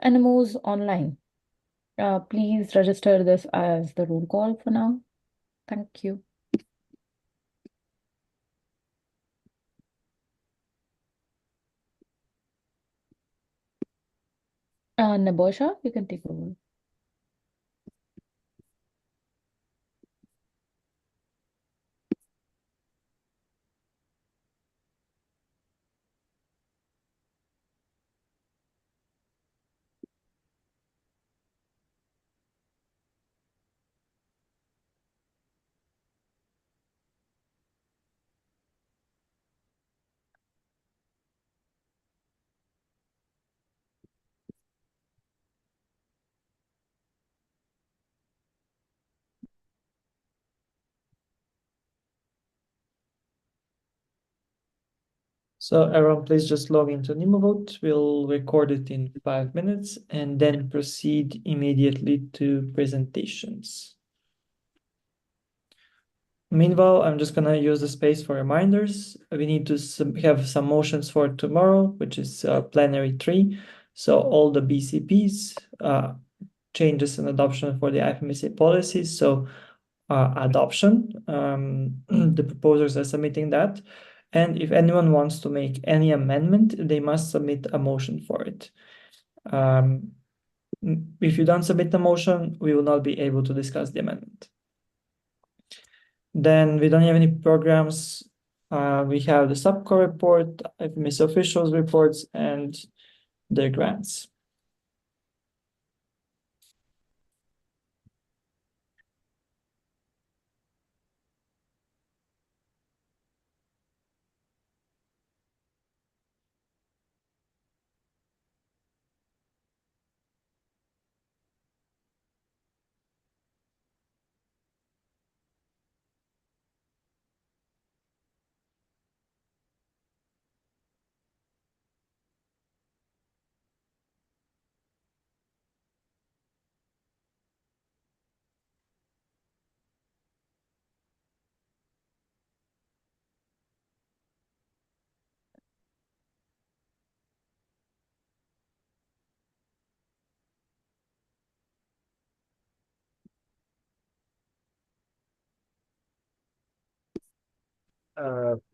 NMOs online. Please register this as the roll call for now. Thank you. Nabosha, you can take over. So everyone, please just log into NemoVote. We'll record it in 5 minutes and then proceed immediately to presentations. Meanwhile, I'm just gonna use the space for reminders. We need to have some motions for tomorrow, which is Plenary 3. So all the BCPs, changes and adoption for the IFMSA policies. So adoption, the proposers are submitting that. And if anyone wants to make any amendment, they must submit a motion for it. If you don't submit the motion, we will not be able to discuss the amendment. Then we don't have any programs. We have the subco report, IFMS officials reports, and the grants.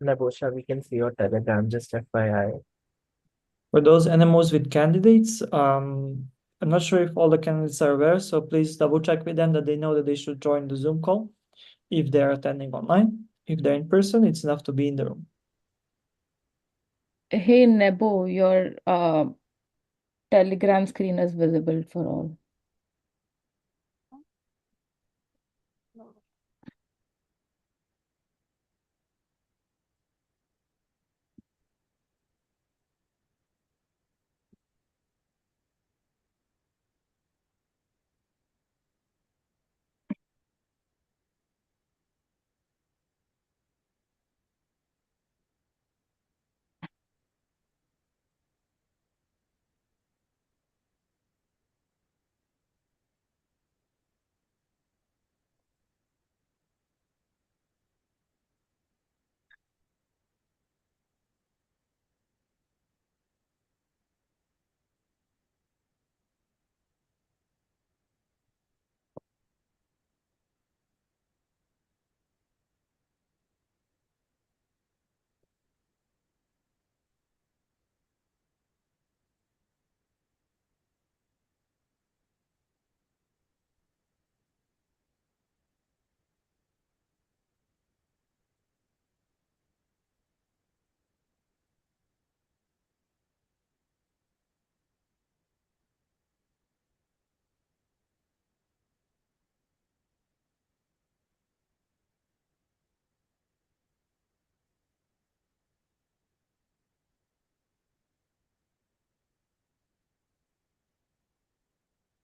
Nabosha, we can see your Telegram, just FYI. For those NMOs with candidates, I'm not sure if all the candidates are aware, so please double check with them that they know that they should join the Zoom call if they're attending online. If they're in person, it's enough to be in the room. Hey, Nebo, your Telegram screen is visible for all.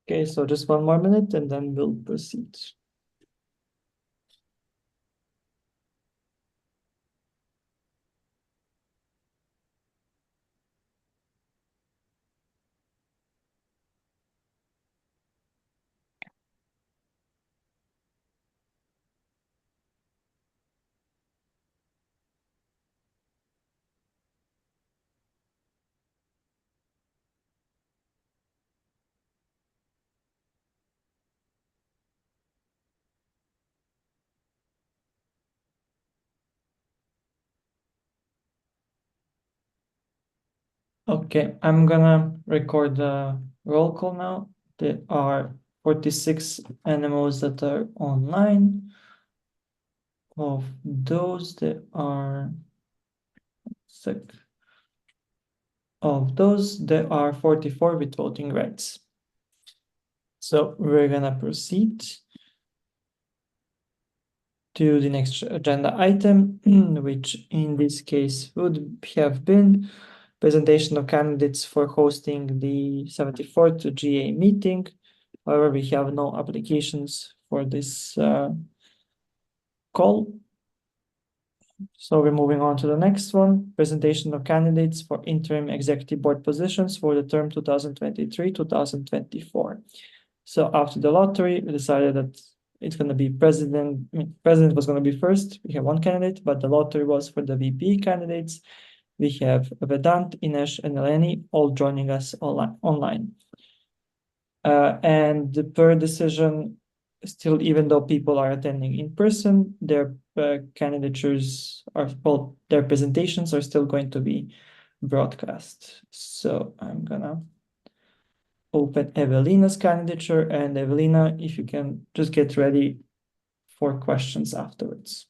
Okay, so just 1 more minute and then we'll proceed. Okay, I'm gonna record the roll call now. There are 46 animals that are online. Of those, there are 44 with voting rights. So we're gonna proceed to the next agenda item, which in this case would have been presentation of candidates for hosting the 74th GA meeting. However, we have no applications for this call. So we're moving on to the next one, presentation of candidates for interim executive board positions for the term 2023-2024. So after the lottery, we decided that it's going to be president. President was going to be first. We have one candidate, but the lottery was for the VP candidates. We have Vedant, Ines, and Eleni all joining us online. And per decision, still, even though people are attending in person, their candidatures are, well, their presentations are still going to be broadcast. So I'm gonna open Evelina's candidature, and Evelina, if you can just get ready for questions afterwards.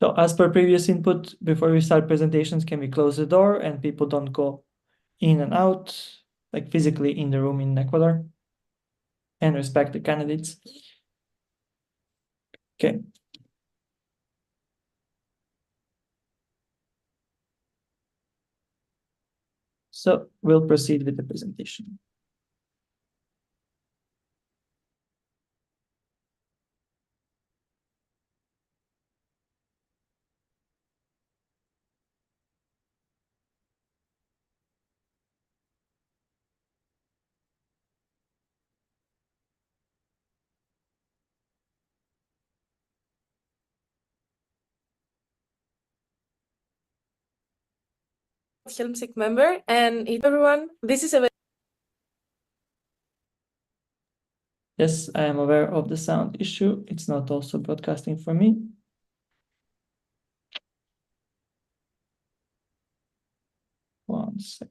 So as per previous input, before we start presentations, can we close the door and people don't go in and out, like physically in the room in Ecuador, and respect the candidates? Okay. So we'll proceed with the presentation. Helmsick member, and everyone, this is a Yes, I am aware of the sound issue. It's not also broadcasting for me. One sec.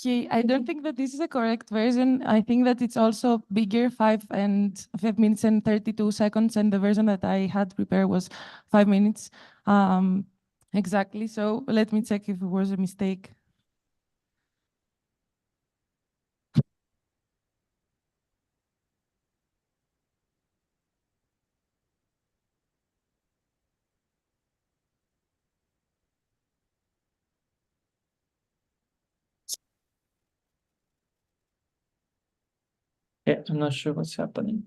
I don't think that this is a correct version. I think that it's also bigger, 5 minutes and 32 seconds, and the version that I had prepared was 5 minutes exactly. So let me check if it was a mistake. Yeah, I'm not sure what's happening.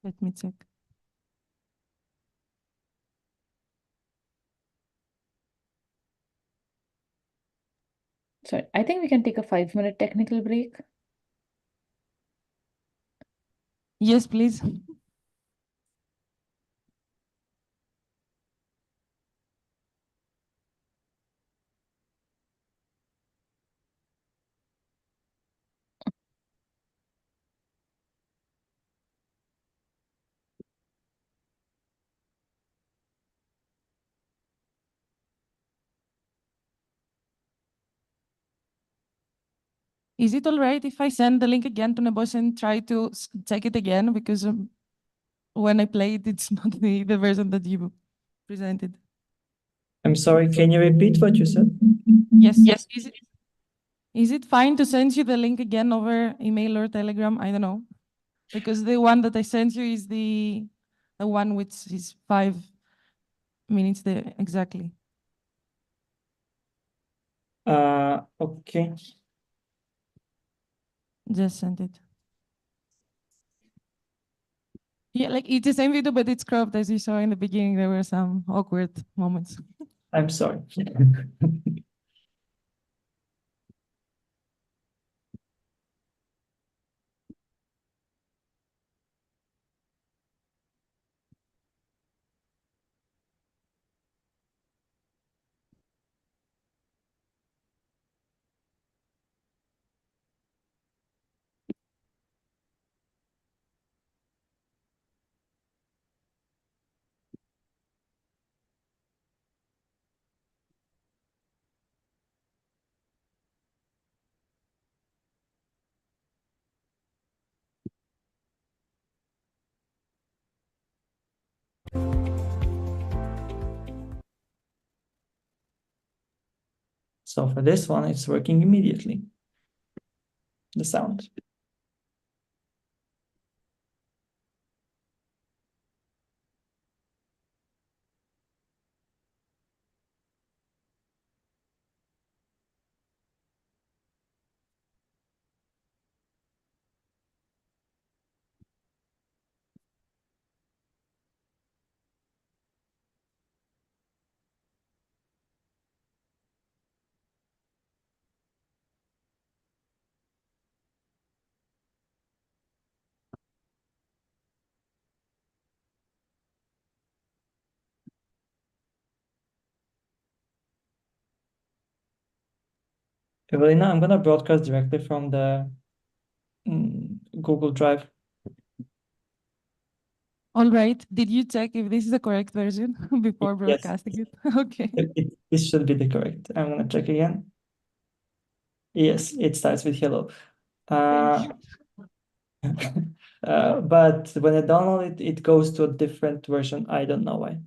Let me check. Sorry, I think we can take a 5-minute technical break. Yes, please. Is it all right if I send the link again to Nebos and try to check it again? Because when I play it, it's not the version that you presented. I'm sorry, can you repeat what you said? Yes. Yes. Is it fine to send you the link again over email or Telegram? I don't know. Because the one that I sent you is the one which is 5 minutes there exactly. Okay. Just sent it. Yeah, like it's the same video, but it's cropped. As you saw in the beginning, there were some awkward moments. I'm sorry. So for this one, it's working immediately. The sound. Evelina, I'm gonna broadcast directly from the Google Drive. All right. Did you check if this is the correct version before Yes. broadcasting it? Okay. This should be the correct. I'm gonna check again. Yes, it starts with hello. Thank But when I download it, it goes to a different version. I don't know why.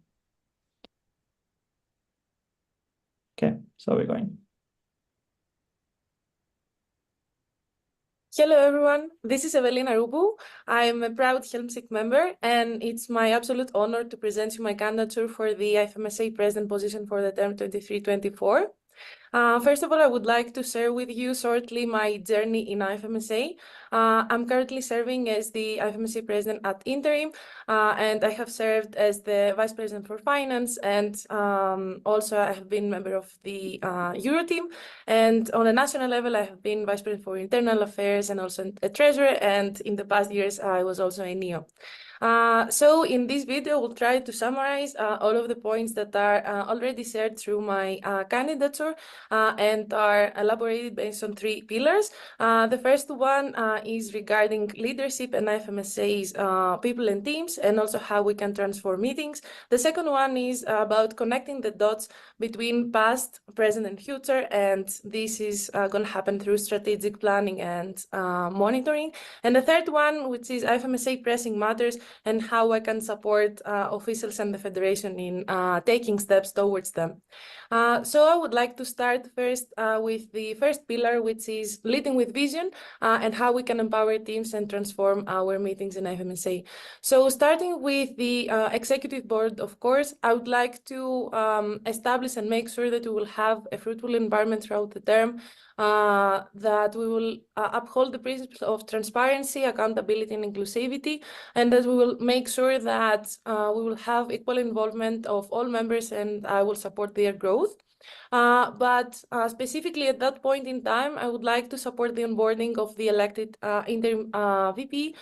Okay, so we're going. Hello, everyone. This is Evelina Rubu. I'm a proud Helmsick member, and it's my absolute honor to present you my candidature for the IFMSA president position for the term 23-24. First of all, I would like to share with you shortly my journey in IFMSA. I'm currently serving as the IFMSA president at interim, and I have served as the vice president for finance, and also I have been member of the Euro team. And on a national level, I have been vice president for internal affairs and also a treasurer. And in the past years, I was also a NEO. So in this video, we'll try to summarize all of the points that are already shared through my candidature and are elaborated based on 3 pillars. The first one is regarding leadership and IFMSA's people and teams, and also how we can transform meetings. The second one is about connecting the dots between past, present, and future, and this is going to happen through strategic planning and monitoring. And the third one, which is IFMSA pressing matters, and how I can support officials and the Federation in taking steps towards them. So I would like to start first with the first pillar, which is leading with vision and how we can empower teams and transform our meetings in IFMSA. So starting with the executive board, of course, I would like to establish and make sure that we will have a fruitful environment throughout the term, that we will uphold the principles of transparency, accountability, and inclusivity, and that we will make sure that we will have equal involvement of all members, and I will support their growth. But specifically at that point in time, I would like to support the onboarding of the elected interim VP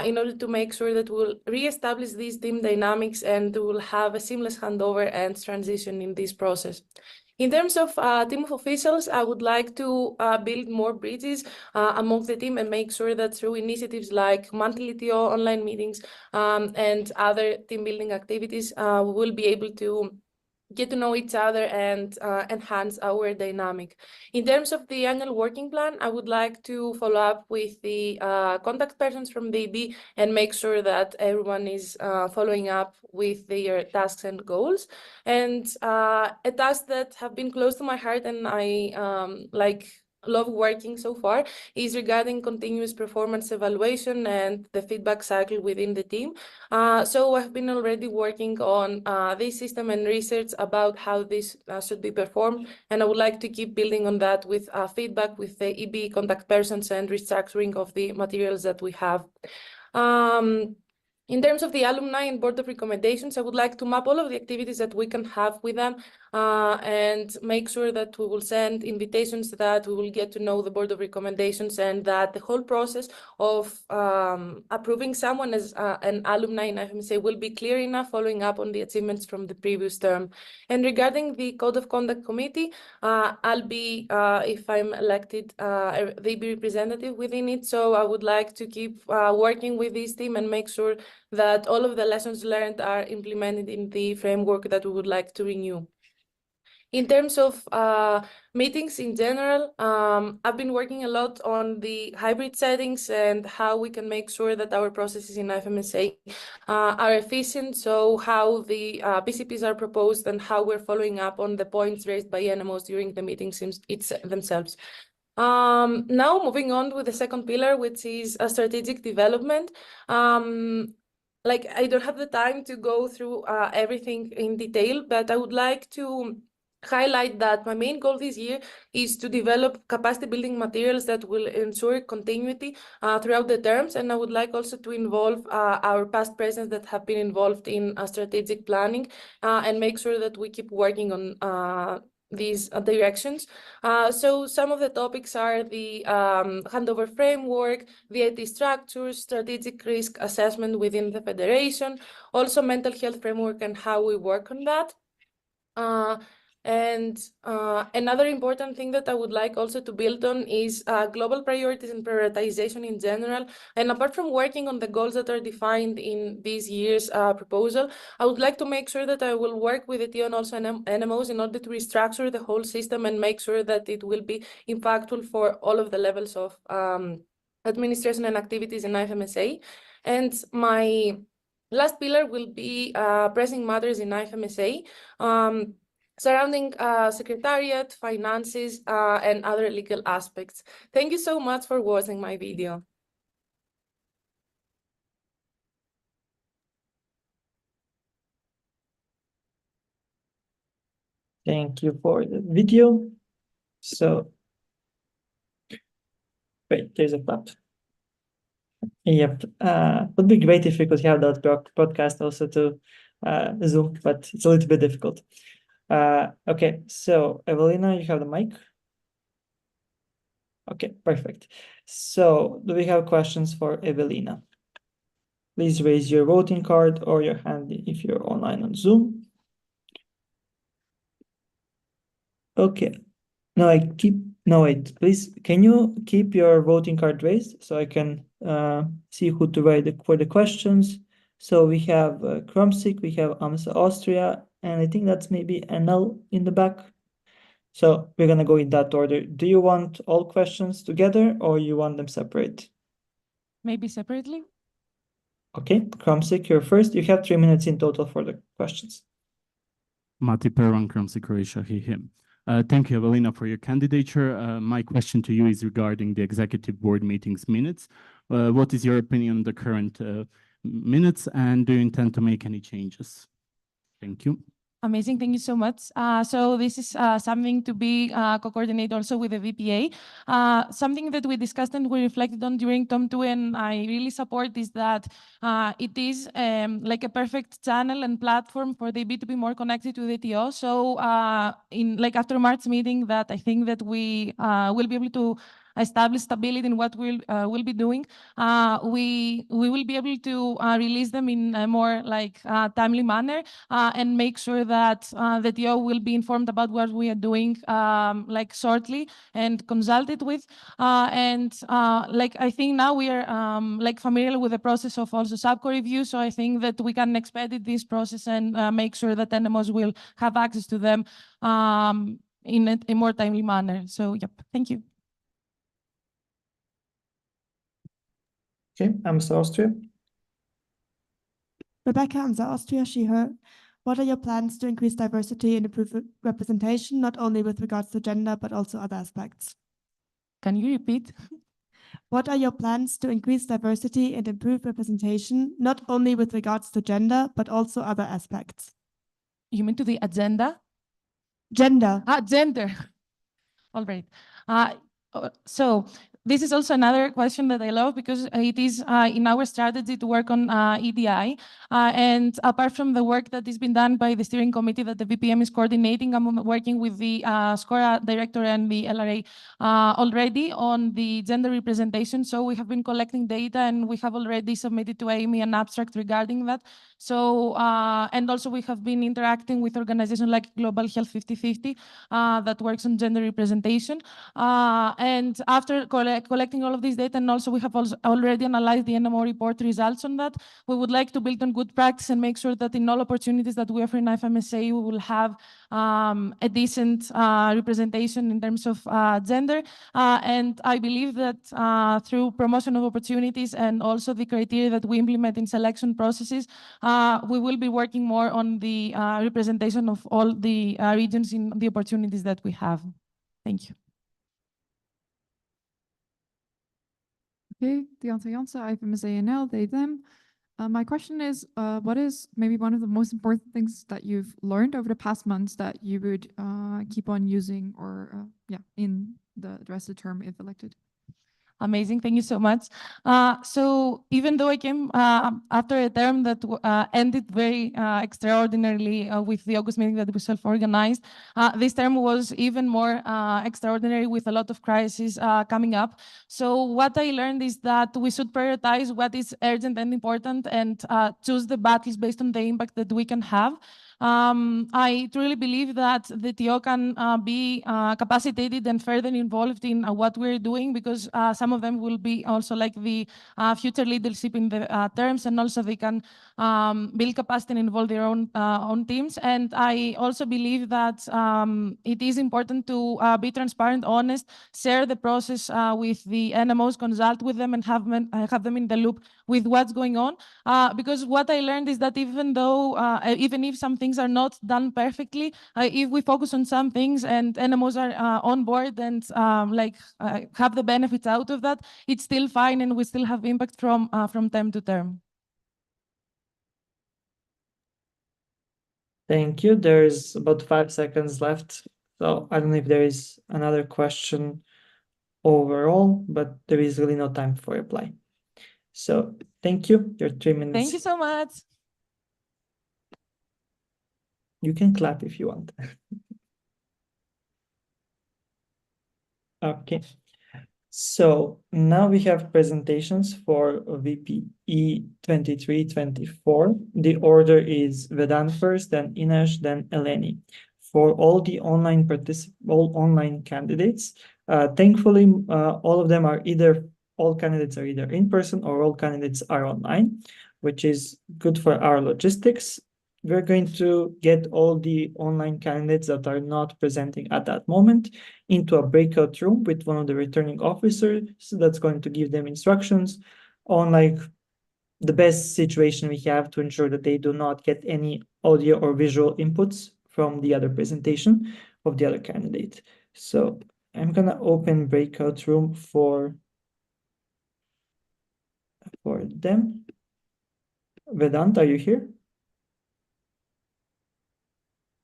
in order to make sure that we'll reestablish these team dynamics and we will have a seamless handover and transition in this process. In terms of team of officials, I would like to build more bridges amongst the team and make sure that through initiatives like monthly TO, online meetings, and other team building activities, we will be able to get to know each other and enhance our dynamic. In terms of the annual working plan, I would like to follow up with the contact persons from the EB and make sure that everyone is following up with their tasks and goals. And a task that have been close to my heart and I love working so far is regarding continuous performance evaluation and the feedback cycle within the team. So I've been already working on this system and research about how this should be performed, and I would like to keep building on that with feedback with the EB contact persons and restructuring of the materials that we have. In terms of the alumni and board of recommendations, I would like to map all of the activities that we can have with them and make sure that we will send invitations, that we will get to know the board of recommendations, and that the whole process of approving someone as an alumni in IFMSA will be clear enough, following up on the achievements from the previous term. And regarding the Code of Conduct Committee, I'll be, if I'm elected, the EB representative within it. So I would like to keep working with this team and make sure that all of the lessons learned are implemented in the framework that we would like to renew. In terms of meetings in general, I've been working a lot on the hybrid settings and how we can make sure that our processes in IFMSA are efficient. So how the BCPs are proposed and how we're following up on the points raised by NMOs during the meetings themselves. Now moving on with the second pillar, which is a strategic development. Like I don't have the time to go through everything in detail, but I would like to highlight that my main goal this year is to develop capacity building materials that will ensure continuity throughout the terms. And I would like also to involve our past presidents that have been involved in strategic planning and make sure that we keep working on these directions. So some of the topics are the handover framework, the IT structures, strategic risk assessment within the federation, also mental health framework and how we work on that. And another important thing that I would like also to build on is global priorities and prioritization in general. And apart from working on the goals that are defined in this year's proposal, I would like to make sure that I will work with the TO and also NMOs in order to restructure the whole system and make sure that it will be impactful for all of the levels of administration and activities in IFMSA. And my last pillar will be pressing matters in IFMSA. Surrounding secretariat, finances, and other legal aspects. Thank you so much for watching my video. Thank you for the video. So, wait, there's a clap. Yep, would be great if we could have that broadcast also to Zoom, but it's a little bit difficult. Okay, so Evelina, you have the mic. Okay, perfect. So do we have questions for Evelina? Please raise your voting card or your hand if you're online on Zoom. Okay. No, wait, please, can you keep your voting card raised so I can see who to write for the questions? So we have Kromsik, we have AMSA Austria, and I think that's maybe NL in the back. So we're gonna go in that order. Do you want all questions together or you want them separate? Maybe separately? Okay, Kromsik, you're first. You have 3 minutes in total for the questions. Mati Peron, Kromsik, Croatia, him. Thank you, Evelina, for your candidature. My question to you is regarding the executive board meetings minutes. What is your opinion on the current minutes, and do you intend to make any changes? Thank you. Amazing, thank you so much. So this is something to be co-coordinated also with the VPA. Something that we discussed and we reflected on during Tom 2 and I really support is that it is like a perfect channel and platform for the EB to be more connected to the TO. So in like after March meeting that I think that we will be able to establish stability in what we'll be doing. We will be able to release them in a more like timely manner and make sure that the TO will be informed about what we are doing like shortly and consulted with. Like I think now we are like familiar with the process of also subco review. So I think that we can expedite this process and make sure that NMOs will have access to them in a more timely manner. So yep, thank you. Okay, AMSA Austria. Rebecca, AMSA Austria, she, her. What are your plans to increase diversity and improve representation, not only with regards to gender, but also other aspects? Can you repeat? What are your plans to increase diversity and improve representation, not only with regards to gender, but also other aspects? You mean to the agenda? Gender. Gender. All right. So this is also another question that I love because it is in our strategy to work on EDI. And apart from the work that is being done by the steering committee that the VPM is coordinating, I'm working with the SCORA director and the LRA already on the gender representation. So we have been collecting data and we have already submitted to Amy an abstract regarding that. So, and also we have been interacting with organizations like Global Health 50/50 that works on gender representation. And after collecting all of this data, and also we have also already analyzed the NMO report results on that. We would like to build on good practice and make sure that in all opportunities that we offer in IFMSA, we will have a decent representation in terms of gender. And I believe that through promotion of opportunities and also the criteria that we implement in selection processes, we will be working more on the representation of all the regions in the opportunities that we have. Thank you. Okay, Deonta Janssen, IFMSA NL, they, them. My question is, what is maybe one of the most important things that you've learned over the past months that you would keep on using or in the rest of the term if elected? Amazing, thank you so much. So even though I came after a term that ended very extraordinarily with the August meeting that we self-organized, this term was even more extraordinary with a lot of crises coming up. So what I learned is that we should prioritize what is urgent and important and choose the battles based on the impact that we can have. I truly believe that the TO can be capacitated and further involved in what we're doing, because some of them will be also like the future leadership in the terms, and also they can build capacity and involve their own teams. And I also believe that it is important to be transparent, honest, share the process with the NMOs, consult with them, and have them in the loop with what's going on. Because what I learned is that even if some things are not done perfectly, if we focus on some things and NMOs are on board and have the benefits out of that, it's still fine, and we still have impact from term to term. Thank you. There's about 5 seconds left. So I don't know if there is another question overall, but there is really no time for reply. So thank you. Your 3 minutes. Thank you so much. You can clap if you want. Okay. So now we have presentations for VPE 2324. The order is Vedant first, then Ines, then Eleni. For all the online candidates, thankfully, all candidates are either in person or all candidates are online, which is good for our logistics. We're going to get all the online candidates that are not presenting at that moment into a breakout room with one of the returning officers. So that's going to give them instructions on the best situation we have to ensure that they do not get any audio or visual inputs from the other presentation of the other candidate. So I'm gonna open breakout room for them. Vedant, are you here?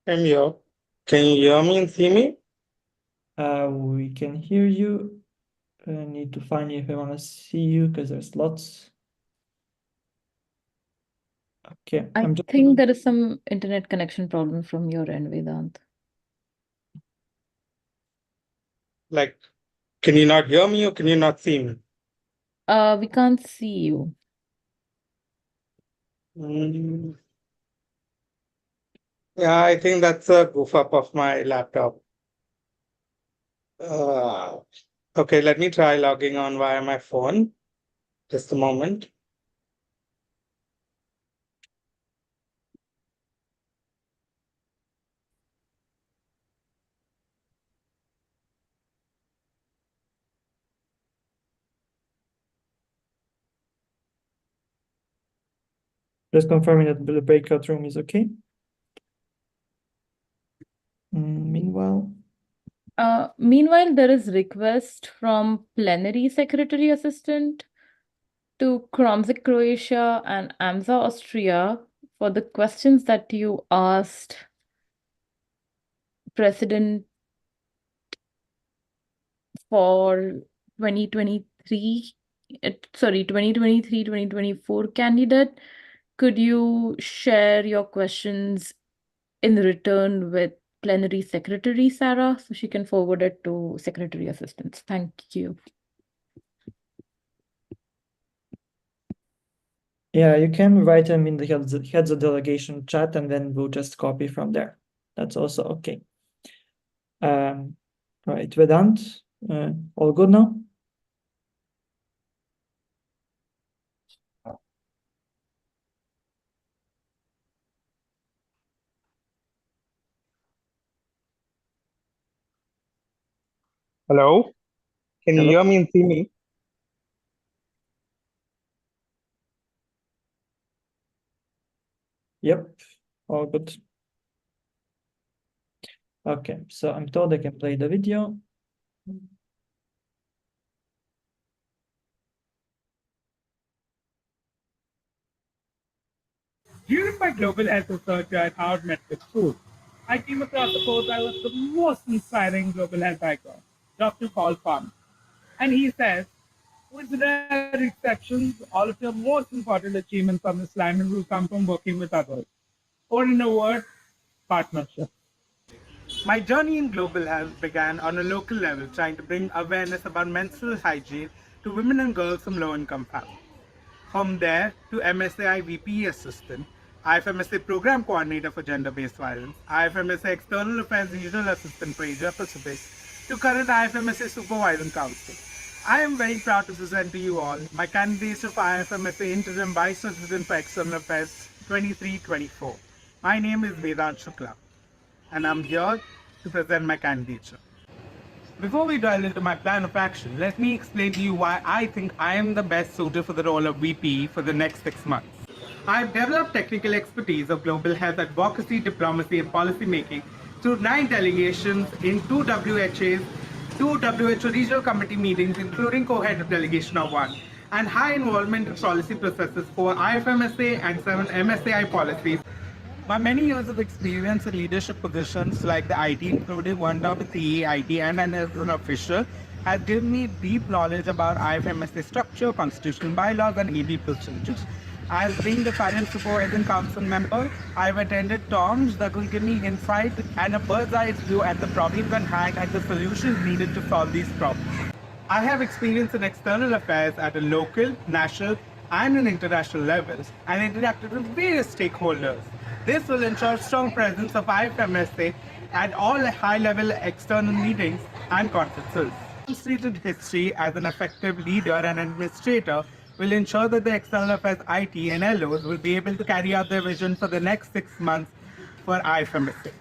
I'm here. Can you hear me and see me? We can hear you. I need to find you if I want to see you, because there's lots. Okay. I think there is some internet connection problem from your end, Vedant. Can you not hear me or can you not see me? We can't see you. Yeah, I think that's a goof up of my laptop. Okay, let me try logging on via my phone. Just a moment. Just confirming that the breakout room is okay. Meanwhile, there is request from Plenary Secretary Assistant to Kromzik, Croatia and AMSA, Austria for the questions that you asked President for 2023-2024 candidate. Could you share your questions in return with Plenary Secretary Sarah, so she can forward it to Secretary Assistants? Thank you. yeah, you can write them in the heads of delegation chat, and then we'll just copy from there. That's also okay. Right, Vedant, all good now? Hello? Can you Hello? hear me and see me? Yep, all good. Okay, so I'm told I can play the video. During my global health research at Harvard Medical School, I came across a quote that was the most inspiring global health icon, Dr. Paul Farmer. And he says, with rare exceptions, all of your most important achievements on this planet will come from working with others. Or in a word, partnership. My journey in global health began on a local level, trying to bring awareness about menstrual hygiene to women and girls from low-income families. From there to MSAI VPE Assistant, IFMSA Program Coordinator for Gender-Based Violence, IFMSA External Affairs Regional Assistant for Asia Pacific, to current IFMSA Supervising Council. I am very proud to present to you all my candidature for IFMSA Interim Vice President for External Affairs 23-24. My name is Vedant Shukla, and I'm here to present my candidature. Before we dive into my plan of action, let me explain to you why I think I am the best suited for the role of VP for the next 6 months. I've developed technical expertise of global health advocacy, diplomacy, and policy making through 9 delegations in 2 WHAs, 2 WHO regional committee meetings, including co-head of delegation of 1, and high involvement in policy processes for IFMSA and 7 MSAI policies. My many years of experience in leadership positions like the IT, including one job with the IT and as an official, has given me deep knowledge about IFMSA structure, constitutional bylaws, and EB procedures. As being the current supervising council member, I've attended talks that will give me insight and a bird's eye view at the problems at hand and the solutions needed to solve these problems. I have experience in external affairs at a local, national, and an international levels, and interacted with various stakeholders. This will ensure strong presence of IFMSA at all high-level external meetings and conferences. Demonstrated history as an effective leader and administrator will ensure that the external affairs IT and LOs will be able to carry out their vision for the next 6 months for IFMSA.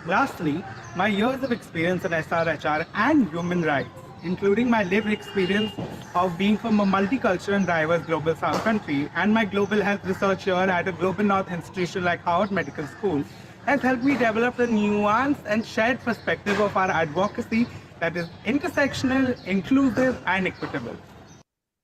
Lastly, my years of experience in SRHR and human rights, including my lived experience of being from a multicultural and diverse global south country and my global health research here at a global north institution like Harvard Medical School, has helped me develop a nuanced and shared perspective of our advocacy that is intersectional, inclusive, and equitable.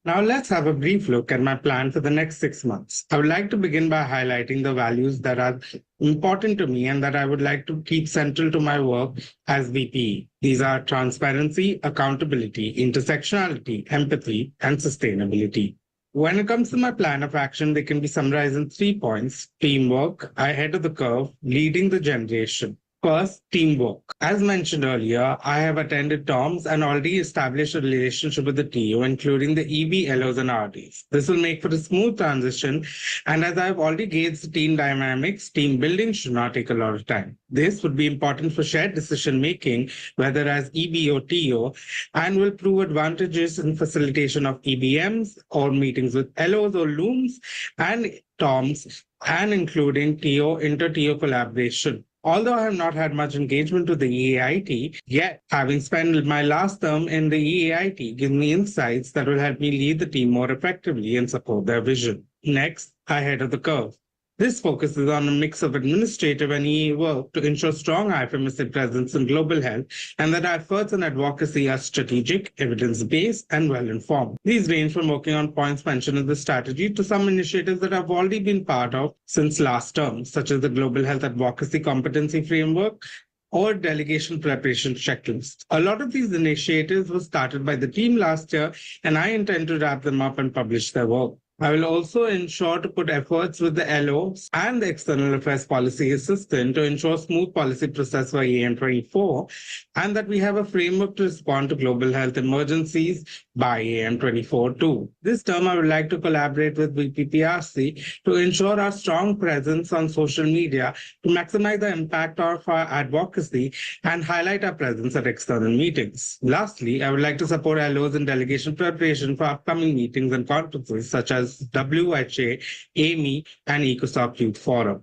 Now let's have a brief look at my plan for the next 6 months. I would like to begin by highlighting the values that are important to me and that I would like to keep central to my work as VPE. These are transparency, accountability, intersectionality, empathy, and sustainability. When it comes to my plan of action, they can be summarized in 3 points: teamwork, ahead of the curve, leading the generation. First, teamwork. As mentioned earlier, I have attended TOMS and already established a relationship with the TO, including the EB, LOs, and RDs. This will make for a smooth transition, and as I have already gauged the team dynamics, team building should not take a lot of time. This would be important for shared decision-making, whether as EB or TO, and will prove advantages in facilitation of EBMs or meetings with LOs or LOOMs and TOMs, and including TO, inter-TO collaboration. Although I have not had much engagement with the EAIT, yet having spent my last term in the EAIT gives me insights that will help me lead the team more effectively and support their vision. Next, ahead of the curve. This focuses on a mix of administrative and EA work to ensure strong IFMSA presence in global health and that efforts and advocacy are strategic, evidence-based, and well-informed. These range from working on points mentioned in the strategy to some initiatives that I've already been part of since last term, such as the Global Health Advocacy Competency Framework or delegation preparation checklist. A lot of these initiatives were started by the team last year, and I intend to wrap them up and publish their work. I will also ensure to put efforts with the LOs and the External Affairs Policy Assistant to ensure smooth policy process for AM24 and that we have a framework to respond to global health emergencies by AM24 too. This term, I would like to collaborate with VPPRC to ensure our strong presence on social media to maximize the impact of our advocacy and highlight our presence at external meetings. Lastly, I would like to support LOs in delegation preparation for upcoming meetings and conferences such as WHA, AMI, and ECOSOC Youth Forum.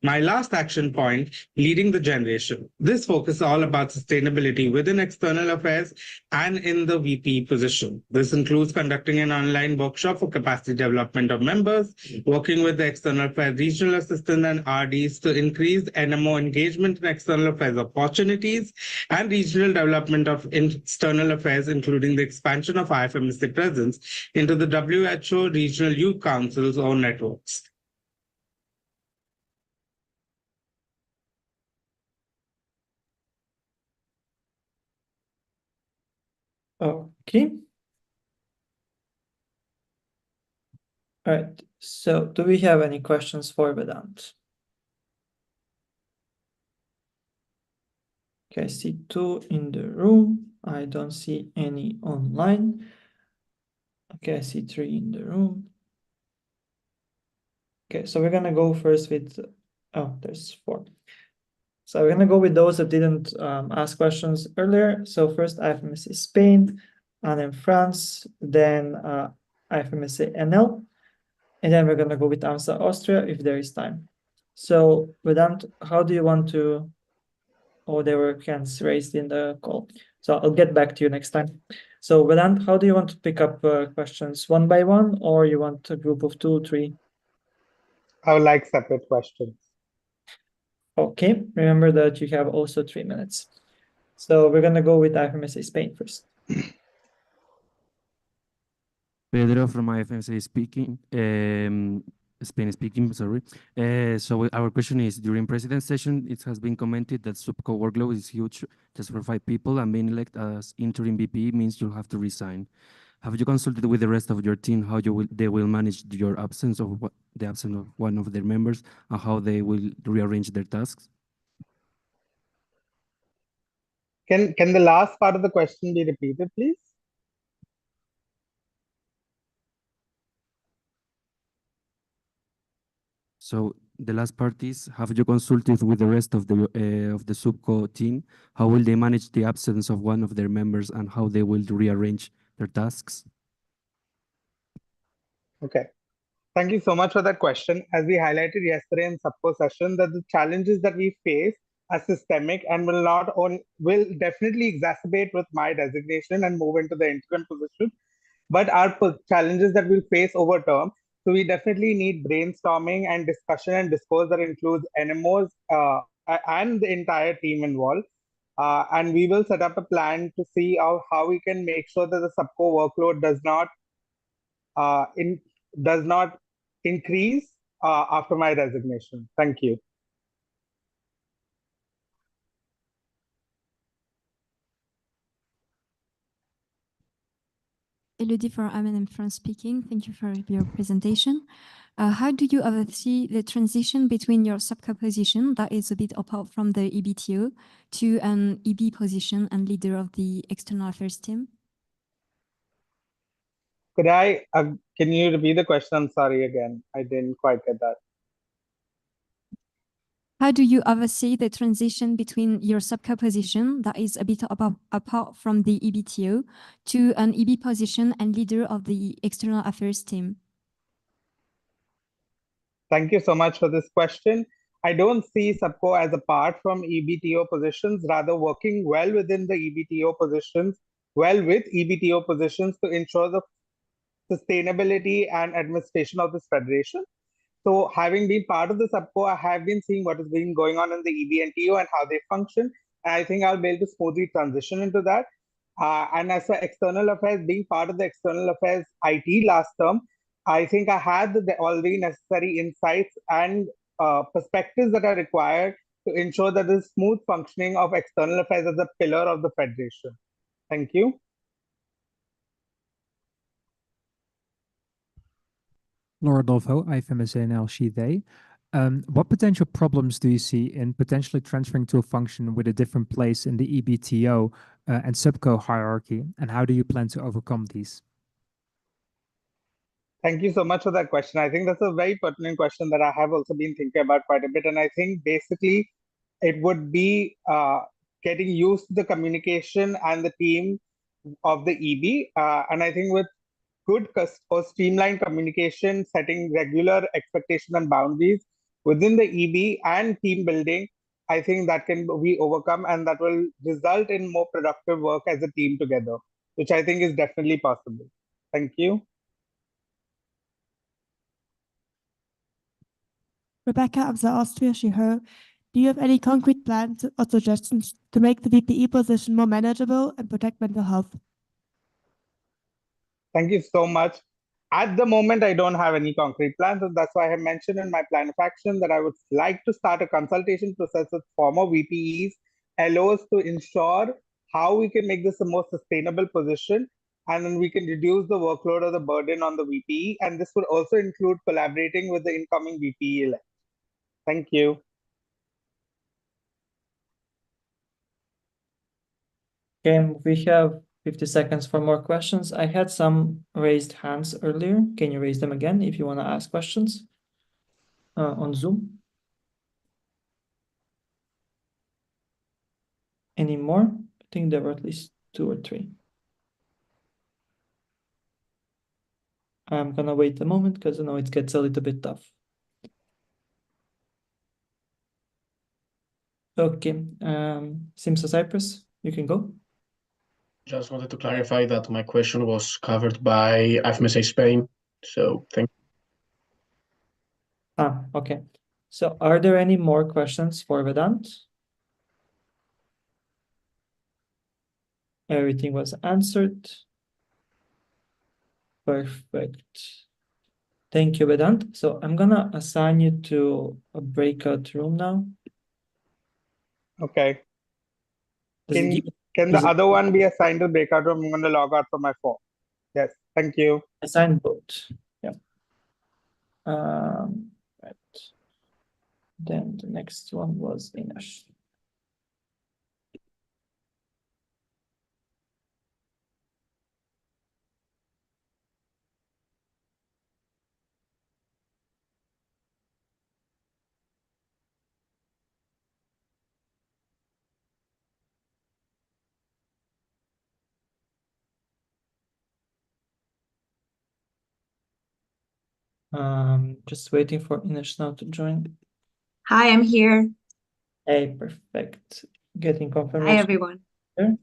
My last action point, leading the generation. This focus is all about sustainability within external affairs and in the VP position. This includes conducting an online workshop for capacity development of members, working with the external affairs regional assistant and RDs to increase NMO engagement in external affairs opportunities and regional development of external affairs, including the expansion of IFMSA presence into the WHO regional youth councils or networks. Okay. All right. So do we have any questions for Vedant? Okay, I see 2 in the room. I don't see any online. Okay, I see 3 in the room. Okay, so we're gonna go first with, oh, there's 4. So we're gonna go with those that didn't ask questions earlier. So first IFMSA Spain, and then France, then IFMSA NL, and then we're gonna go with AMSA Austria if there is time. So Vedant, how do you want to? Oh, there were hands raised in the call. So I'll get back to you next time. So Vedant, how do you want to pick up questions, one by one, or you want a group of 2, 3? I would like separate questions. Okay, remember that you have also 3 minutes. So we're gonna go with IFMSA Spain first. Pedro from IFMSA speaking. Spain speaking, sorry. So our question is, during president's session, it has been commented that subco workload is huge, just for 5 people, and being elected as interim VP means you'll have to resign. Have you consulted with the rest of your team how they will manage your absence of the absence of one of their members and how they will rearrange their tasks? Can the last part of the question be repeated, please? So the last part is, have you consulted with the rest of the subco team? How will they manage the absence of one of their members and how they will rearrange their tasks? Okay. Thank you so much for that question. As we highlighted yesterday in subco session, that the challenges that we face are systemic and will definitely exacerbate with my designation and move into the interim position, but are challenges that we'll face over term. So we definitely need brainstorming and discussion and discourse that includes NMOs and the entire team involved. And we will set up a plan to see how we can make sure that the subco workload does not increase after my resignation. Thank you. Elodie for M&M France speaking. Thank you for your presentation. How do you oversee the transition between your subco position that is a bit apart from the EBTO to an EB position and leader of the external affairs team? Can you repeat the question? I'm sorry again. I didn't quite get that. How do you oversee the transition between your subco position that is a bit apart from the EBTO to an EB position and leader of the external affairs team? Thank you so much for this question. I don't see subco as apart from EBTO positions, rather working well within the EBTO positions, to ensure the sustainability and administration of this federation. So having been part of the subco, I have been seeing what is being going on in the EBNTO and how they function. And I think I'll be able to smoothly transition into that. And as for external affairs, being part of the external affairs IT last term, I think I had all the necessary insights and perspectives that are required to ensure that the smooth functioning of external affairs as a pillar of the federation. Thank you. Laura Dolfo, IFMSA Shive. What potential problems do you see in potentially transferring to a function with a different place in the EBTO and subco hierarchy, and how do you plan to overcome these? Thank you so much for that question. I think that's a very pertinent question that I have also been thinking about quite a bit. And I think basically it would be getting used to the communication and the team of the EB. And I think with good or streamlined communication, setting regular expectations and boundaries, within the EB and team building, I think that can be overcome, and that will result in more productive work as a team together, which I think is definitely possible. Thank you. Rebecca Abza Austria Shiho, do you have any concrete plans or suggestions to make the VPE position more manageable and protect mental health? Thank you so much. At the moment, I don't have any concrete plans, and that's why I have mentioned in my plan of action that I would like to start a consultation process with former VPEs, LOs, to ensure how we can make this a more sustainable position, and then we can reduce the workload or the burden on the VPE. And this would also include collaborating with the incoming VPE elect. Thank you. Okay, we have 50 seconds for more questions. I had some raised hands earlier. Can you raise them again if you want to ask questions on Zoom? Any more? I think there were at least 2 or 3. I'm gonna wait a moment because I know it gets a little bit tough. Okay, Simsa Cyprus, you can go. Just wanted to clarify that my question was covered by IFMSA Spain. So thank you. Okay. So are there any more questions for Vedant? Everything was answered. Perfect. Thank you, Vedant. So I'm gonna assign you to a breakout room now. Okay. Can the other one be assigned to breakout room? I'm going to log out from my phone. Yes, thank you. Assign both. Yeah. Right. Then the next one was Inash. Just waiting for Inash now to join. Hi, I'm here. Hey, perfect. Getting confirmation. Hi, everyone. Here.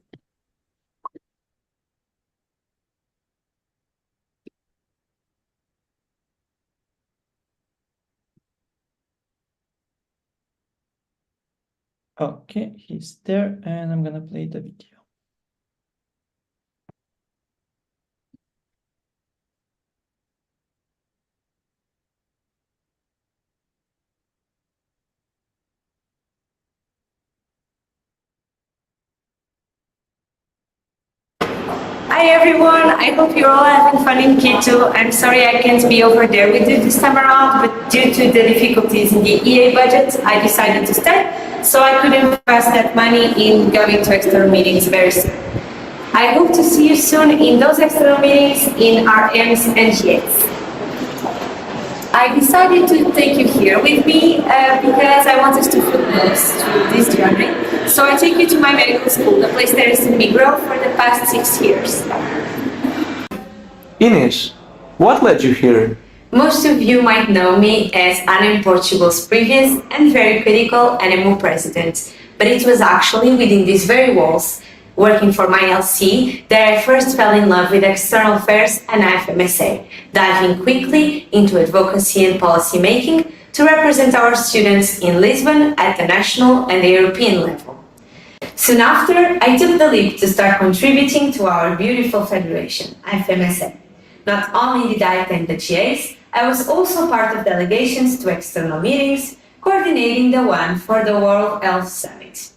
Okay, he's there, and I'm gonna play the video. Hi everyone, I hope you're all having fun in Quito. I'm sorry I can't be over there with you this time around, but due to the difficulties in the EA budget, I decided to stay, so I could invest that money in going to external meetings very soon. I hope to see you soon in those external meetings in RMs and GAs. I decided to take you here with me because I want us to feel close to this journey. So I take you to my medical school, the place that is in Migro for the past 6 years. Ines, what led you here? Most of you might know me as Anna in Portugal's previous and very critical NMO president, but it was actually within these very walls, working for my LC, that I first fell in love with external affairs and IFMSA, diving quickly into advocacy and policy making to represent our students in Lisbon at the national and the European level. Soon after, I took the leap to start contributing to our beautiful federation, IFMSA. Not only did I attend the GAs, I was also part of delegations to external meetings, coordinating the one for the World Health Summit.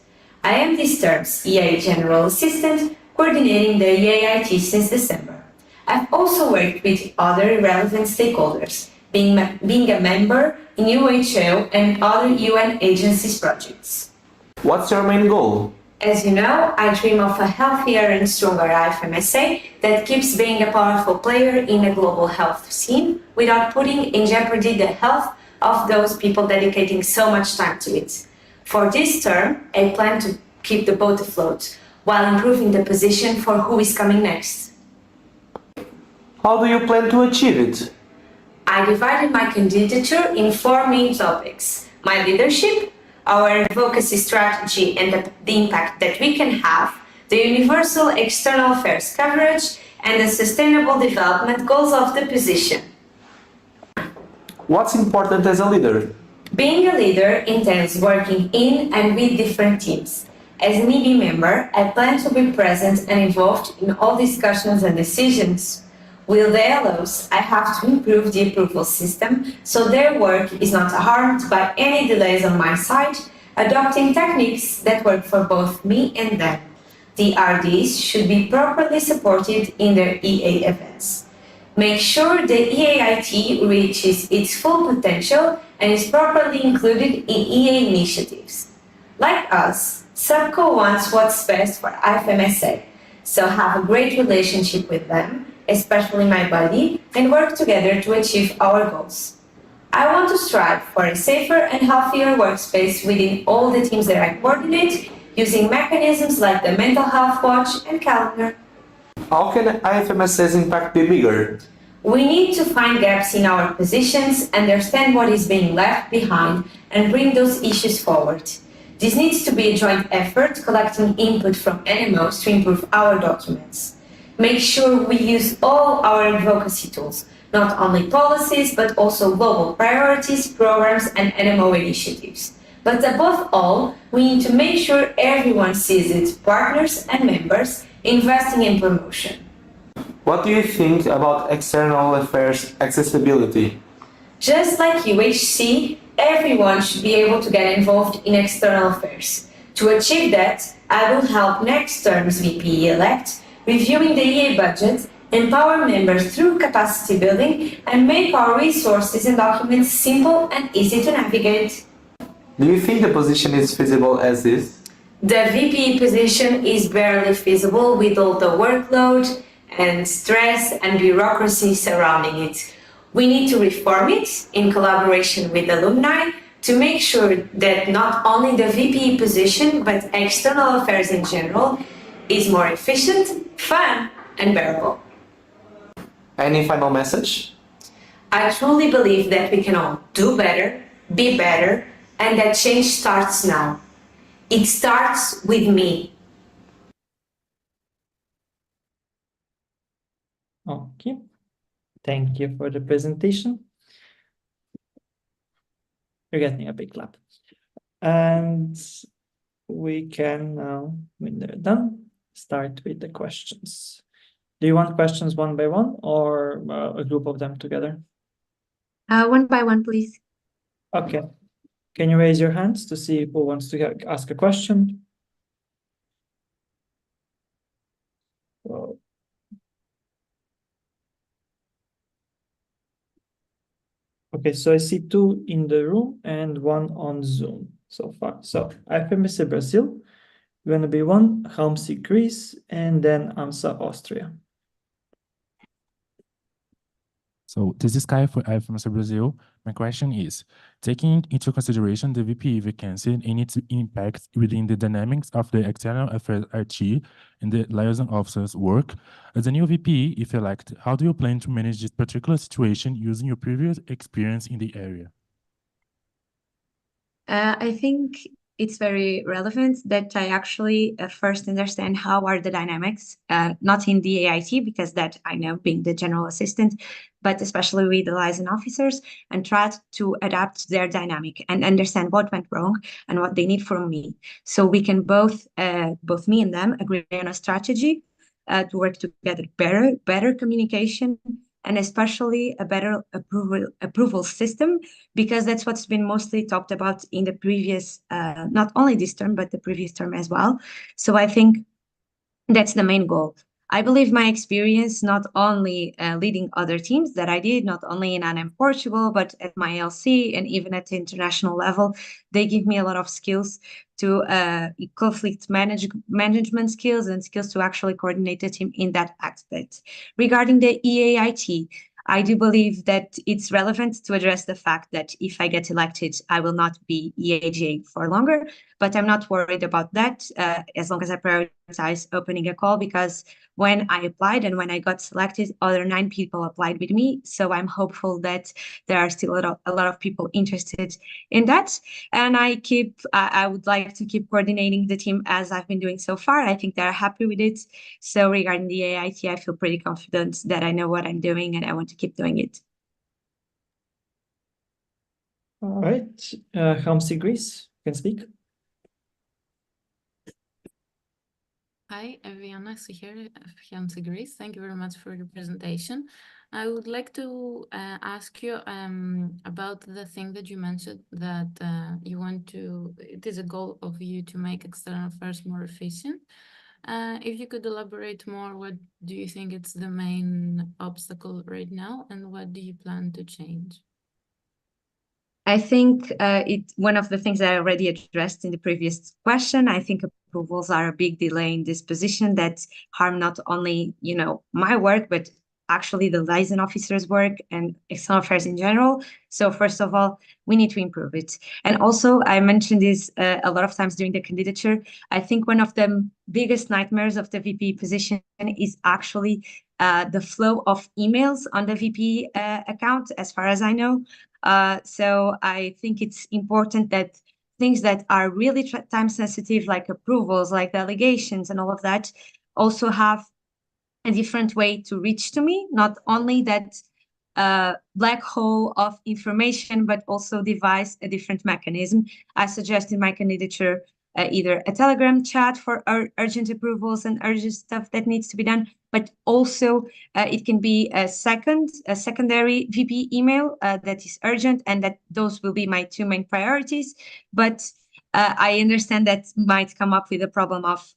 I am this term's EA General Assistant, coordinating the EAIT since December. I've also worked with other relevant stakeholders, being a member in WHO and other UN agencies projects. What's your main goal? As you know, I dream of a healthier and stronger IFMSA that keeps being a powerful player in a global health scene without putting in jeopardy the health of those people dedicating so much time to it. For this term, I plan to keep the boat afloat while improving the position for who is coming next. How do you plan to achieve it? I divided my candidature in 4 main topics: my leadership, our advocacy strategy and the impact that we can have, the universal external affairs coverage, and the sustainable development goals of the position. What's important as a leader? Being a leader entails working in and with different teams. As an EB member, I plan to be present and involved in all discussions and decisions. With the LOs, I have to improve the approval system so their work is not harmed by any delays on my side, adopting techniques that work for both me and them. The RDs should be properly supported in their EA events. Make sure the EAIT reaches its full potential and is properly included in EA initiatives. Like us, SUBCO wants what's best for IFMSA, so have a great relationship with them, especially my body, and work together to achieve our goals. I want to strive for a safer and healthier workspace within all the teams that I coordinate, using mechanisms like the mental health watch and calendar. How can IFMSA's impact be bigger? We need to find gaps in our positions, understand what is being left behind, and bring those issues forward. This needs to be a joint effort, collecting input from NMOs to improve our documents. Make sure we use all our advocacy tools, not only policies, but also global priorities, programs, and NMO initiatives. But above all, we need to make sure everyone sees it, partners and members, investing in promotion. What do you think about external affairs accessibility? Just like UHC, everyone should be able to get involved in external affairs. To achieve that, I will help next term's VP-elect reviewing the EA budget, empower members through capacity building, and make our resources and documents simple and easy to navigate. Do you think the position is feasible as is? The VP position is barely feasible with all the workload and stress and bureaucracy surrounding it. We need to reform it in collaboration with alumni to make sure that not only the VP position, but external affairs in general is more efficient, fun, and bearable. Any final message? I truly believe that we can all do better, be better, and that change starts now. It starts with me. Okay, thank you for the presentation. You're getting a big clap. And we can now, when they're done, start with the questions. Do you want questions one by one or a group of them together? One by one, please. Okay. Can you raise your hands to see who wants to ask a question? Okay, so I see 2 in the room and 1 on Zoom so far. So IFMSA Brazil, going to be 1, HAMSI Greece, and then AMSA Austria. So this is Kai for IFMSA Brazil. My question is, taking into consideration the VP vacancy and its impact within the dynamics of the external affairs RT and the liaison officer's work, as a new VP, if elected, how do you plan to manage this particular situation using your previous experience in the area? I think it's very relevant that I actually first understand how are the dynamics, not in the AIT, because that I know being the general assistant, but especially with the liaison officers, and try to adapt their dynamic and understand what went wrong and what they need from me. So we can both me and them agree on a strategy to work together better communication, and especially a better approval system, because that's what's been mostly talked about in the previous, not only this term, but the previous term as well. So I think that's the main goal. I believe my experience, not only leading other teams that I did, not only in ANEM Portugal, but at my LC and even at the international level, they give me a lot of skills to conflict management skills and skills to actually coordinate a team in that aspect. Regarding the EAIT, I do believe that it's relevant to address the fact that if I get elected, I will not be EAGA for longer, but I'm not worried about that as long as I prioritize prioritize opening a call because when I applied and when I got selected, other 9 people applied with me. So I'm hopeful that there are still a lot of people interested in that. And I would like to keep coordinating the team as I've been doing so far. I think they're happy with it. So regarding the AIT, I feel pretty confident that I know what I'm doing and I want to keep doing it. All right, Hamsi Greece, you can speak. Hi, everyone. Nice to hear Hamsi Greece. Thank you very much for your presentation. I would like to ask you about the thing that you mentioned that you want to, it is a goal of you to make external affairs more efficient. If you could elaborate more, what do you think it's the main obstacle right now and what do you plan to change? I think one of the things that I already addressed in the previous question, I think approvals are a big delay in this position that harm not only, my work, but actually the liaison officer's work and external affairs in general. So first of all, we need to improve it. And also, I mentioned this a lot of times during the candidature. I think one of the biggest nightmares of the VP position is actually the flow of emails on the VP account, as far as I know. So I think it's important that things that are really time sensitive, like approvals, like delegations and all of that, also have a different way to reach to me, not only that black hole of information, but also devise a different mechanism. I suggest in my candidature either a Telegram chat for urgent approvals and urgent stuff that needs to be done, but also it can be a secondary VP email that is urgent, and that those will be my 2 main priorities. But I understand that might come up with a problem of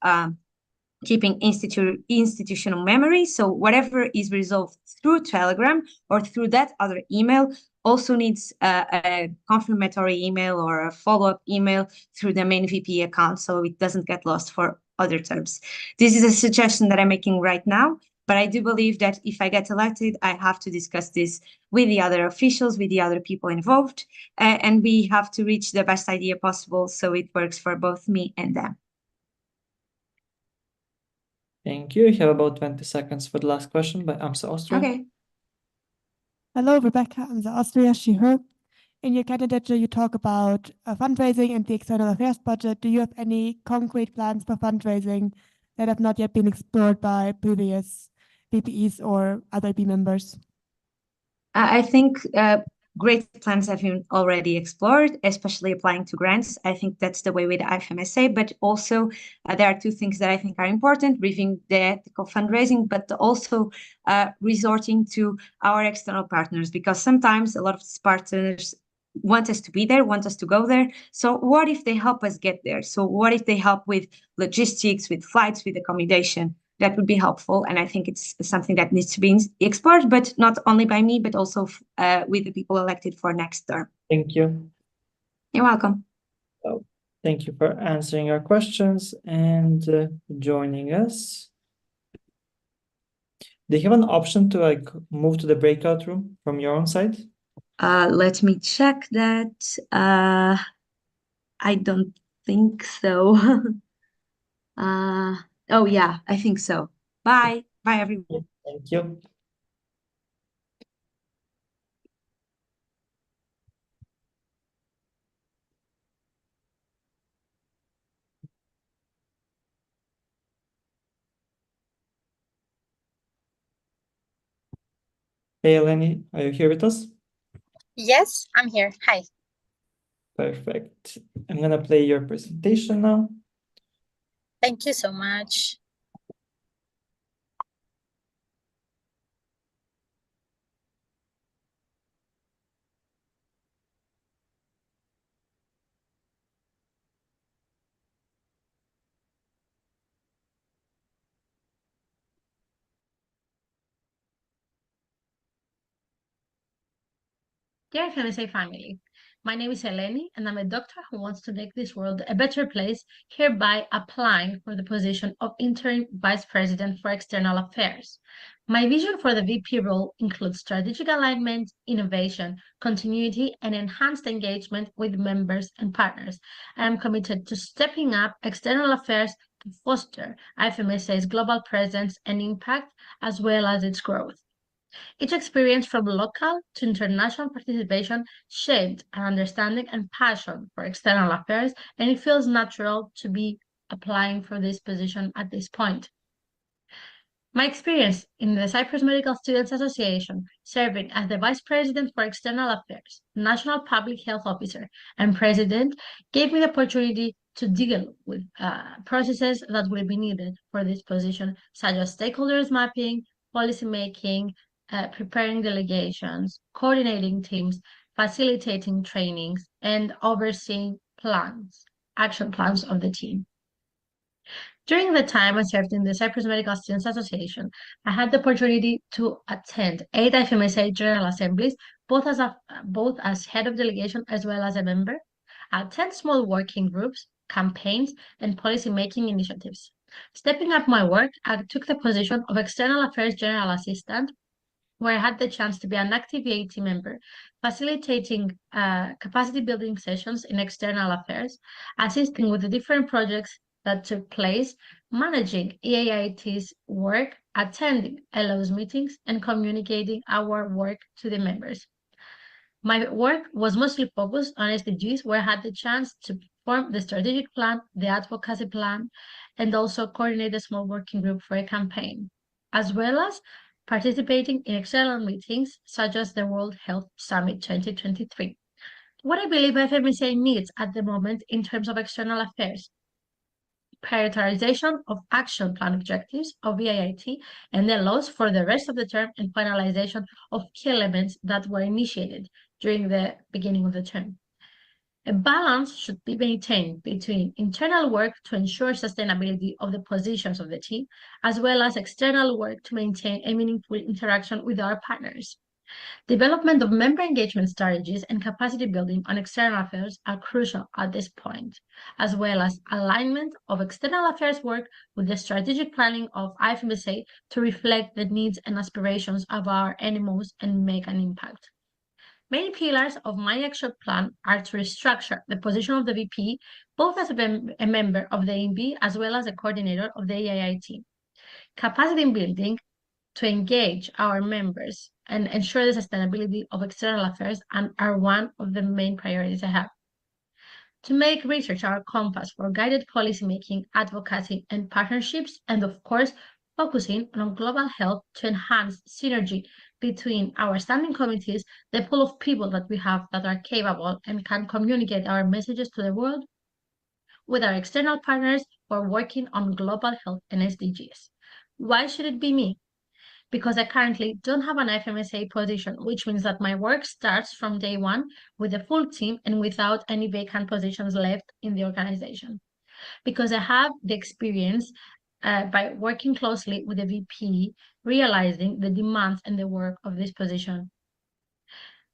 keeping institutional memory. So whatever is resolved through Telegram or through that other email also needs a confirmatory email or a follow-up email through the main VP account, so it doesn't get lost for other terms. This is a suggestion that I'm making right now, but I do believe that if I get elected, I have to discuss this with the other officials, with the other people involved, and we have to reach the best idea possible so it works for both me and them. Thank you. You have about 20 seconds for the last question by AMSA Austria. Okay. Hello, Rebecca, AMSA Austria, She/Her. In your candidature, you talk about fundraising and the external affairs budget. Do you have any concrete plans for fundraising that have not yet been explored by previous VPEs or other B members? I think great plans have been already explored, especially applying to grants. I think that's the way with IFMSA, but also there are 2 things that I think are important: reviewing the ethical fundraising, but also resorting to our external partners, because sometimes a lot of these partners want us to be there, want us to go there. So what if they help us get there? So what if they help with logistics, with flights, with accommodation? That would be helpful. And I think it's something that needs to be explored, but not only by me, but also with the people elected for next term. Thank you. You're welcome. So, thank you for answering our questions and joining us. Do you have an option to move to the breakout room from your own side? Let me check that. I don't think so. Oh yeah, I think so. Bye. Bye, everyone. Thank you. Hey, Eleni, are you here with us? Yes, I'm here. Hi. Perfect. I'm gonna play your presentation now. Thank you so much. Dear FMSA family, my name is Eleni and I'm a doctor who wants to make this world a better place, hereby applying for the position of Interim Vice President for External Affairs. My vision for the VP role includes strategic alignment, innovation, continuity, and enhanced engagement with members and partners. I am committed to stepping up external affairs to to foster IFMSA's global presence and impact, as well as its growth. Each experience from local to international participation shaped an understanding and passion for external affairs, and it feels natural to be applying for this position at this point. My experience in the Cyprus Medical Students Association, serving as the Vice President for External Affairs, National Public Health Officer, and President, gave me the opportunity to deal with processes that will be needed for this position, such as stakeholders mapping, policy making, preparing delegations, coordinating teams, facilitating trainings, and overseeing action plans of the team. During the time I served in the Cyprus Medical Students Association, I had the opportunity to attend 8 IFMSA General Assemblies, both as head of delegation as well as a member, attend small working groups, campaigns, and policy-making initiatives. Stepping up my work, I took the position of External Affairs General Assistant, where I had the chance to be an active EAT member, facilitating capacity building sessions in external affairs, assisting with the different projects that took place, managing EAIT's work, attending LO's meetings, and communicating our work to the members. My work was mostly focused on SDGs, where I had the chance to form the strategic plan, the advocacy plan, and also coordinate a small working group for a campaign, as well as participating in external meetings such as the World Health Summit 2023. What I believe FMSA needs at the moment in terms of external affairs: prioritization of action plan objectives of EIIT and the laws for the rest of the term, and finalization of key elements that were initiated during the beginning of the term. A balance should be maintained between internal work to ensure sustainability of the positions of the team, as well as external work to maintain a meaningful interaction with our partners. Development of member engagement strategies and capacity building on external affairs are crucial at this point, as well as alignment of external affairs work with the strategic planning of IFMSA to reflect the needs and aspirations of our NMOs and make an impact. Main pillars of my action plan are to restructure the position of the VP, both as a member of the INB as well as a coordinator of the EIIT. Capacity building to engage our members and ensure the sustainability of external affairs are one of the main priorities I have. To make research our compass for guided policymaking, advocacy, and partnerships, and of course, focusing on global health to enhance synergy between our standing committees, the pool of people that we have that are capable and can communicate our messages to the world, with our external partners who are working on global health and SDGs. Why should it be me? Because I currently don't have an FMSA position, which means that my work starts from day one with a full team and without any vacant positions left in the organization. Because I have the experience by working closely with the VP, realizing the demands and the work of this position.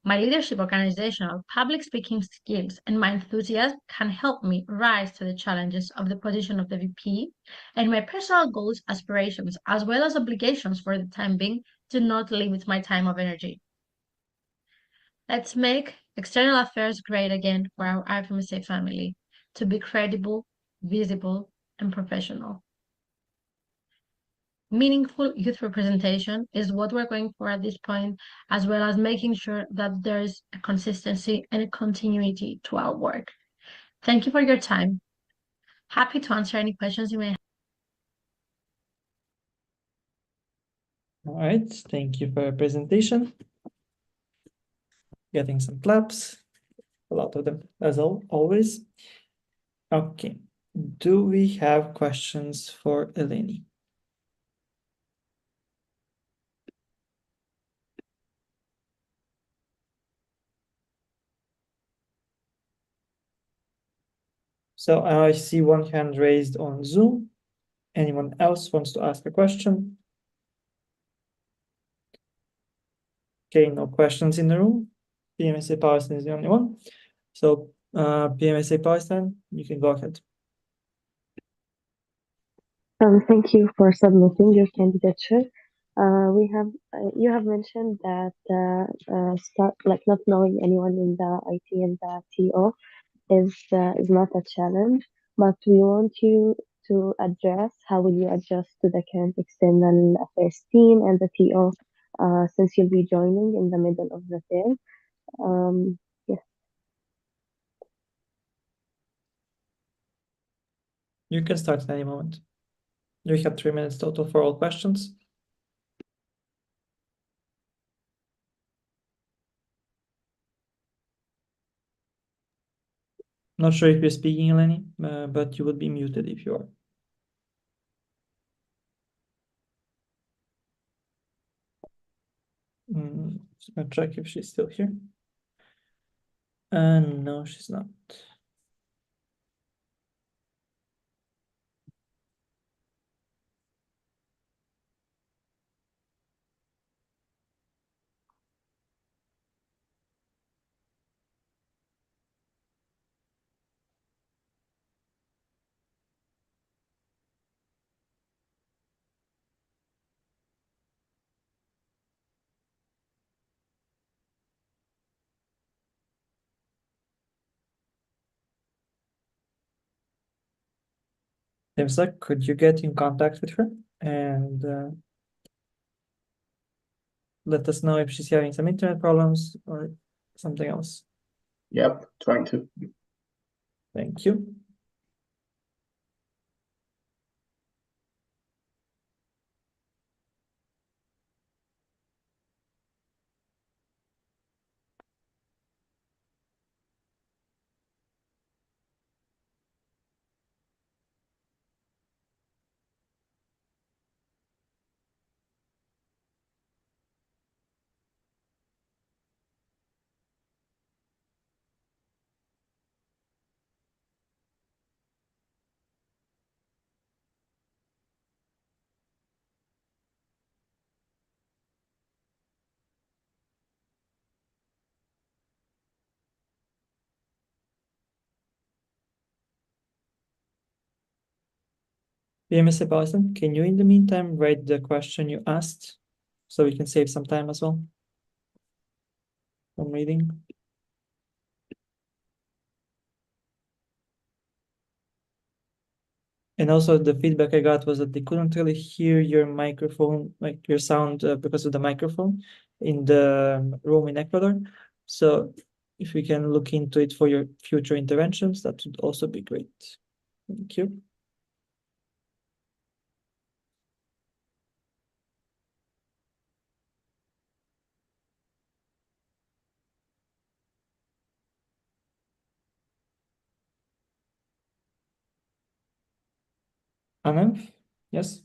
My leadership, organizational, public speaking skills, and my enthusiasm can help me rise to the challenges of the position of the VP, and my personal goals, aspirations, as well as obligations for the time being, do not limit my time of energy. Let's make external affairs great again for our IFMSA family, to be credible, visible, and professional. Meaningful youth representation is what we're going for at this point, as well as making sure that there's a consistency and a continuity to our work. Thank you for your time. Happy to answer any questions you may have. All right, thank you for your presentation. Getting some claps, a lot of them as always. Okay, do we have questions for Eleni? So I see one hand raised on Zoom. Anyone else wants to ask a question? Okay, no questions in the room. PMSA Palestine is the only one. So PMSA Palestine, you can go ahead. Thank you for submitting your candidature. You have mentioned that not knowing anyone in the IT and the TO is not a challenge, but we want you to address how will you adjust to the current external affairs team and the TO since you'll be joining in the middle of the term. Yes. You can start at any moment. You have 3 minutes total for all questions. Not sure if you're speaking, Eleni, but you would be muted if you are. Just gonna check if she's still here. No, she's not. Timsa, could you get in contact with her and let us know if she's having some internet problems or something else? Yep, trying to. Thank you. Mr. Paulson, can you in the meantime write the question you asked so we can save some time as well from reading? And also the feedback I got was that they couldn't really hear your microphone, like your sound, because of the microphone in the room in Ecuador. So if we can look into it for your future interventions, that would also be great. Thank you. Anand, yes?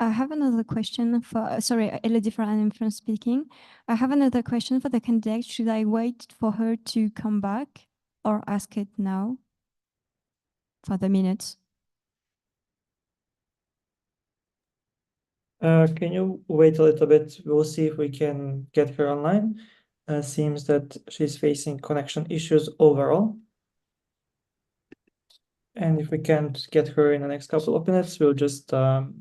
I have another question for, sorry, Elodie for Anne from speaking. I have another question for the candidate. Should I wait for her to come back or ask it now for the minutes? Can you wait a little bit? We'll see if we can get her online. Seems that she's facing connection issues overall. And if we can't get her in the next couple of minutes, we'll just gather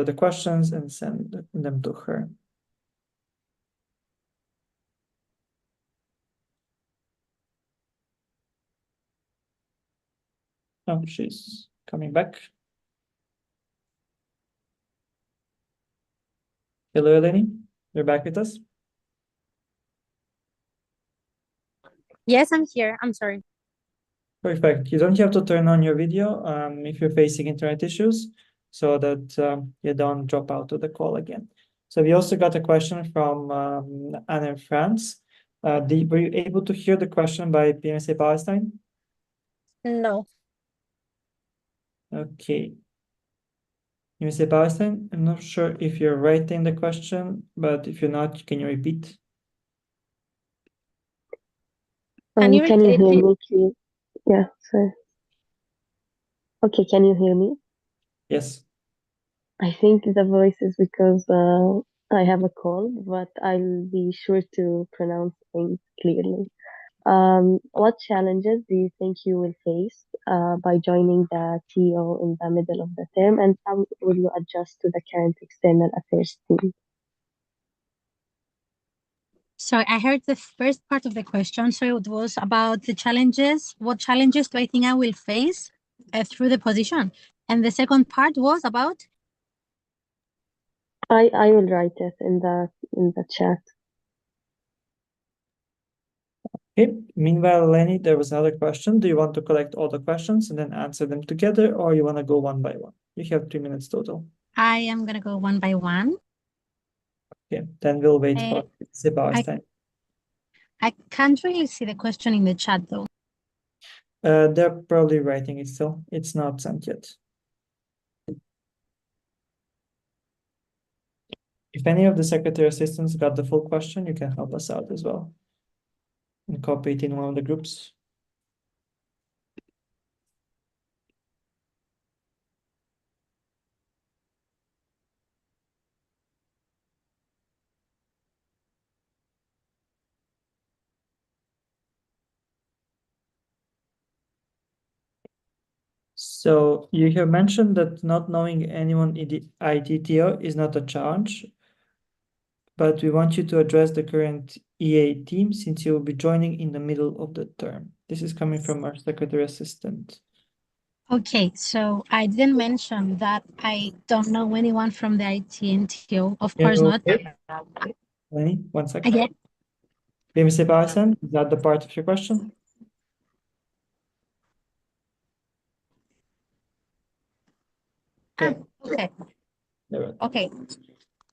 the questions and send them to her. Oh, she's coming back. Hello, Eleni. You're back with us? Yes, I'm here. I'm sorry. Perfect. You don't have to turn on your video if you're facing internet issues so that you don't drop out of the call again. So we also got a question from Anne in France. Were you able to hear the question by PMSA Palestine? No. Okay. PMSA Palestine, I'm not sure if you're writing the question, but if you're not, can you repeat? Can you repeat hear it? me, please? Yeah, sorry. Okay, can you hear me? Yes. I think the voice is because I have a cold, but I'll be sure to pronounce things clearly. What challenges do you think you will face by joining the TO in the middle of the term, and how will you adjust to the current external affairs team? So I heard the first part of the question. So it was about the challenges. What challenges do I think I will face through the position? And the second part was about? I will write it in the chat. Okay. Meanwhile, Lenny, there was another question. Do you want to collect all the questions and then answer them together, or you want to go one by one? You have 3 minutes total. I am going to go one by one. Okay, then we'll wait for Sebastian. I can't really see the question in the chat, though. They're probably writing it still. It's not sent yet. If any of the secretary assistants got the full question, you can help us out as well and copy it in one of the groups. So you have mentioned that not knowing anyone in the ITTO is not a challenge, but we want you to address the current EA team since you will be joining in the middle of the term. This is coming from our secretary assistant. Okay, so I didn't mention that I don't know anyone from the ITNTO. Of course not. Lenny, 1 second. Again? Sebastian, is that the part of your question? Okay. Okay.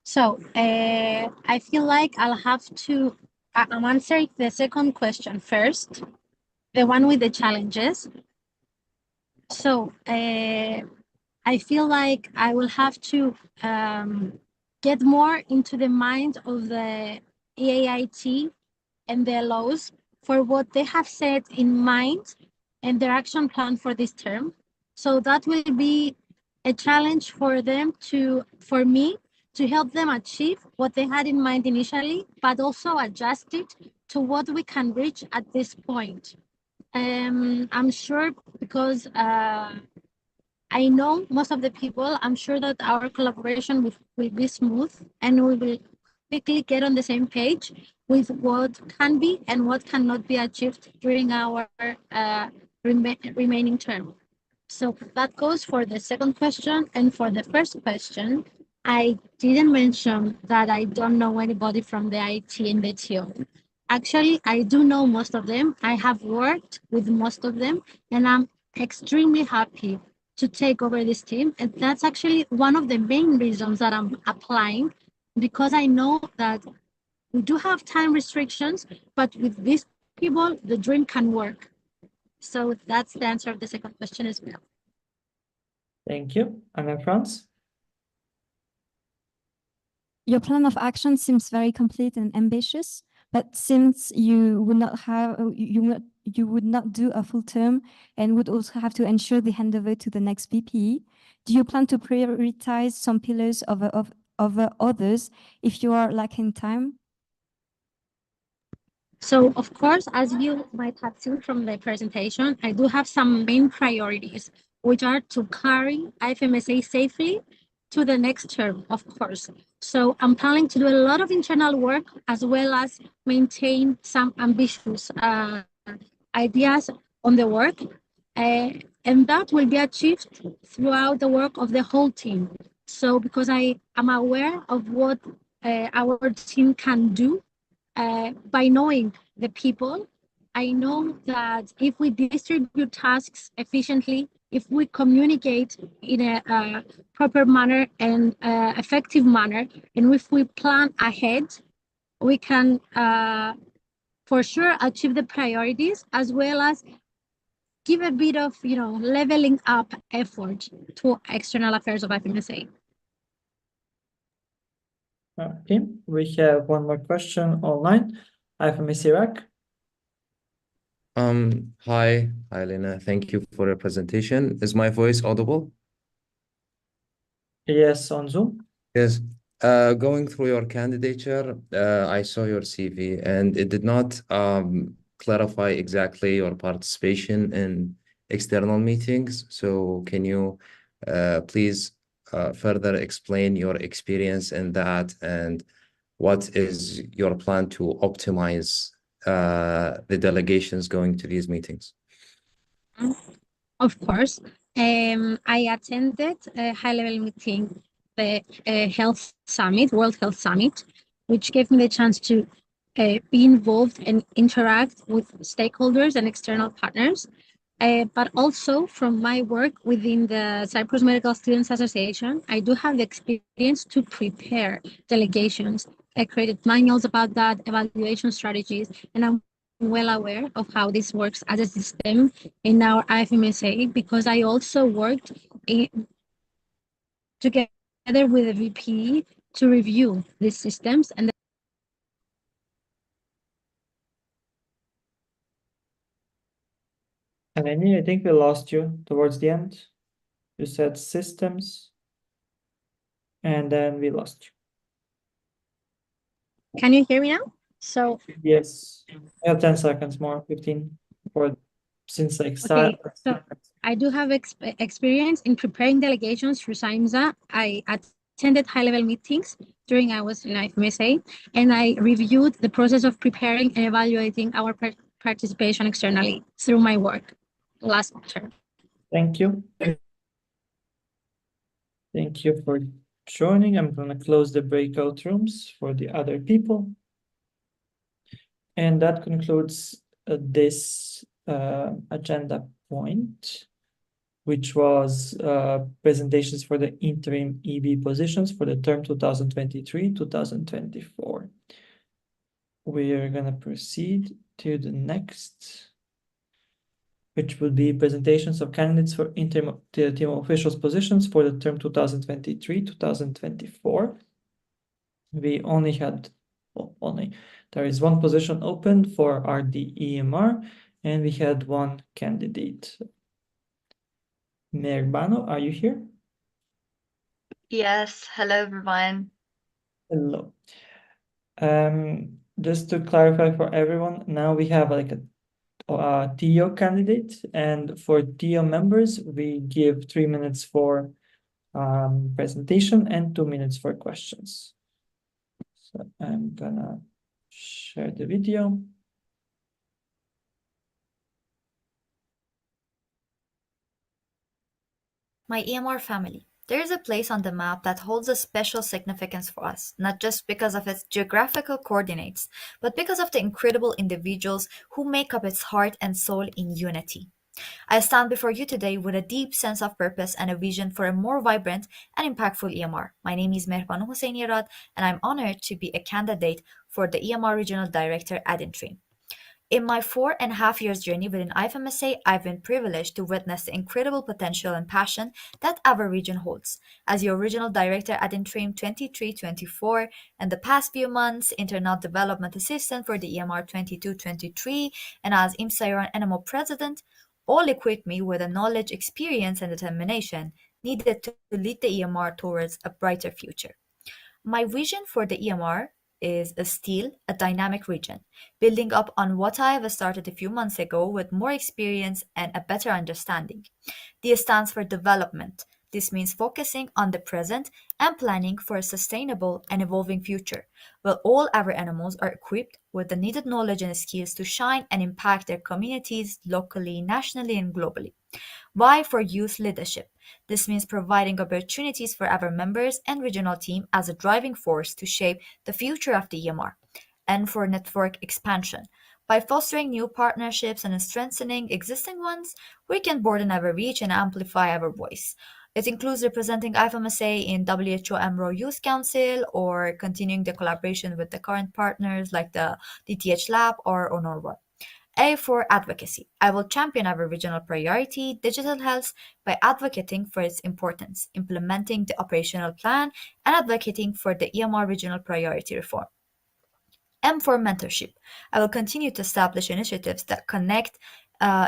So I feel like I'll have to, I'm answering the second question first, the one with the challenges. So I feel like I will have to get more into the mind of the EAIT and their laws for what they have set in mind and their action plan for this term. So that will be a challenge for them for me to help them achieve what they had in mind initially, but also adjust it to what we can reach at this point. I'm sure because I know most of the people, I'm sure that our collaboration will be smooth and we will quickly get on the same page with what can be and what cannot be achieved during our remaining term. So that goes for the second question. And for the first question, I didn't mention that I don't know anybody from the IT and the TO. Actually, I do know most of them. I have worked with most of them, and I'm extremely happy to take over this team. And that's actually one of the main reasons that I'm applying, because I know that we do have time restrictions, but with these people, the dream can work. So that's the answer of the second question as well. Thank you. And then Franz? Your plan of action seems very complete and ambitious, but since you would not have, you would not do a full term and would also have to ensure the handover to the next VP, do you plan to prioritize some pillars over others if you are lacking time? So, of course, as you might have seen from the presentation, I do have some main priorities, which are to carry IFMSA safely to the next term, of course. So I'm planning to do a lot of internal work as well as maintain some ambitious ideas on the work. And that will be achieved throughout the work of the whole team. So because I am aware of what our team can do by knowing the people, I know that if we distribute tasks efficiently, if we communicate in a proper manner and effective manner, and if we plan ahead, we can for sure achieve the priorities as well as give a bit of, leveling up effort to external affairs of IFMSA. Okay, we have one more question online. IFMSA Iraq. Hi, Lena. Thank you for your presentation. Is my voice audible? Yes, on Zoom. Yes. Going through your candidature, I saw your CV and it did not clarify exactly your participation in external meetings. So can you please further explain your experience in that and what is your plan to optimize the delegations going to these meetings? Of course. I attended a high-level meeting, the Health Summit, World Health Summit, which gave me the chance to be involved and interact with stakeholders and external partners. But also from my work within the Cyprus Medical Students Association, I do have the experience to prepare delegations. I created manuals about that, evaluation strategies, and I'm well aware of how this works as a system in our IFMSA because I also worked together with the VP to review these systems. And Eleni, I think we lost you towards the end. You said systems, and then we lost you. can you hear me now? So yes, I have 10 seconds more, 15, or since like start. Okay, so I do have experience in preparing delegations through SIMSA. I attended high-level meetings during I was in IFMSA, and I reviewed the process of preparing and evaluating our participation externally through my work last term. Thank you. Thank you for joining. I'm going to close the breakout rooms for the other people. And that concludes this agenda point, which was presentations for the interim EB positions for the term 2023-2024. We're going to proceed to the next, which will be presentations of candidates for interim team officials positions for the term 2023-2024. We only had, there is one position open for RDEMR, and we had one candidate. Merbano, are you here? Yes, hello everyone. Hello. Just to clarify for everyone, now we have like a TO candidate, and for TO members, we give 3 minutes for presentation and 2 minutes for questions. So I'm gonna share the video. My EMR family. There is a place on the map that holds a special significance for us, not just because of its geographical coordinates, but because of the incredible individuals who make up its heart and soul in unity. I stand before you today with a deep sense of purpose and a vision for a more vibrant and impactful EMR. My name is Mehrbanu Hosseini-Rad, and I'm honored to be a candidate for the EMR Regional Director ad interim. In my 4.5 years journey within IFMSA, I've been privileged to witness the incredible potential and passion that our region holds. As your regional director at interim 23-24, and the past few months, internal development assistant for the EMR 22-23, and as IMSAIRON NMO president, all equipped me with the knowledge, experience, and determination needed to lead the EMR towards a brighter future. My vision for the EMR is still a dynamic region, building up on what I have started a few months ago with more experience and a better understanding. D stands for development. This means focusing on the present and planning for a sustainable and evolving future, where all our animals are equipped with the needed knowledge and skills to shine and impact their communities locally, nationally, and globally. Y for youth leadership. This means providing opportunities for our members and regional team as a driving force to shape the future of the EMR. N for network expansion. By fostering new partnerships and strengthening existing ones, we can broaden our reach and amplify our voice. It includes representing IFMSA in WHO EMRO Youth Council or continuing the collaboration with the current partners like the DTH Lab or ONORWA. A for advocacy. I will champion our regional priority, digital health, by advocating for its importance, implementing the operational plan, and advocating for the EMR regional priority reform. M for mentorship. I will continue to establish initiatives that connect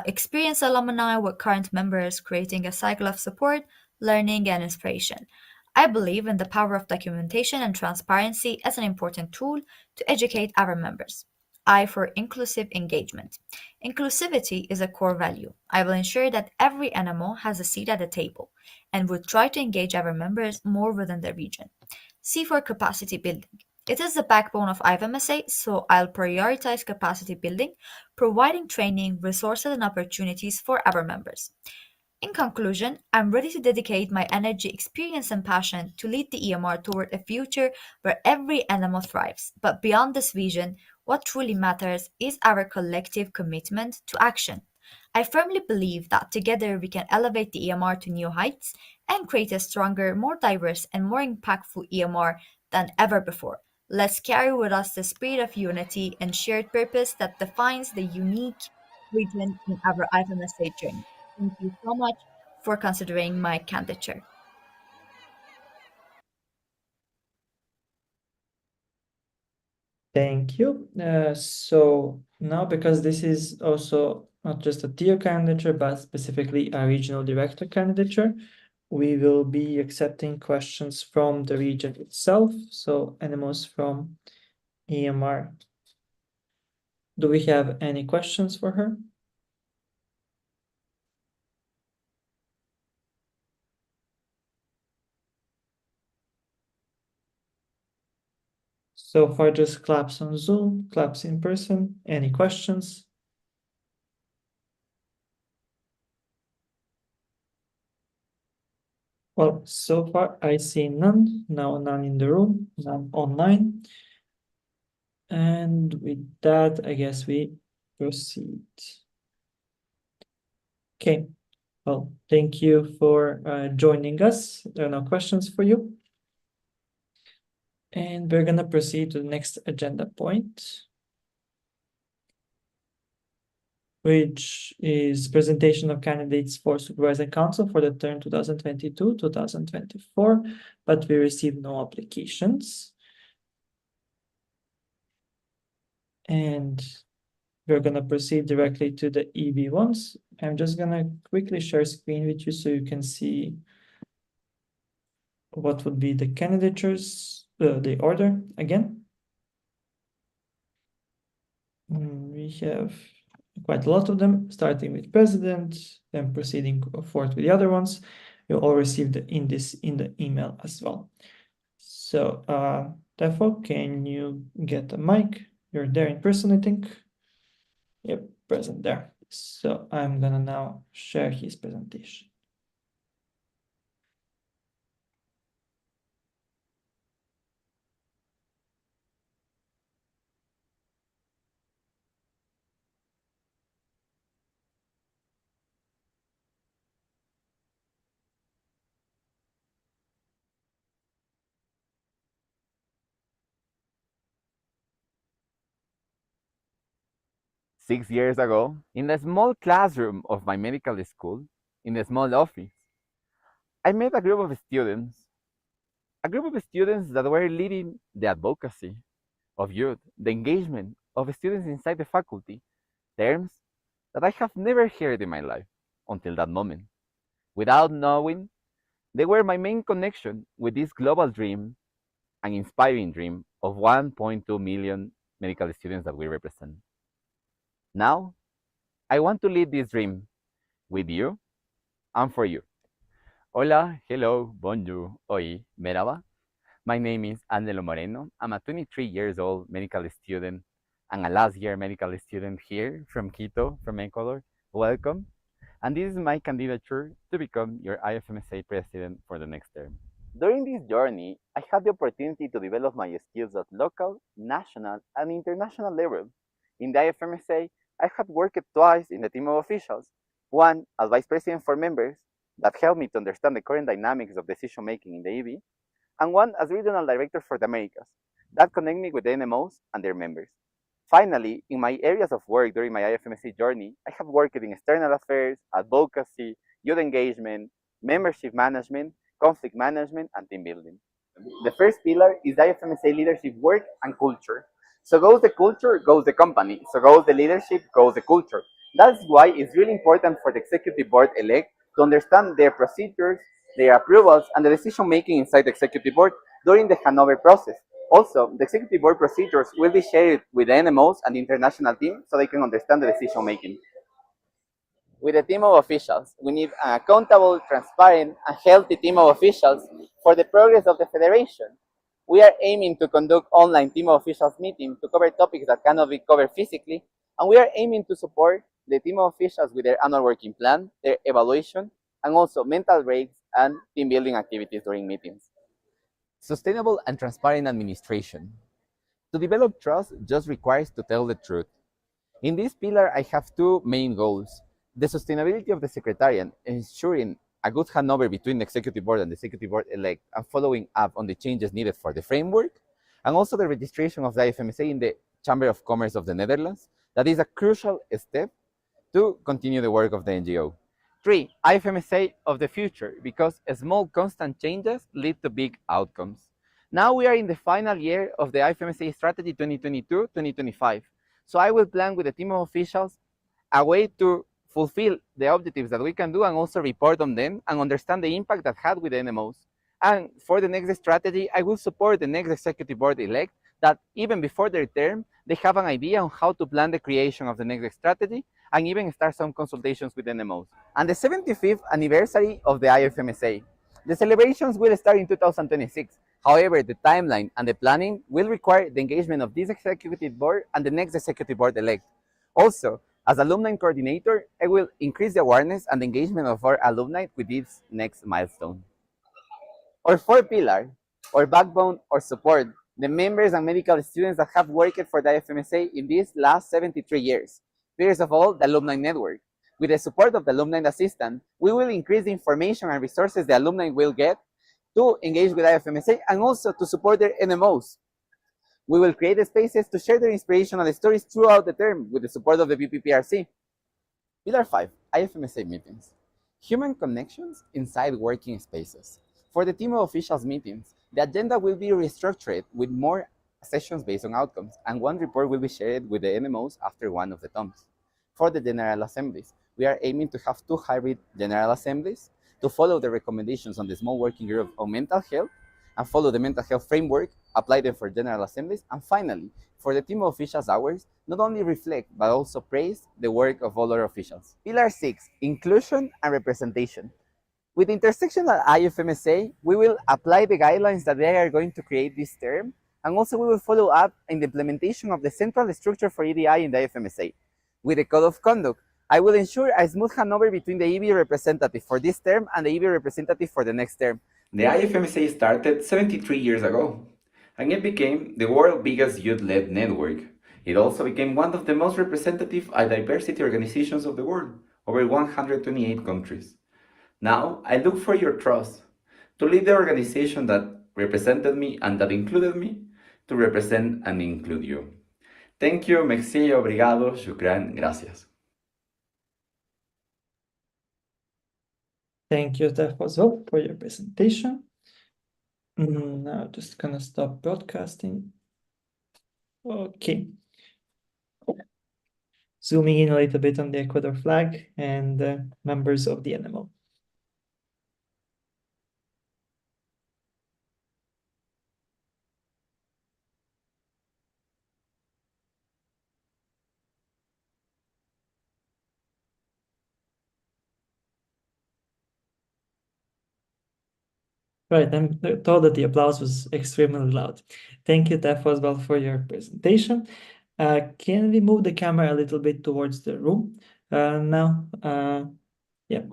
experienced alumni with current members, creating a cycle of support, learning, and inspiration. I believe in the power of documentation and transparency as an important tool to educate our members. I for inclusive engagement. Inclusivity is a core value. I will ensure that every animal has a seat at the table and will try to engage our members more within the region. C for capacity building. It is the backbone of IFMSA, so I'll prioritize capacity building, providing training, resources, and opportunities for our members. In conclusion, I'm ready to dedicate my energy, experience, and passion to lead the EMR toward a future where every animal thrives. But beyond this vision, what truly matters is our collective commitment to action. I firmly believe that together we can elevate the EMR to new heights and create a stronger, more diverse, and more impactful EMR than ever before. Let's carry with us the spirit of unity and shared purpose that defines the unique region in our IFMSA journey. Thank you so much for considering my candidature. Thank you. So now, because this is also not just a tier candidature, but specifically a regional director candidature, we will be accepting questions from the region itself. So animals from EMR. Do we have any questions for her? So far, just claps on Zoom, claps in person. Any questions? Well, so far I see none. Now none in the room, none online. And with that, I guess we proceed. Okay. Well, thank you for joining us. There are no questions for you. And we're gonna proceed to the next agenda point, which is presentation of candidates for Supervisory Council for the term 2022-2024, but we received no applications. And we're gonna proceed directly to the EB ones. I'm just gonna quickly share screen with you so you can see what would be the candidatures, the order again. We have quite a lot of them, starting with president, then proceeding forth with the other ones. You all received in the email as well. So therefore, can you get a mic? You're there in person, I think. Yep, present there. So I'm gonna now share his presentation. Six years ago, in the small classroom of my medical school, in the small office, I met a group of students that were leading the advocacy of youth, the engagement of students inside the faculty, terms that I have never heard in my life until that moment. Without knowing, they were my main connection with this global dream, an inspiring dream of 1.2 million medical students that we represent. Now, I want to lead this dream with you and for you. Hola, hello, bonjour, oi, merhaba. My name is Angelo Moreno. I'm a 23 years old medical student and a last year medical student here from Quito, from Ecuador. Welcome. And this is my candidature to become your IFMSA president for the next term. During this journey, I had the opportunity to develop my skills at local, national, and international level. In the IFMSA, I had worked twice in the team of officials, one as vice president for members that helped me to understand the current dynamics of decision making in the EB, and one as regional director for the Americas that connect me with the NMOs and their members. Finally, in my areas of work during my IFMSA journey, I have worked in external affairs, advocacy, youth engagement, membership management, conflict management, and team building. The first pillar is IFMSA leadership work and culture. So goes the culture, goes the company. So goes the leadership, goes the culture. That's why it's really important for the executive board elect to understand their procedures, their approvals, and the decision making inside the executive board during the handover process. Also, the executive board procedures will be shared with the NMOs and the international team so they can understand the decision making. With a team of officials, we need an accountable, transparent, and healthy team of officials for the progress of the federation. We are aiming to conduct online team of officials meetings to cover topics that cannot be covered physically, and we are aiming to support the team of officials with their annual working plan, their evaluation, and also mental breaks and team building activities during meetings. Sustainable and transparent administration. To develop trust just requires to tell the truth. In this pillar, I have two main goals. The sustainability of the Secretariat, ensuring a good handover between the Executive Board and the Executive Board elect, and following up on the changes needed for the framework, and also the registration of the IFMSA in the Chamber of Commerce of the Netherlands. That is a crucial step to continue the work of the NGO. 3. IFMSA of the future, because small constant changes lead to big outcomes. Now we are in the final year of the IFMSA strategy 2022-2025. So I will plan with a team of officials a way to fulfill the objectives that we can do and also report on them and understand the impact that had with the NMOs. And for the next strategy, I will support the next executive board elect that even before their term, they have an idea on how to plan the creation of the next strategy and even start some consultations with NMOs. And the 75th anniversary of the IFMSA. The celebrations will start in 2026. However, the timeline and the planning will require the engagement of this executive board and the next executive board elect. Also, as alumni coordinator, I will increase the awareness and engagement of our alumni with this next milestone. Our fourth pillar, or backbone or support, the members and medical students that have worked for the IFMSA in these last 73 years. First of all, the alumni network. With the support of the alumni assistant, we will increase the information and resources the alumni will get to engage with IFMSA and also to support their NMOs. We will create spaces to share their inspirational stories throughout the term with the support of the VPPRC. Pillar 5, IFMSA meetings. Human connections inside working spaces. For the team of officials meetings, the agenda will be restructured with more sessions based on outcomes, and one report will be shared with the NMOs after one of the TOMs. For the General Assemblies, we are aiming to have 2 hybrid General Assemblies to follow the recommendations on the small working group on mental health and follow the mental health framework, apply them for General Assemblies, and finally, for the team of officials hours, not only reflect but also praise the work of all our officials. Pillar 6, inclusion and representation. With intersectional IFMSA, we will apply the guidelines that they are going to create this term, and also we will follow up in the implementation of the central structure for EDI in the IFMSA. With the code of conduct, I will ensure a smooth handover between the EB representative for this term and the EB representative for the next term. The IFMSA started 73 years ago, and it became the world's biggest youth-led network. It also became one of the most representative diversity organizations of the world, over 128 countries. Now, I look for your trust to lead the organization that represented me and that included me to represent and include you. Thank you, merci, obrigado, shukran, gracias. Thank you, Steph, as well, for your presentation. Now, just gonna stop broadcasting. Okay. Zooming in a little bit on the Ecuador flag and members of the NMO. Right, I'm told that the applause was extremely loud. Thank you, Tef, as well, for your presentation. Can we move the camera a little bit towards the room now? Yeah.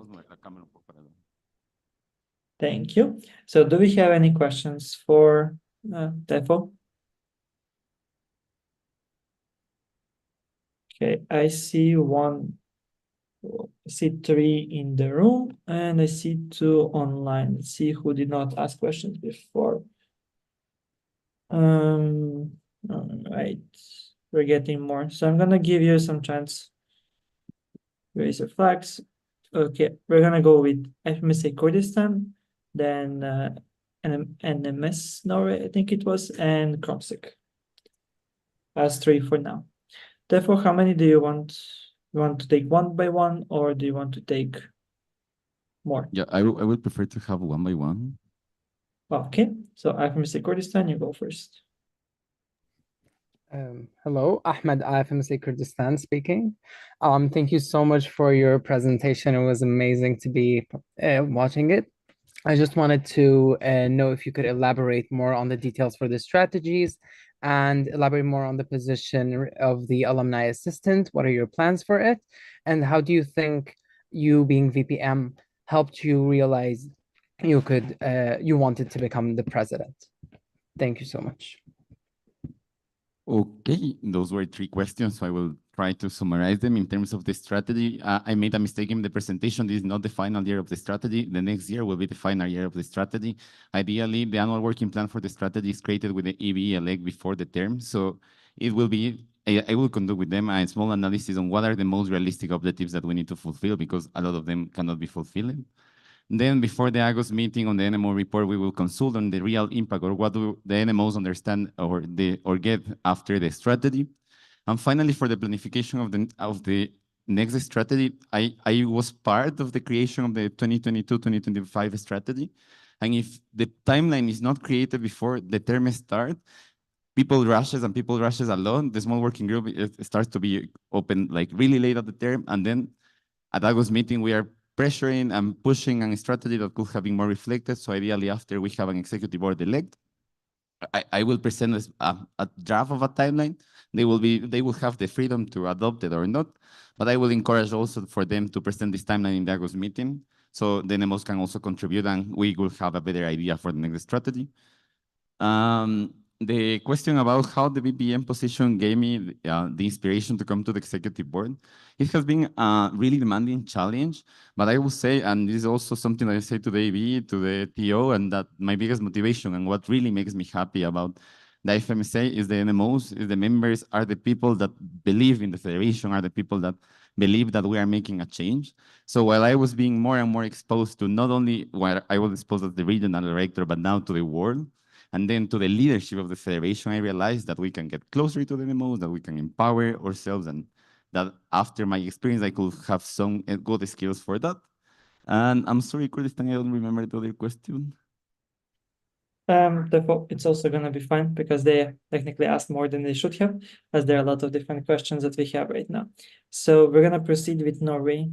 Thank you. So do we have any questions for Tefo? Okay, I see 3 in the room, and I see 2 online. Let's see who did not ask questions before. All right, we're getting more. So I'm gonna give you some chance. Raise your flags. Okay, we're gonna go with FMSA Kurdistan, then NMS Norway, I think it was, and Kromsik. As 3 for now. Therefore, how many do you want? You want to take one by one, or do you want to take more? Yeah, I would prefer to have one by one. Okay, so IFMSA Kurdistan, you go first. Hello, Ahmed, IFMSA Kurdistan speaking. Thank you so much for your presentation. It was amazing to be watching it. I just wanted to know if you could elaborate more on the details for the strategies and elaborate more on the position of the alumni assistant. What are your plans for it? And how do you think you being VPM helped you realize you wanted to become the president? Thank you so much. Okay, those were 3 questions, so I will try to summarize them. In terms of the strategy, I made a mistake in the presentation. This is not the final year of the strategy. The next year will be the final year of the strategy. Ideally, the annual working plan for the strategy is created with the EB elect before the term. So it will be, I will conduct with them a small analysis on what are the most realistic objectives that we need to fulfill, because a lot of them cannot be fulfilled. Then before the August meeting on the NMO report, we will consult on the real impact, or what do the NMOs understand or get after the strategy. And finally, for the planification of the next strategy, I was part of the creation of the 2022-2025 strategy. And if the timeline is not created before the term starts, people rushes a lot. The small working group starts to be open like really late at the term, and then at August meeting, we are pressuring and pushing a strategy that could have been more reflected. So ideally, after we have an executive board elect, I will present a draft of a timeline. They will have the freedom to adopt it or not, but I will encourage also for them to present this timeline in the August meeting, so the NMOs can also contribute, and we will have a better idea for the next strategy. The question about how the VPM position gave me the inspiration to come to the executive board, it has been a really demanding challenge, but I will say, and this is also something that I say to the AV, to the TO, and that my biggest motivation and what really makes me happy about the FMSA is the NMOs, is the members, are the people that believe in the federation, are the people that believe that we are making a change. So while I was being more and more exposed to not only where I was exposed as the regional director, but now to the world, and then to the leadership of the federation, I realized that we can get closer to the NMOs, that we can empower ourselves, and that after my experience, I could have some good skills for that. And I'm sorry, Kurdistan, I don't remember the other question. Therefore, it's also going to be fine because they technically asked more than they should have, as there are a lot of different questions that we have right now. So we're going to proceed with Norway.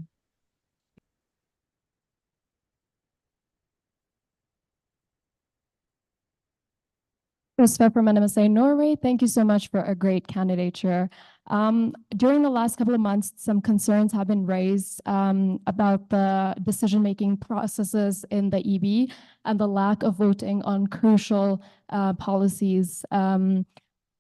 Christopher from NMSA Norway, thank you so much for a great candidature. During the last couple of months, some concerns have been raised about the decision-making processes in the EB and the lack of voting on crucial policies. And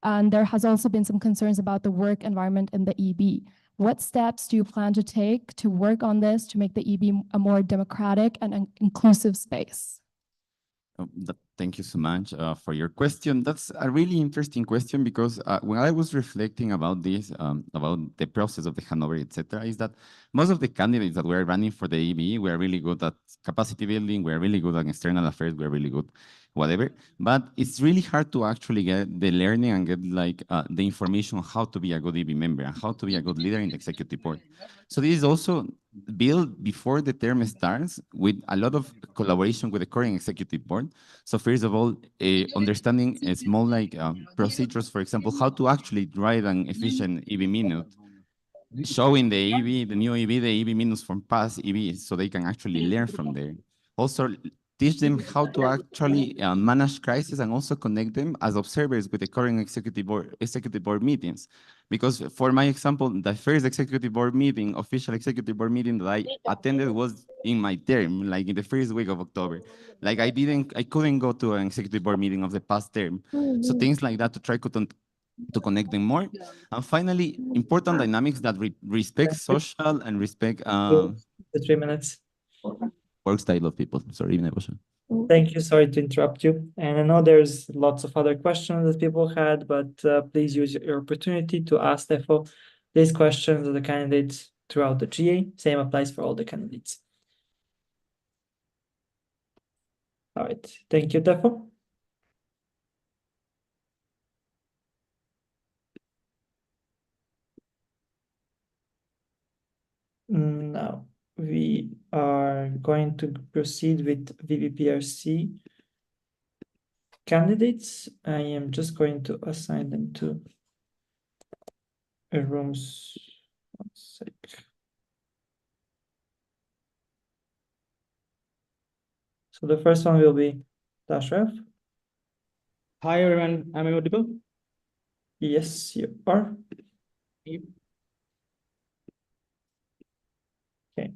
there has also been some concerns about the work environment in the EB. What steps do you plan to take to work on this to make the EB a more democratic and an inclusive space? Thank you so much for your question. That's a really interesting question, because when I was reflecting about this, about the process of the handover, etc., is that most of the candidates that were running for the EB were really good at capacity building, we're really good at external affairs, we're really good, whatever. But it's really hard to actually get the learning and get like the information on how to be a good EB member and how to be a good leader in the executive board. So this is also built before the term starts with a lot of collaboration with the current executive board. So first of all, understanding small like procedures, for example, how to actually write an efficient EB minute, showing the EB, the new EB, the EB minutes from past EBs, so they can actually learn from there. Also, teach them how to actually manage crisis and also connect them as observers with the current executive board meetings. Because for my example, the first executive board meeting, official executive board meeting that I attended was in my term, like in the first week of October. Like I couldn't go to an executive board meeting of the past term. So things like that to try to connect them more. And finally, important dynamics that respect social and respect the 3 minutes. work style of people. Sorry, Nebosha. Thank you. Sorry to interrupt you. And I know there's lots of other questions that people had, but please use your opportunity to ask therefore these questions of the candidates throughout the GA. Same applies for all the candidates. All right. Thank you, Tefo. Now we are going to proceed with VPPRC candidates. I am just going to assign them to rooms. 1 sec. So the first one will be Dashraf. Hi everyone, am I audible? Yes, you are. Okay.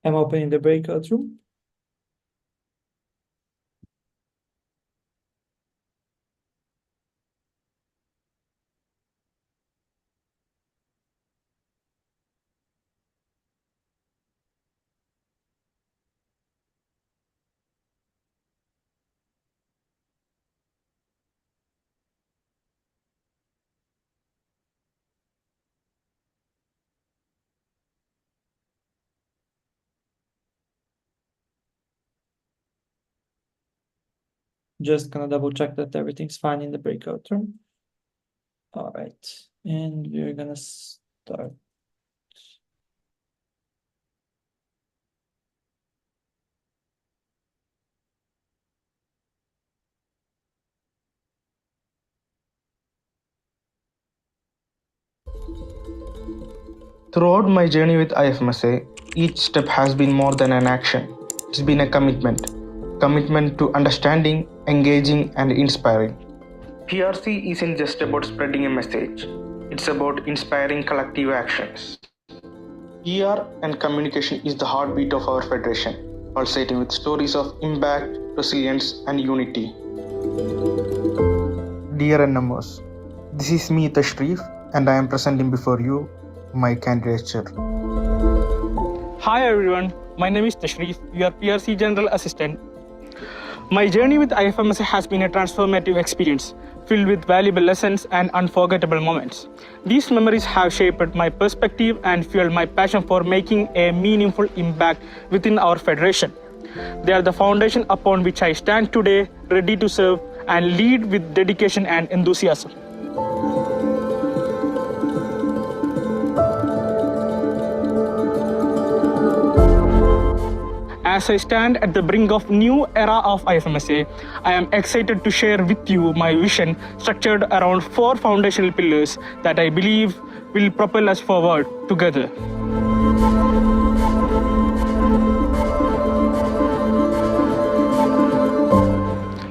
I'm opening the breakout room. Just gonna double check that everything's fine in the breakout room. All right, and we're gonna start. Throughout my journey with IFMSA, each step has been more than an action. It's been a commitment. Commitment to understanding, engaging, and inspiring. PRC isn't just about spreading a message. It's about inspiring collective actions. PR and communication is the heartbeat of our federation, pulsating with stories of impact, resilience, and unity. Dear NMOs, this is me, Tashrif, and I am presenting before you my candidature. Hi everyone, my name is Tashrif, your PRC General Assistant. My journey with IFMSA has been a transformative experience, filled with valuable lessons and unforgettable moments. These memories have shaped my perspective and fueled my passion for making a meaningful impact within our federation. They are the foundation upon which I stand today, ready to serve and lead with dedication and enthusiasm. As I stand at the brink of new era of IFMSA, I am excited to share with you my vision structured around 4 foundational pillars that I believe will propel us forward together.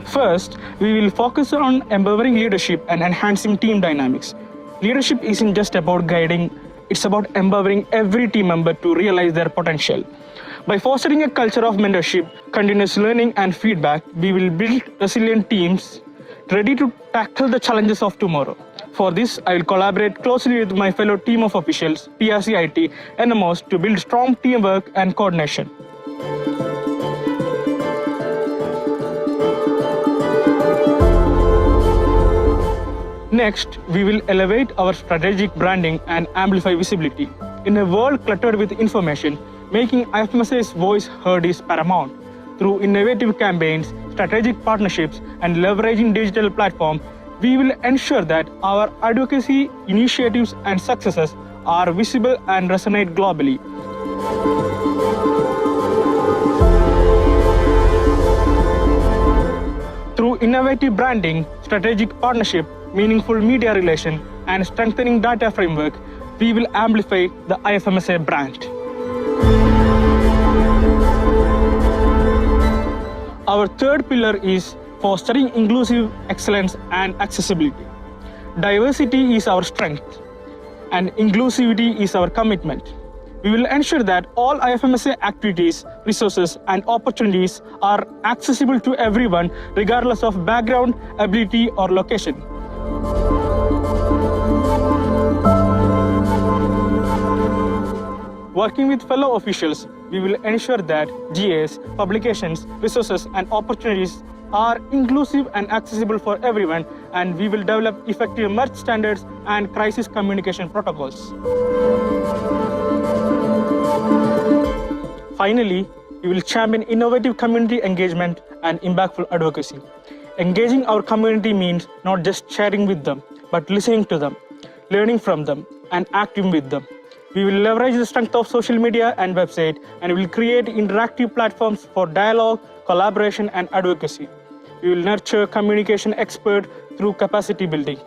First, we will focus on empowering leadership and enhancing team dynamics. Leadership isn't just about guiding, it's about empowering every team member to realize their potential. By fostering a culture of mentorship, continuous learning, and feedback, we will build resilient teams ready to tackle the challenges of tomorrow. For this, I will collaborate closely with my fellow team of officials, PRC IT, and NMOs to build strong teamwork and coordination. Next, we will elevate our strategic branding and amplify visibility. In a world cluttered with information, making IFMSA's voice heard is paramount. Through innovative campaigns, strategic partnerships, and leveraging digital platforms, we will ensure that our advocacy initiatives and successes are visible and resonate globally. Through innovative branding, strategic partnership, meaningful media relation, and strengthening data framework, we will amplify the IFMSA brand. Our third pillar is fostering inclusive excellence and accessibility. Diversity is our strength, and inclusivity is our commitment. We will ensure that all IFMSA activities, resources, and opportunities are accessible to everyone, regardless of background, ability, or location. Working with fellow officials, we will ensure that GAs, publications, resources, and opportunities are inclusive and accessible for everyone, and we will develop effective merge standards and crisis communication protocols. Finally, we will champion innovative community engagement and impactful advocacy. Engaging our community means not just sharing with them, but listening to them, learning from them, and acting with them. We will leverage the strength of social media and website, and we will create interactive platforms for dialogue, collaboration, and advocacy. We will nurture communication experts through capacity building.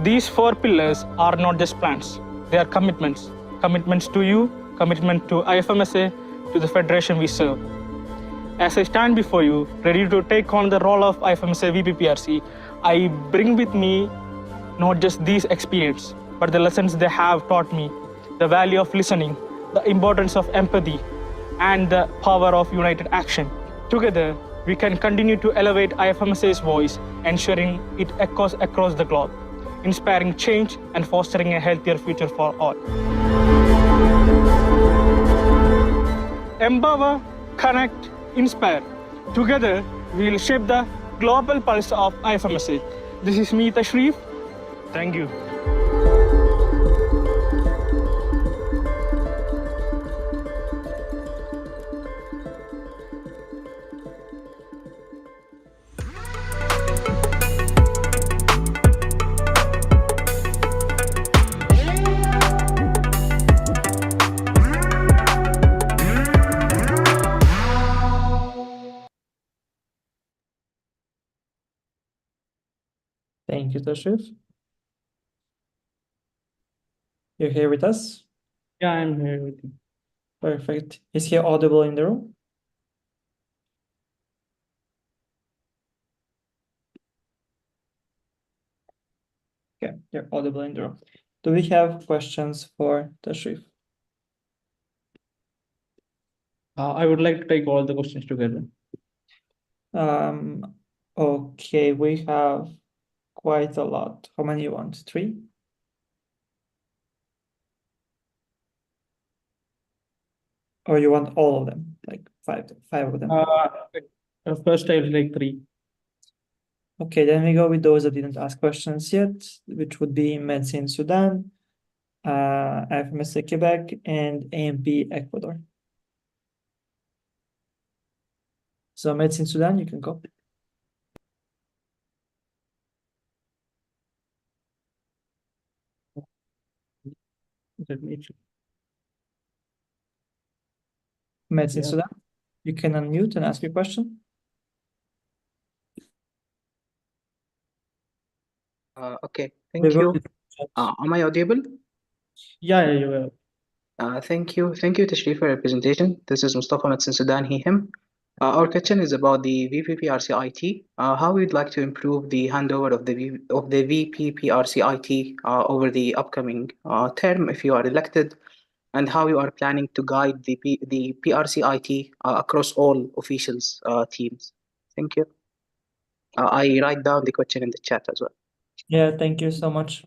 These 4 pillars are not just plans, they are commitments. Commitments to you, commitment to IFMSA, to the federation we serve. As I stand before you, ready to take on the role of IFMSA VPPRC, I bring with me not just these experiences, but the lessons they have taught me, the value of listening, the importance of empathy, and the power of united action. Together, we can continue to elevate IFMSA's voice, ensuring it echoes across the globe, inspiring change and fostering a healthier future for all. Empower, connect, inspire. Together, we will shape the global pulse of IFMSA. This is me, Tashrif. Thank you. Thank you, Tashrif. You're here with us? Yeah, I'm here with you. Perfect. Is he audible in the room? Okay, you're audible in the room. Do we have questions for Tashrif? I would like to take all the questions together. Okay, we have quite a lot. How many you want? 3? Or you want all of them, like five of them? First, I will take 3. Okay, then we go with those that didn't ask questions yet, which would be Medicine Sudan, IFMSA Quebec, and AMP Ecuador. So Medicine Sudan, you can go. Medicine Sudan, you can unmute and ask your question. Okay, thank you. Am I audible? Yeah, you will. Thank you, Tashrif, for your presentation. This is Mustafa Medicine Sudan, he, him. Our question is about the VPPRC IT. How we'd like to improve the handover of the VPPRC IT over the upcoming term if you are elected, and how you are planning to guide the PRC IT across all officials teams. Thank you. I write down the question in the chat as well. Yeah, thank you so much.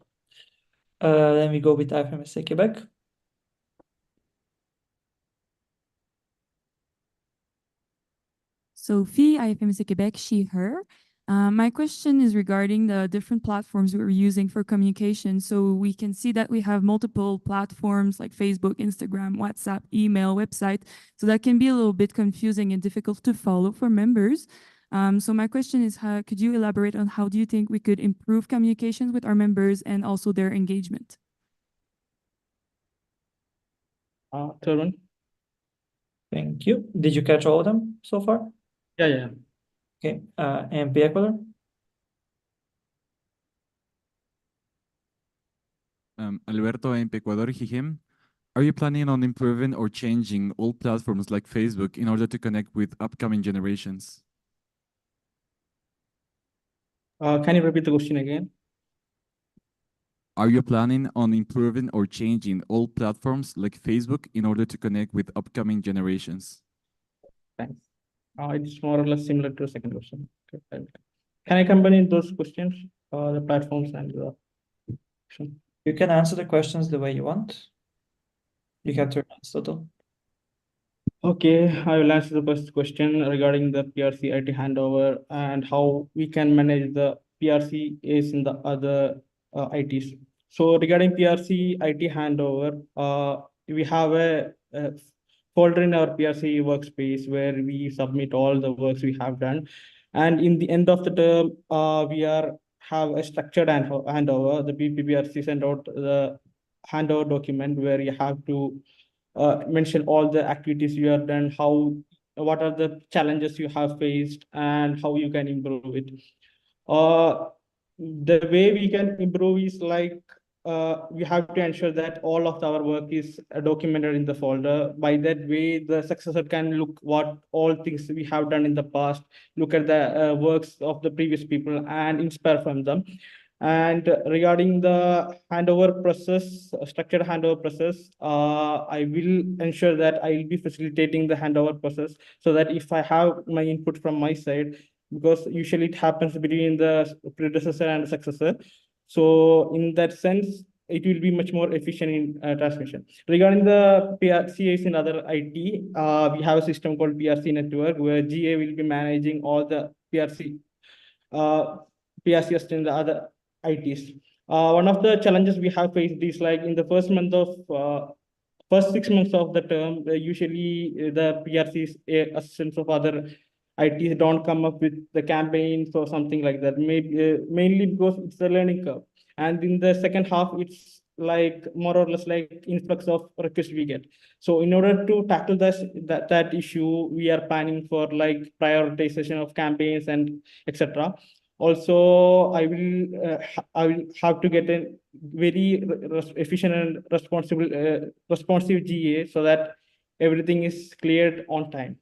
Then we go with IFMSA Quebec. Sophie, IFMSA Quebec, she, her. My question is regarding the different platforms we're using for communication. So we can see that we have multiple platforms like Facebook, Instagram, WhatsApp, email, website. So that can be a little bit confusing and difficult to follow for members. So my question is, could you elaborate on how do you think we could improve communications with our members and also their engagement? Third. Thank you. Did you catch all of them so far? Yeah. Okay, AMP Ecuador. Alberto AMP Ecuador, him. Are you planning on improving or changing all platforms like Facebook in order to connect with upcoming generations? Can you repeat the question again? Are you planning on improving or changing all platforms like Facebook in order to connect with upcoming generations? Thanks. It's more or less similar to the second question. Okay. Can I combine those questions, the platforms and the question? You can answer the questions the way you want. You have 2 minutes total. Okay, I will answer the first question regarding the PRC IT handover and how we can manage the PRC is in the other ITs. So regarding PRC IT handover, we have a folder in our PRC workspace where we submit all the works we have done. And in the end of the term, we have a structured handover. The VPPRC sent out the handover document where you have to mention all the activities you have done, what are the challenges you have faced, and how you can improve it. the way we can improve is like we have to ensure that all of our work is documented in the folder. By that way, the successor can look what all things we have done in the past, look at the works of the previous people and inspire from them. And regarding the handover process, structured handover process, I will ensure that I will be facilitating the handover process so that if I have my input from my side, because usually it happens between the predecessor and the successor. So in that sense, it will be much more efficient in transmission. Regarding the PRCs in other IT, we have a system called PRC network where GA will be managing all the PRCs in the other ITs. One of the challenges we have faced is like in the first 6 months of the term, usually the PRCs assistants of other ITs don't come up with the campaigns or something like that. Maybe mainly because it's a learning curve. And in the second half, it's like more or less like influx of requests we get. So in order to tackle that issue, we are planning for like prioritization of campaigns and etc. Also, I will have to get a very efficient and responsive GA so that everything is cleared on time.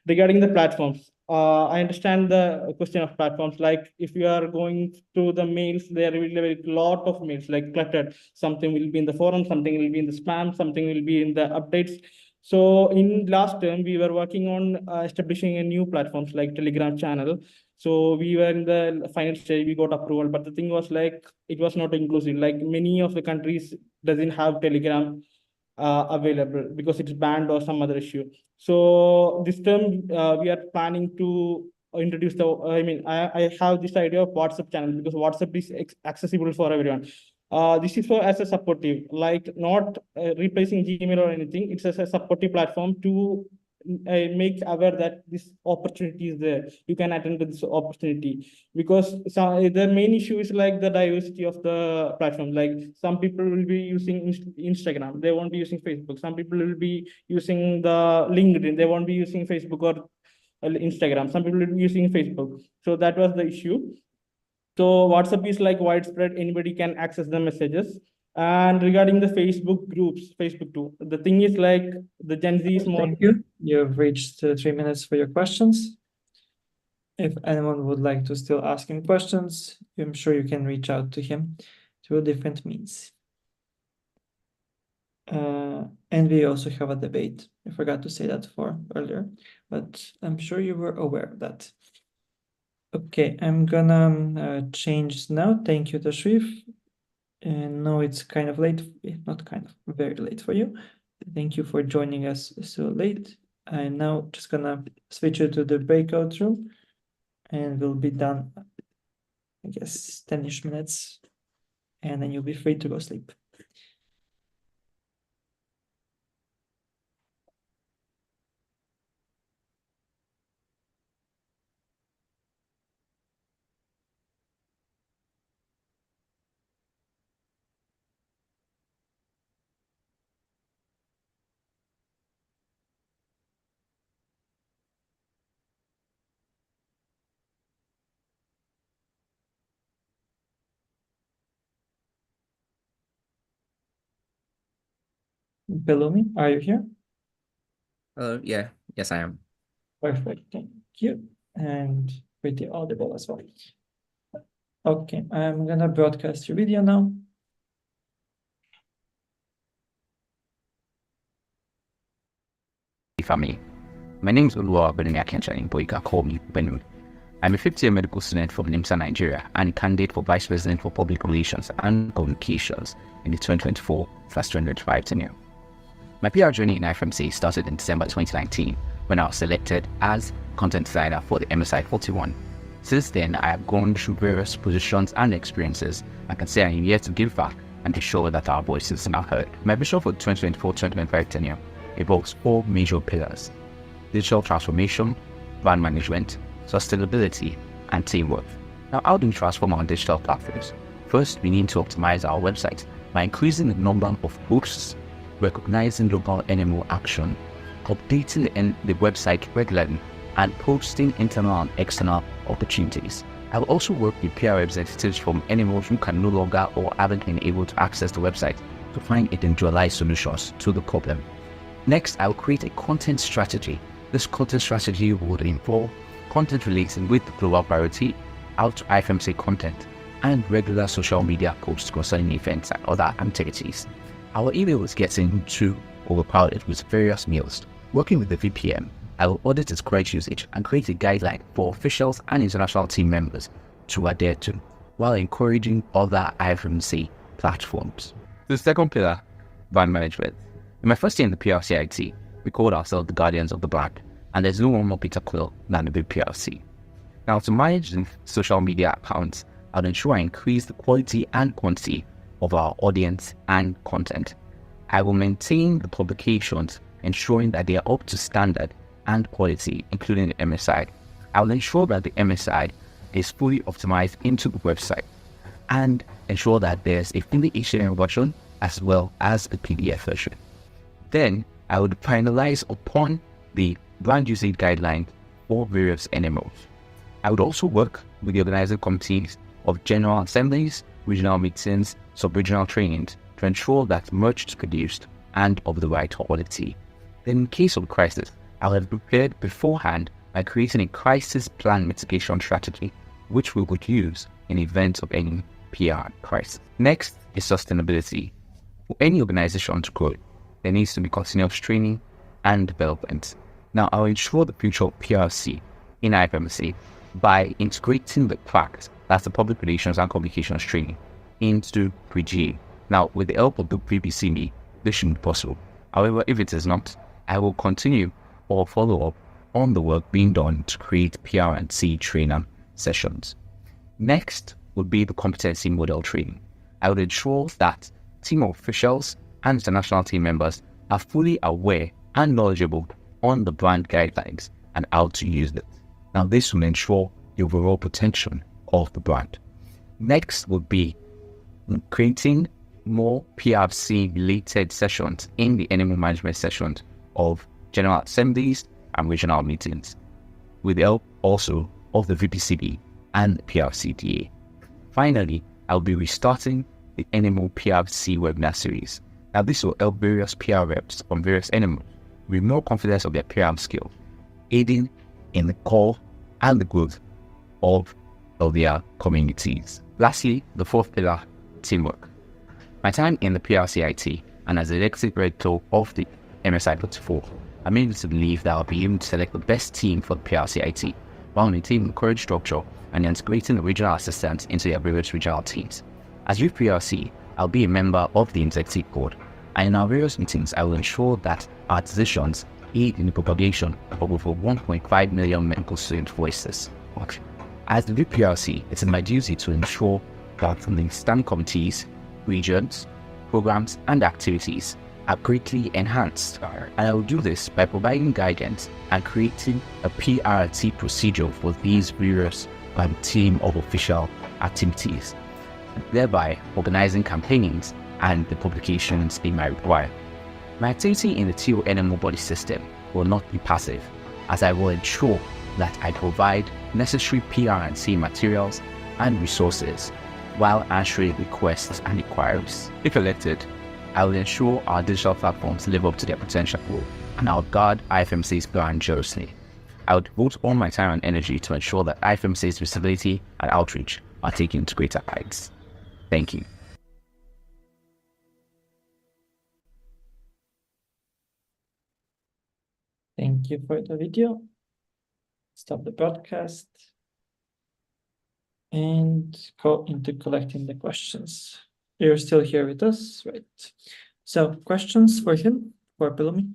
Regarding the platforms, I understand the question of platforms. Like if you are going to the mails, there will be a lot of mails like cluttered. Something will be in the forum, something will be in the spam, something will be in the updates. So in last term, we were working on establishing a new platforms like Telegram channel. So we were in the final stage, we got approval, but the thing was like, it was not inclusive. Like many of the countries doesn't have Telegram available because it's banned or some other issue. So this term, we are planning to introduce I have this idea of WhatsApp channel because WhatsApp is accessible for everyone. This is for as a supportive, like not replacing Gmail or anything. It's as a supportive platform to make aware that this opportunity is there. You can attend to this opportunity because the main issue is like the diversity of the platform. Like some people will be using Instagram, they won't be using Facebook. Some people will be using the LinkedIn, they won't be using Facebook or Instagram. Some people will be using Facebook. So that was the issue. So WhatsApp is like widespread, anybody can access the messages. And regarding the Facebook groups, Facebook too, the thing is like the Gen Z is more. Thank you. You've reached 3 minutes for your questions. If anyone would like to still ask him questions, I'm sure you can reach out to him through different means. And we also have a debate. I forgot to say that earlier, but I'm sure you were aware of that. Okay, I'm gonna change now. Thank you, Tashrif. And no, it's kind of late, not kind of, very late for you. Thank you for joining us so late. I'm now just gonna switch you to the breakout room and we'll be done, I guess, 10-ish minutes. And then you'll be free to go sleep. Pelumi, are you here? Yeah, yes, I am. Perfect, thank you. And pretty audible as well. Okay, I'm gonna broadcast your video now. Family. My name is Oluwa Benemi, but you can call me Benu. I'm a fifth-year medical student from NIMSA, Nigeria, and a candidate for Vice President for Public Relations and Communications in the 2024/2025 tenure. My PR journey in IFMC started in December 2019 when I was selected as content designer for the MSI 41. Since then, I have gone through various positions and experiences. I can say I am here to give back and ensure that our voices are heard. My vision for the 2024/2025 tenure involves 4 major pillars: digital transformation, brand management, sustainability, and teamwork. Now, how do we transform our digital platforms? First, we need to optimize our website by increasing the number of posts, recognizing local NMO action, updating the website regularly, and posting internal and external opportunities. I will also work with PR representatives from NMOs who can no longer or haven't been able to access the website to find individualized solutions to the problem. Next, I will create a content strategy. This content strategy would involve content relating with the global priority, out to IFMC content, and regular social media posts concerning events and other activities. Our email is getting too overcrowded with various mails. Working with the VPM, I will audit its correct usage and create a guideline for officials and international team members to adhere to, while encouraging other IFMC platforms. The second pillar, brand management. In my first year in the PRCIT, we called ourselves the guardians of the brand, and there's no one more Peter Quill than the VPRC. Now, to manage the social media accounts, I'll ensure I increase the quality and quantity of our audience and content. I will maintain the publications, ensuring that they are up to standard and quality, including the MSI. I will ensure that the MSI is fully optimized into the website and ensure that there's a fully HTML version as well as the PDF version. Then I would finalize upon the brand usage guidelines for various NMOs. I would also work with the organizing committees of general assemblies, regional meetings, sub-regional trainings to ensure that merch is produced and of the right quality. Then in case of crisis, I will have prepared beforehand by creating a crisis plan mitigation strategy, which we would use in event of any PR crisis. Next is sustainability. For any organization to grow, there needs to be continuous training and development. Now, I'll ensure the future of PRC in IFMC by integrating the fact that's the public relations and communications training into PGA. Now, with the help of the VPCB, this shouldn't be possible. However, if it is not, I will continue or follow up on the work being done to create PR&C trainer sessions. Next would be the competency model training. I would ensure that team officials and international team members are fully aware and knowledgeable on the brand guidelines and how to use it. Now, this will ensure the overall potential of the brand. Next would be creating more PRC related sessions in the animal management sessions of general assemblies and regional meetings, with the help also of the VPCB and the PRCDA. Finally, I'll be restarting the animal PRC webinar series. Now, this will help various PR reps from various animals with more confidence of their PR skill, aiding in the core and the growth of their communities. Lastly, the fourth pillar, teamwork. My time in the PRCIT and as the executive director of the MSI 44, I'm able to believe that I'll be able to select the best team for the PRCIT while maintaining the current structure and integrating the regional assistants into their various regional teams. As with PRC, I'll be a member of the executive board, and in our various meetings, I will ensure that our decisions aid in the propagation of over 1.5 million medical student voices. As the VPRC, it is my duty to ensure that the stand committees, regions, programs, and activities are greatly enhanced, and I will do this by providing guidance and creating a PRT procedure for these various team of official activities, thereby organizing campaigns and the publications they might require. My activity in the TONMO body system will not be passive, as I will ensure that I provide necessary PR&C materials and resources while answering requests and inquiries. If elected, I will ensure our digital platforms live up to their potential, and I will guard IFMC's brand jealously. I would devote all my time and energy to ensure that IFMC's visibility and outreach are taken to greater heights. Thank you. Thank you for the video. Stop the broadcast and go into collecting the questions. You're still here with us, right? So, questions for him, for Pelumi?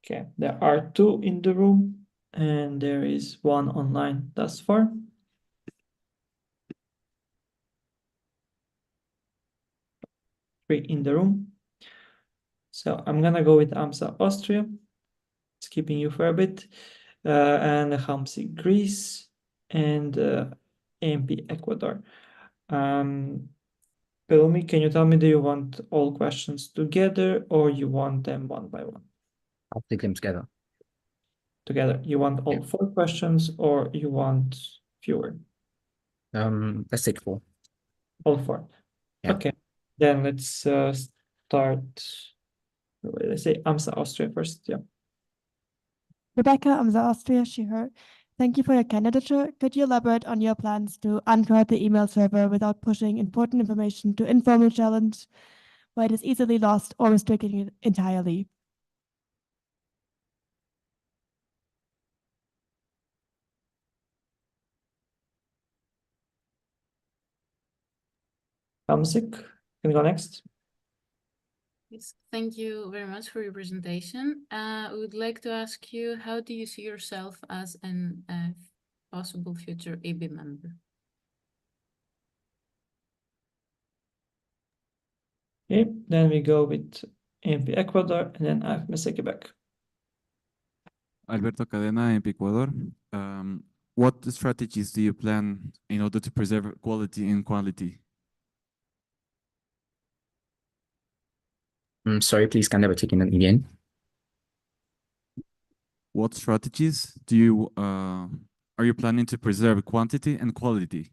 Okay, there are 2 in the room, and there is 1 online thus far. Three in the room. So I'm gonna go with AMSA Austria, skipping you for a bit, and Hamsi Greece, and AMP Ecuador. Pelumi, can you tell me, do you want all questions together or you want them one by one? I'll take them together. together? You want all 4 questions or you want fewer? Let's take 4. All 4. Yeah. Okay, then let's start. Let's say AMSA Austria first. Yeah. Rebecca, AMSA Austria, she, her. Thank you for your candidature. Could you elaborate on your plans to uncrowd the email server without pushing important information to informal challenge where it is easily lost or restricting it entirely? Amsik, can you go next? Yes, thank you very much for your presentation. I would like to ask you, how do you see yourself as an possible future AB member? Okay, then we go with AMP Ecuador and then AFMC Quebec. Alberto Cadena, AMP Ecuador. What strategies do you plan in order to preserve quality and quality? Sorry, please, can I take it again? What strategies do you are you planning to preserve quantity and quality?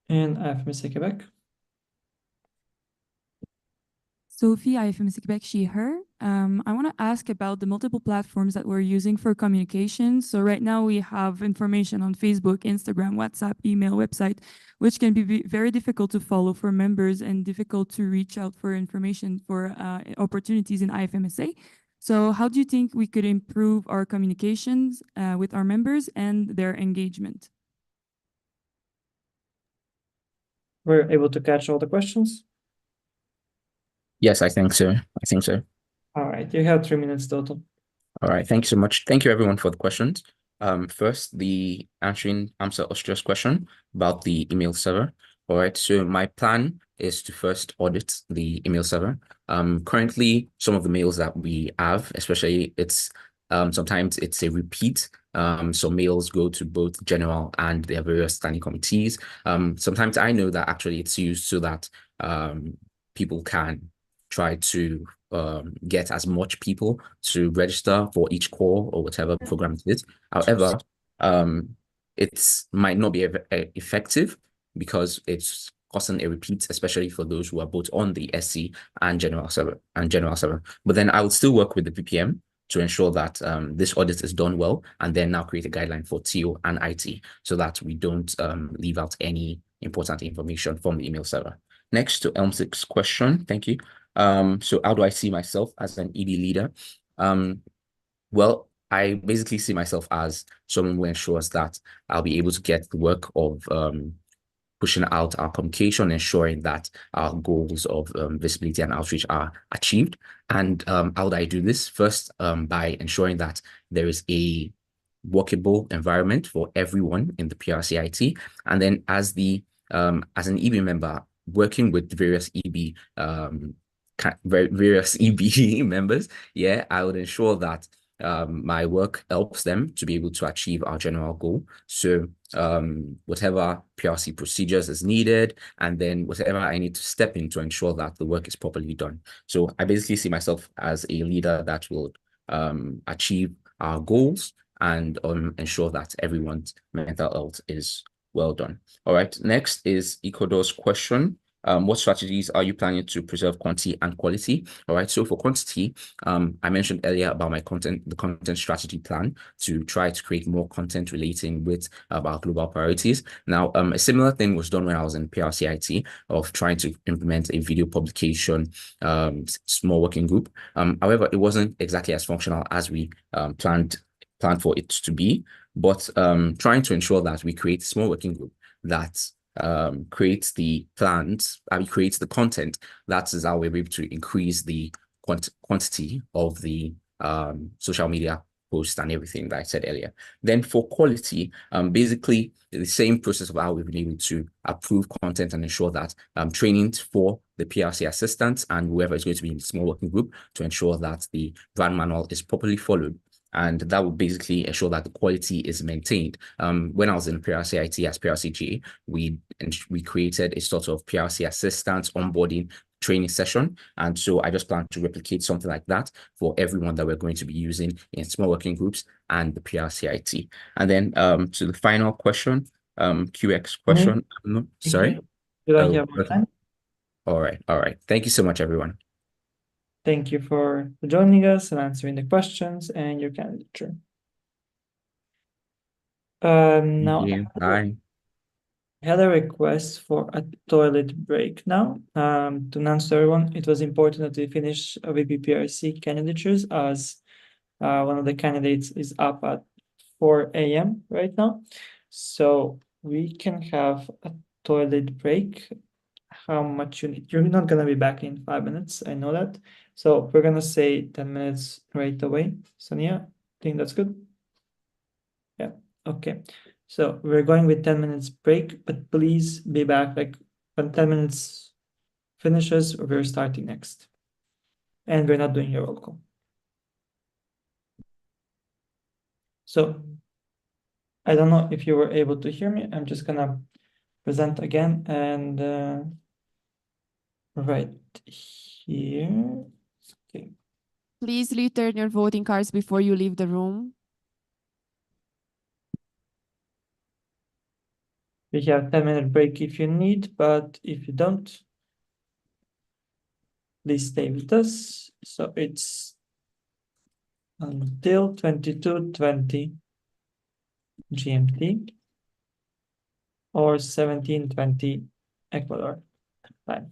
And AFMC Quebec. Sophie, IFMC Quebec, she, her. I want to ask about the multiple platforms that we're using for communication. So right now we have information on Facebook, Instagram, WhatsApp, email, website, which can be very difficult to follow for members and difficult to reach out for information for opportunities in IFMSA. So how do you think we could improve our communications with our members and their engagement? We're able to catch all the questions? Yes, I think so. All right, you have 3 minutes total. All right, thank you so much. Thank you everyone for the questions. First, the answering AMSA Austria's question about the email server. All right, so my plan is to first audit the email server. Currently, some of the mails that we have, especially sometimes it's a repeat. So mails go to both general and their various standing committees. Sometimes I know that actually it's used so that people can try to get as much people to register for each call or whatever program it is. However, it might not be effective because it's causing a repeat, especially for those who are both on the SC and general server. But then I will still work with the VPM to ensure that this audit is done well, and then now create a guideline for TO and IT so that we don't leave out any important information from the email server. Next to Elmsik's question, thank you. So how do I see myself as an EB leader? Well, I basically see myself as someone who ensures that I'll be able to get the work of pushing out our communication, ensuring that our goals of visibility and outreach are achieved. And how do I do this? First, by ensuring that there is a workable environment for everyone in the PRCIT. And then as an EB member, working with various EB members, I would ensure that my work helps them to be able to achieve our general goal. So whatever PRC procedures is needed, and then whatever I need to step in to ensure that the work is properly done. So I basically see myself as a leader that will achieve our goals and ensure that everyone's mental health is well done. All right, next is Ecuador's question. What strategies are you planning to preserve quantity and quality? All right, so for quantity, I mentioned earlier about the content strategy plan to try to create more content relating with our global priorities. Now, a similar thing was done when I was in PRCIT of trying to implement a video publication small working group. However, it wasn't exactly as functional as we planned for it to be, but trying to ensure that we create a small working group that creates the plans, creates the content. That is how we're able to increase the quantity of the social media posts and everything that I said earlier. Then for quality, basically the same process of how we've been able to approve content and ensure that training for the PRC assistants and whoever is going to be in the small working group to ensure that the brand manual is properly followed. and that will basically ensure that the quality is maintained. When I was in PRCIT as PRCG, we created a sort of PRC assistance onboarding training session. And so I just plan to replicate something like that for everyone that we're going to be using in small working groups and the PRCIT. And then to the final question, QX question. Sorry. Did I Oh, hear more okay. time? All right. Thank you so much, everyone. Thank you for joining us and answering the questions and your candidature. Now, Bye. I had a request for a toilet break now. To announce to everyone, it was important that we finish VPPRC candidatures as one of the candidates is up at 4 a.m. right now. So we can have a toilet break. How much you need? You're not gonna be back in 5 minutes, I know that. So we're gonna say 10 minutes right away. Sonia, think that's good? Yeah, okay. So we're going with 10 minutes break, but please be back like when 10 minutes finishes, we're starting next. And we're not doing your roll call. So I don't know if you were able to hear me. I'm just gonna present again and right here. Okay. Please return your voting cards before you leave the room. We have 10-minute break if you need, but if you don't, please stay with us. So it's until 22:20 GMT or 17:20 Ecuador time.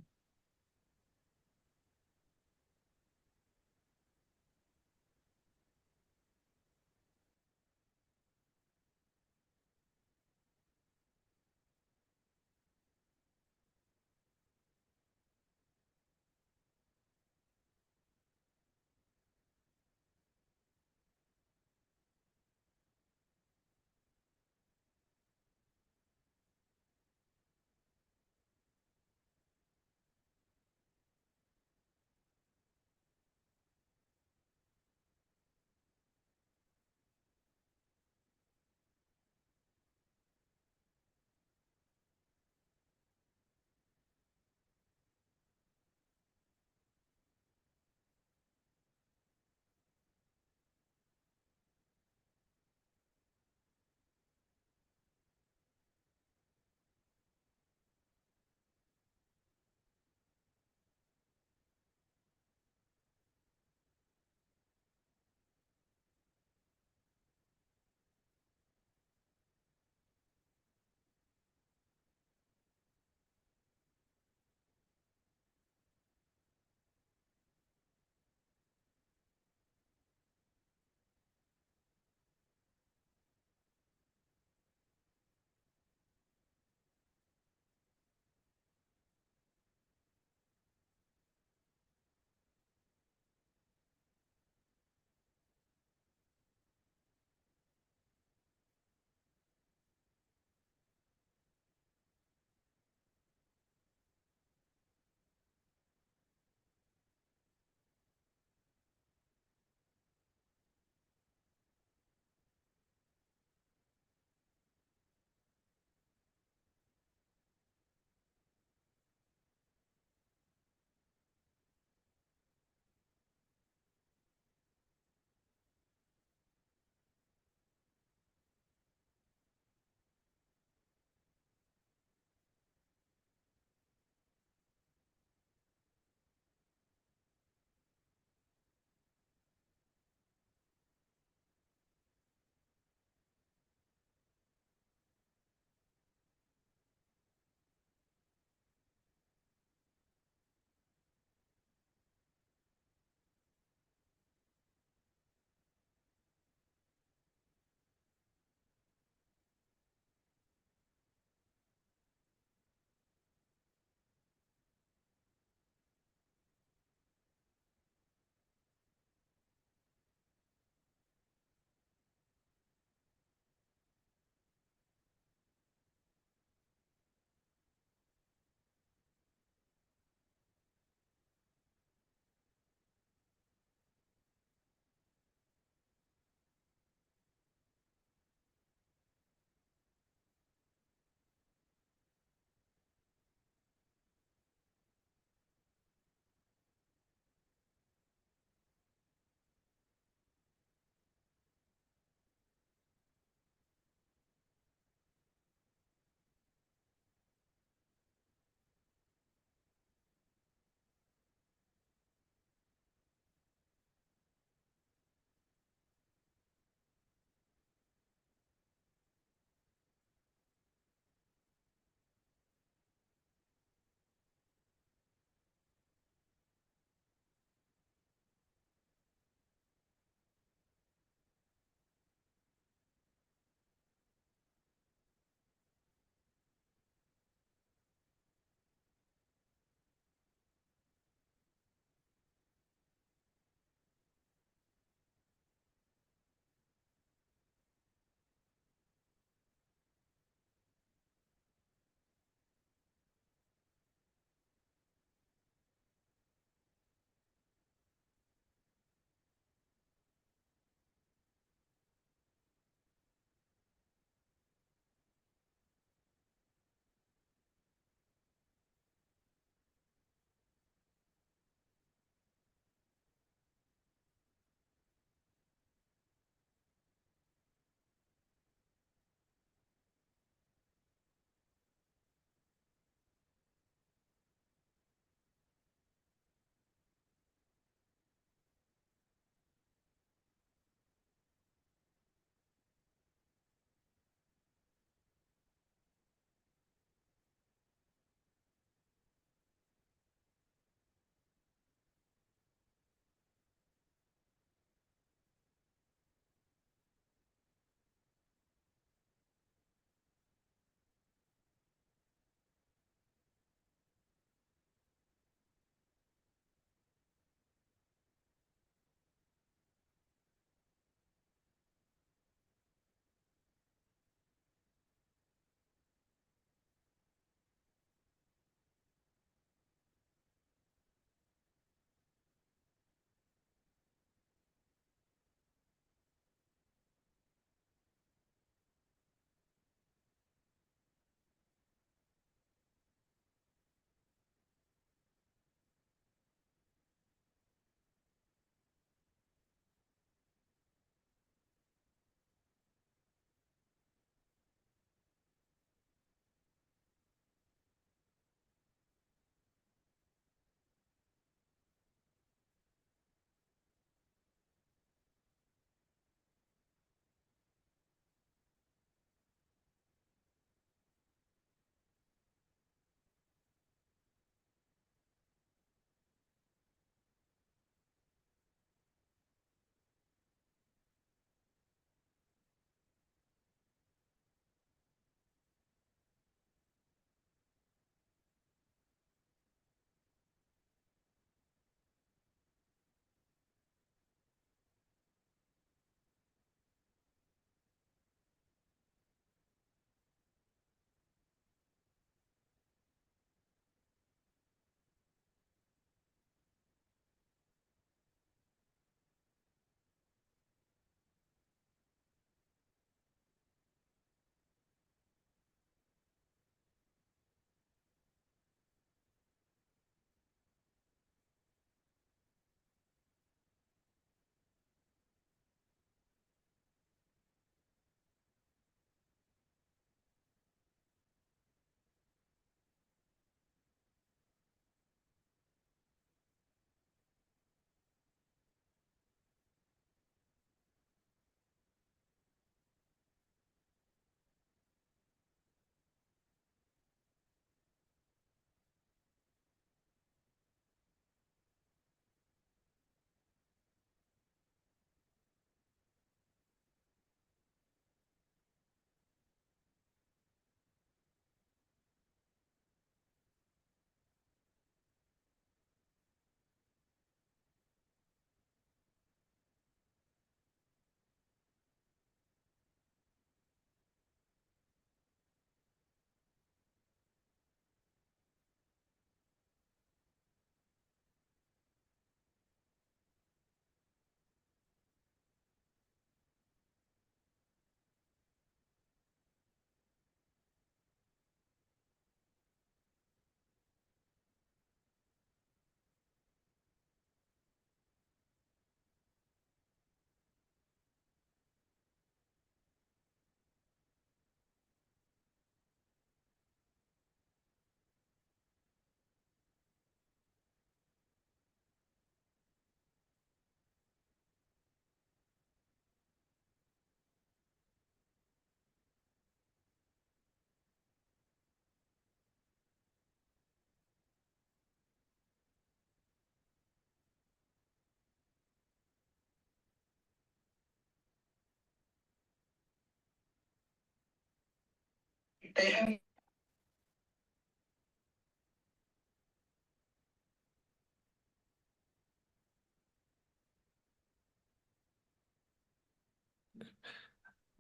All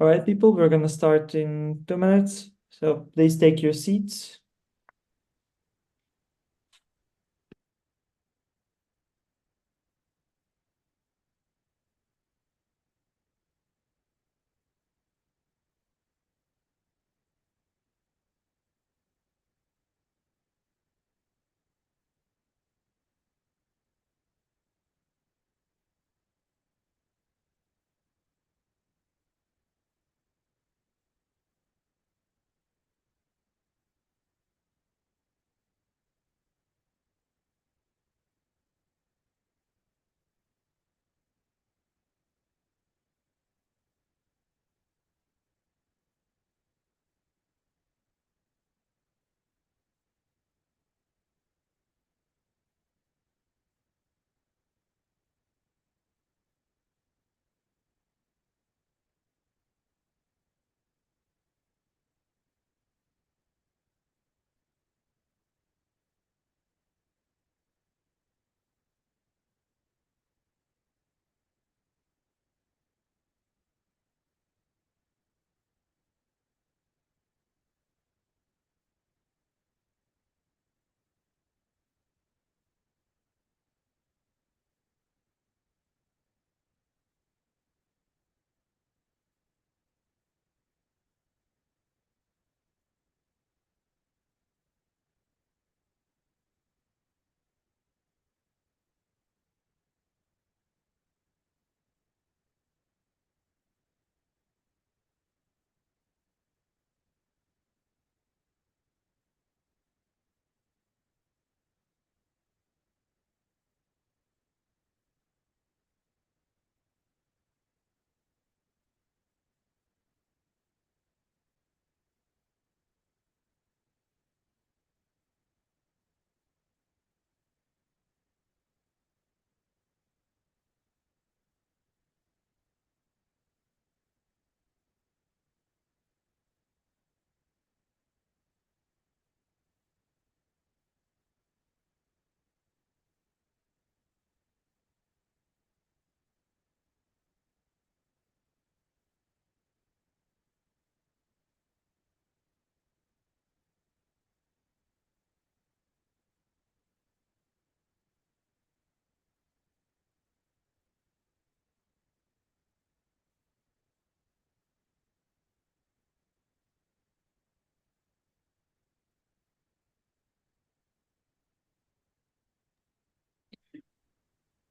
right, people, we're gonna start in 2 minutes. So please take your seats.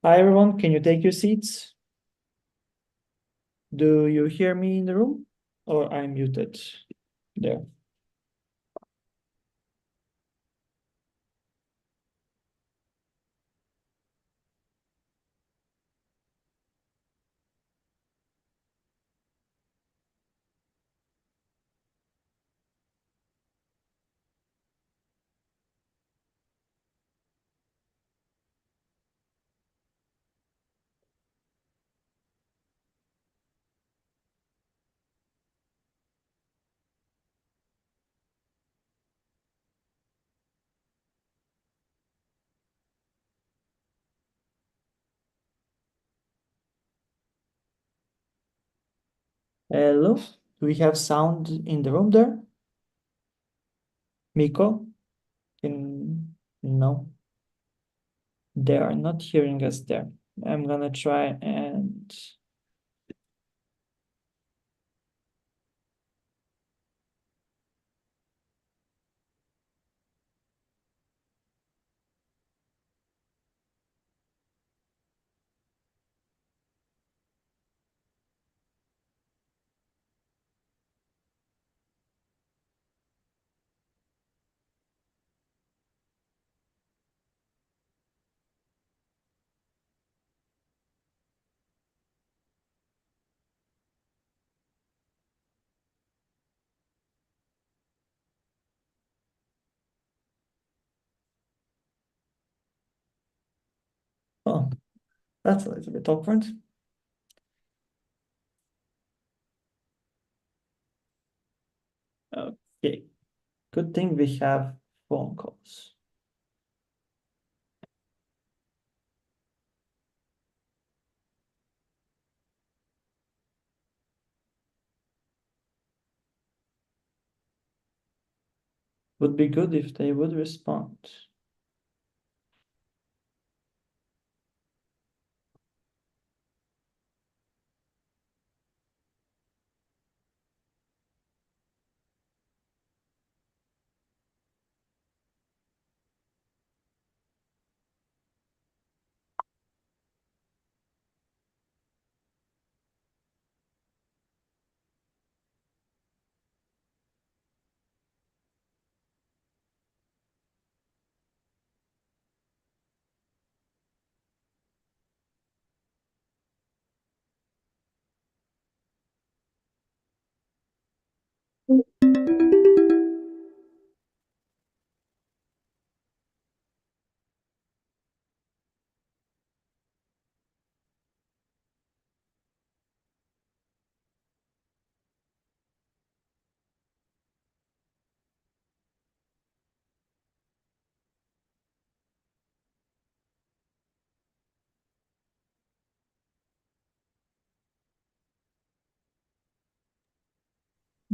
Hi, everyone. Can you take your seats? Do you hear me in the room or I'm muted? There. Hello, do we have sound in the room there? Miko? No, they are not hearing us there. I'm gonna try and oh, that's a little bit awkward. Okay, Good thing we have phone calls. Would be good if they would respond.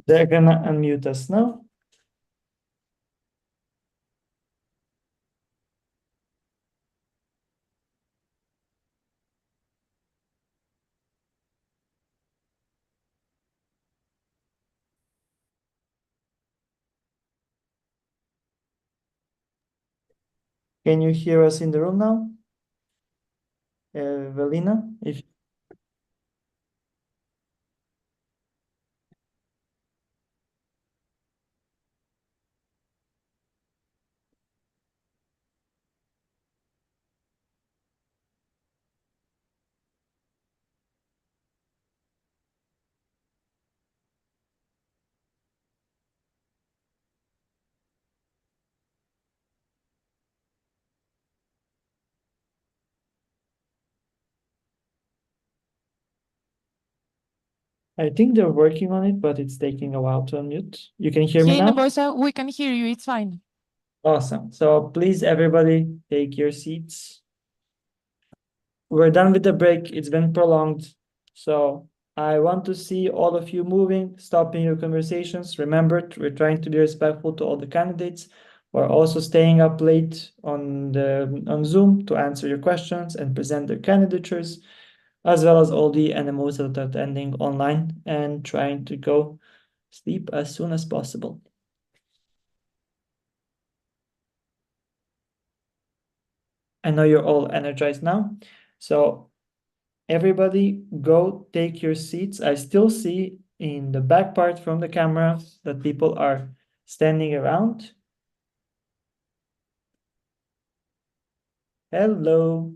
They're gonna unmute us now. Can you hear us in the room now? Evelina, if I think they're working on it, but it's taking a while to unmute. You can hear me Yeah, now? Bosa, we can hear you. It's fine. Awesome. So please, everybody, take your seats. We're done with the break. It's been prolonged. So I want to see all of you moving, stopping your conversations. Remember, we're trying to be respectful to all the candidates. We're also staying up late on Zoom to answer your questions and present their candidatures, as well as all the NMOs that are attending online and trying to go sleep as soon as possible. I know you're all energized now. So everybody go take your seats. I still see in the back part from the camera that people are standing around. Hello.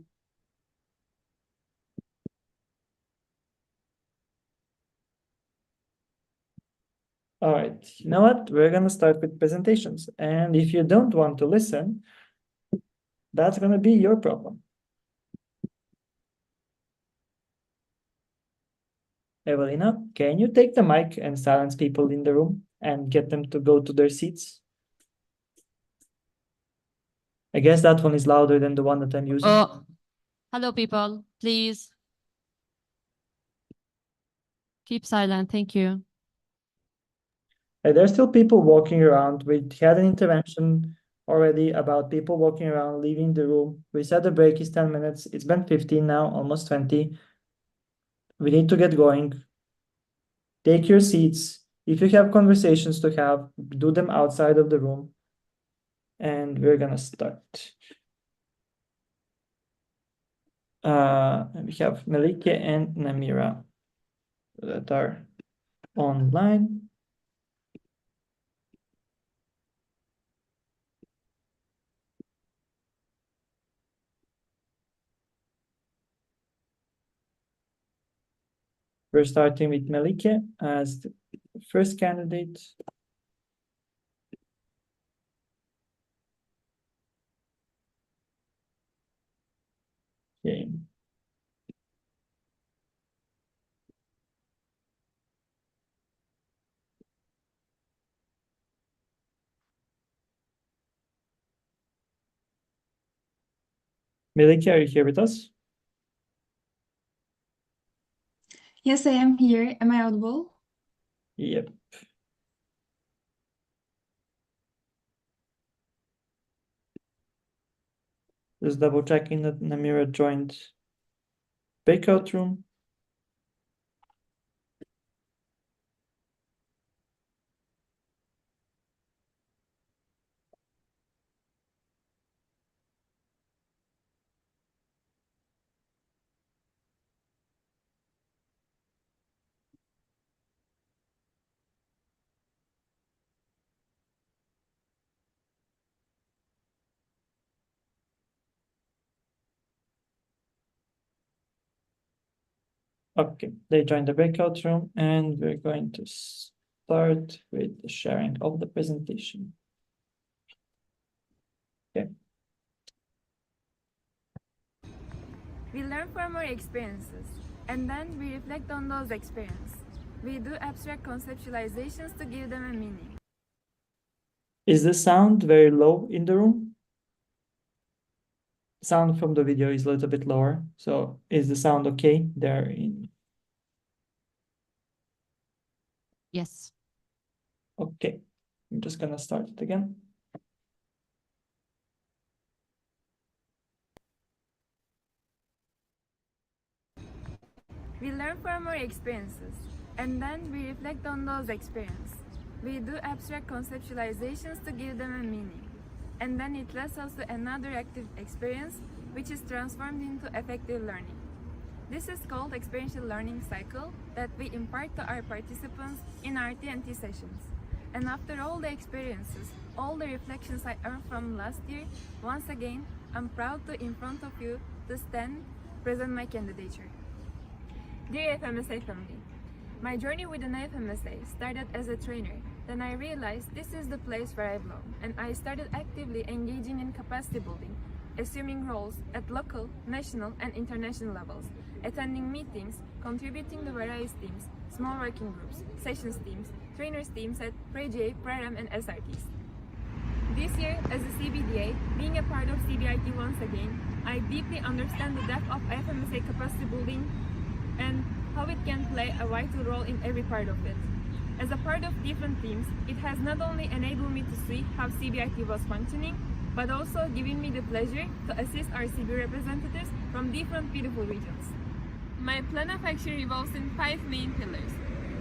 All right, you know what? We're gonna start with presentations. And if you don't want to listen, that's gonna be your problem. Evelina, can you take the mic and silence people in the room and get them to go to their seats? I guess that one is louder than the one that I'm using. Oh, hello, people. Please keep silent. Thank you. There's still people walking around. We had an intervention already about people walking around, leaving the room. We said the break is 10 minutes. It's been 15 now, almost 20. We need to get going. Take your seats. If you have conversations to have, do them outside of the room. And we're gonna start. We have Melike and Namira that are online. We're starting with Melike as the first candidate. Okay. Melike, are you here with us? Yes, I am here. Am I audible? Yep. Just double checking that Namira joined breakout room. Okay, they joined the breakout room, and we're going to start with the sharing of the presentation. Okay. We learn from our experiences, and then we reflect on those experiences. We do abstract conceptualizations to give them a meaning. Is the sound very low in the room? Sound from the video is a little bit lower. So is the sound okay there in? Yes. Okay, I'm just gonna start it again. We learn from our experiences, and then we reflect on those experiences. We do abstract conceptualizations to give them a meaning. And then it leads us to another active experience, which is transformed into effective learning. This is called experiential learning cycle that we impart to our participants in our TNT sessions. And after all the experiences, all the reflections I earned from last year, once again, I'm proud to in front of you to stand, present my candidature. Dear FMSA family, my journey with an FMSA started as a trainer. Then I realized this is the place where I belong, and I started actively engaging in capacity building, assuming roles at local, national, and international levels, attending meetings, contributing to various teams, small working groups, sessions teams, trainers teams at PREJ, PRARAM, and SRTs. This year, as a CBDA, being a part of CBIT once again, I deeply understand the depth of FMSA capacity building and how it can play a vital role in every part of it. As a part of different teams, it has not only enabled me to see how CBIT was functioning, but also given me the pleasure to assist our CB representatives from different beautiful regions. My plan of action revolves in 5 main pillars: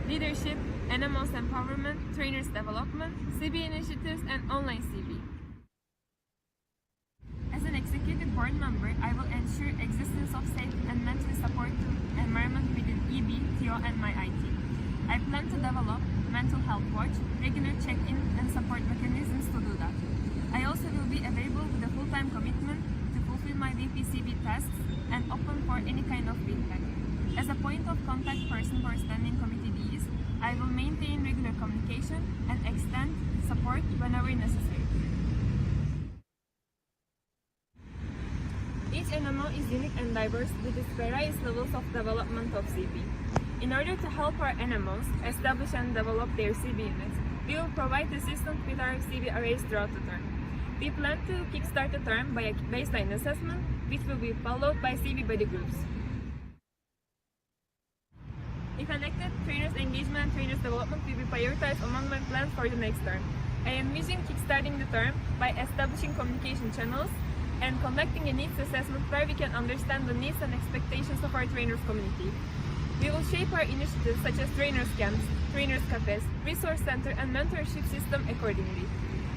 leadership, animals empowerment, trainers development, CB initiatives, and online CB. As an executive board member, I will ensure existence of safe and mentally supportive environment within EB, TO, and my IT. I plan to develop mental health watch, regular check-in, and support mechanisms to do that. I also will be available with a full-time commitment to fulfill my VPCB tasks and open for any kind of feedback. As a point of contact person for standing committee Ds, I will maintain regular communication and extend support whenever necessary. Each NMO is unique and diverse with its various levels of development of CB. In order to help our NMOs establish and develop their CB units, we will provide assistance with our CB arrays throughout the term. We plan to kickstart the term by a baseline assessment, which will be followed by CB buddy groups. If elected, trainers engagement and trainers development will be prioritized among my plans for the next term. I envision kickstarting the term by establishing communication channels and conducting a needs assessment where we can understand the needs and expectations of our trainers community. We will shape our initiatives such as trainers camps, trainers cafes, resource center, and mentorship system accordingly.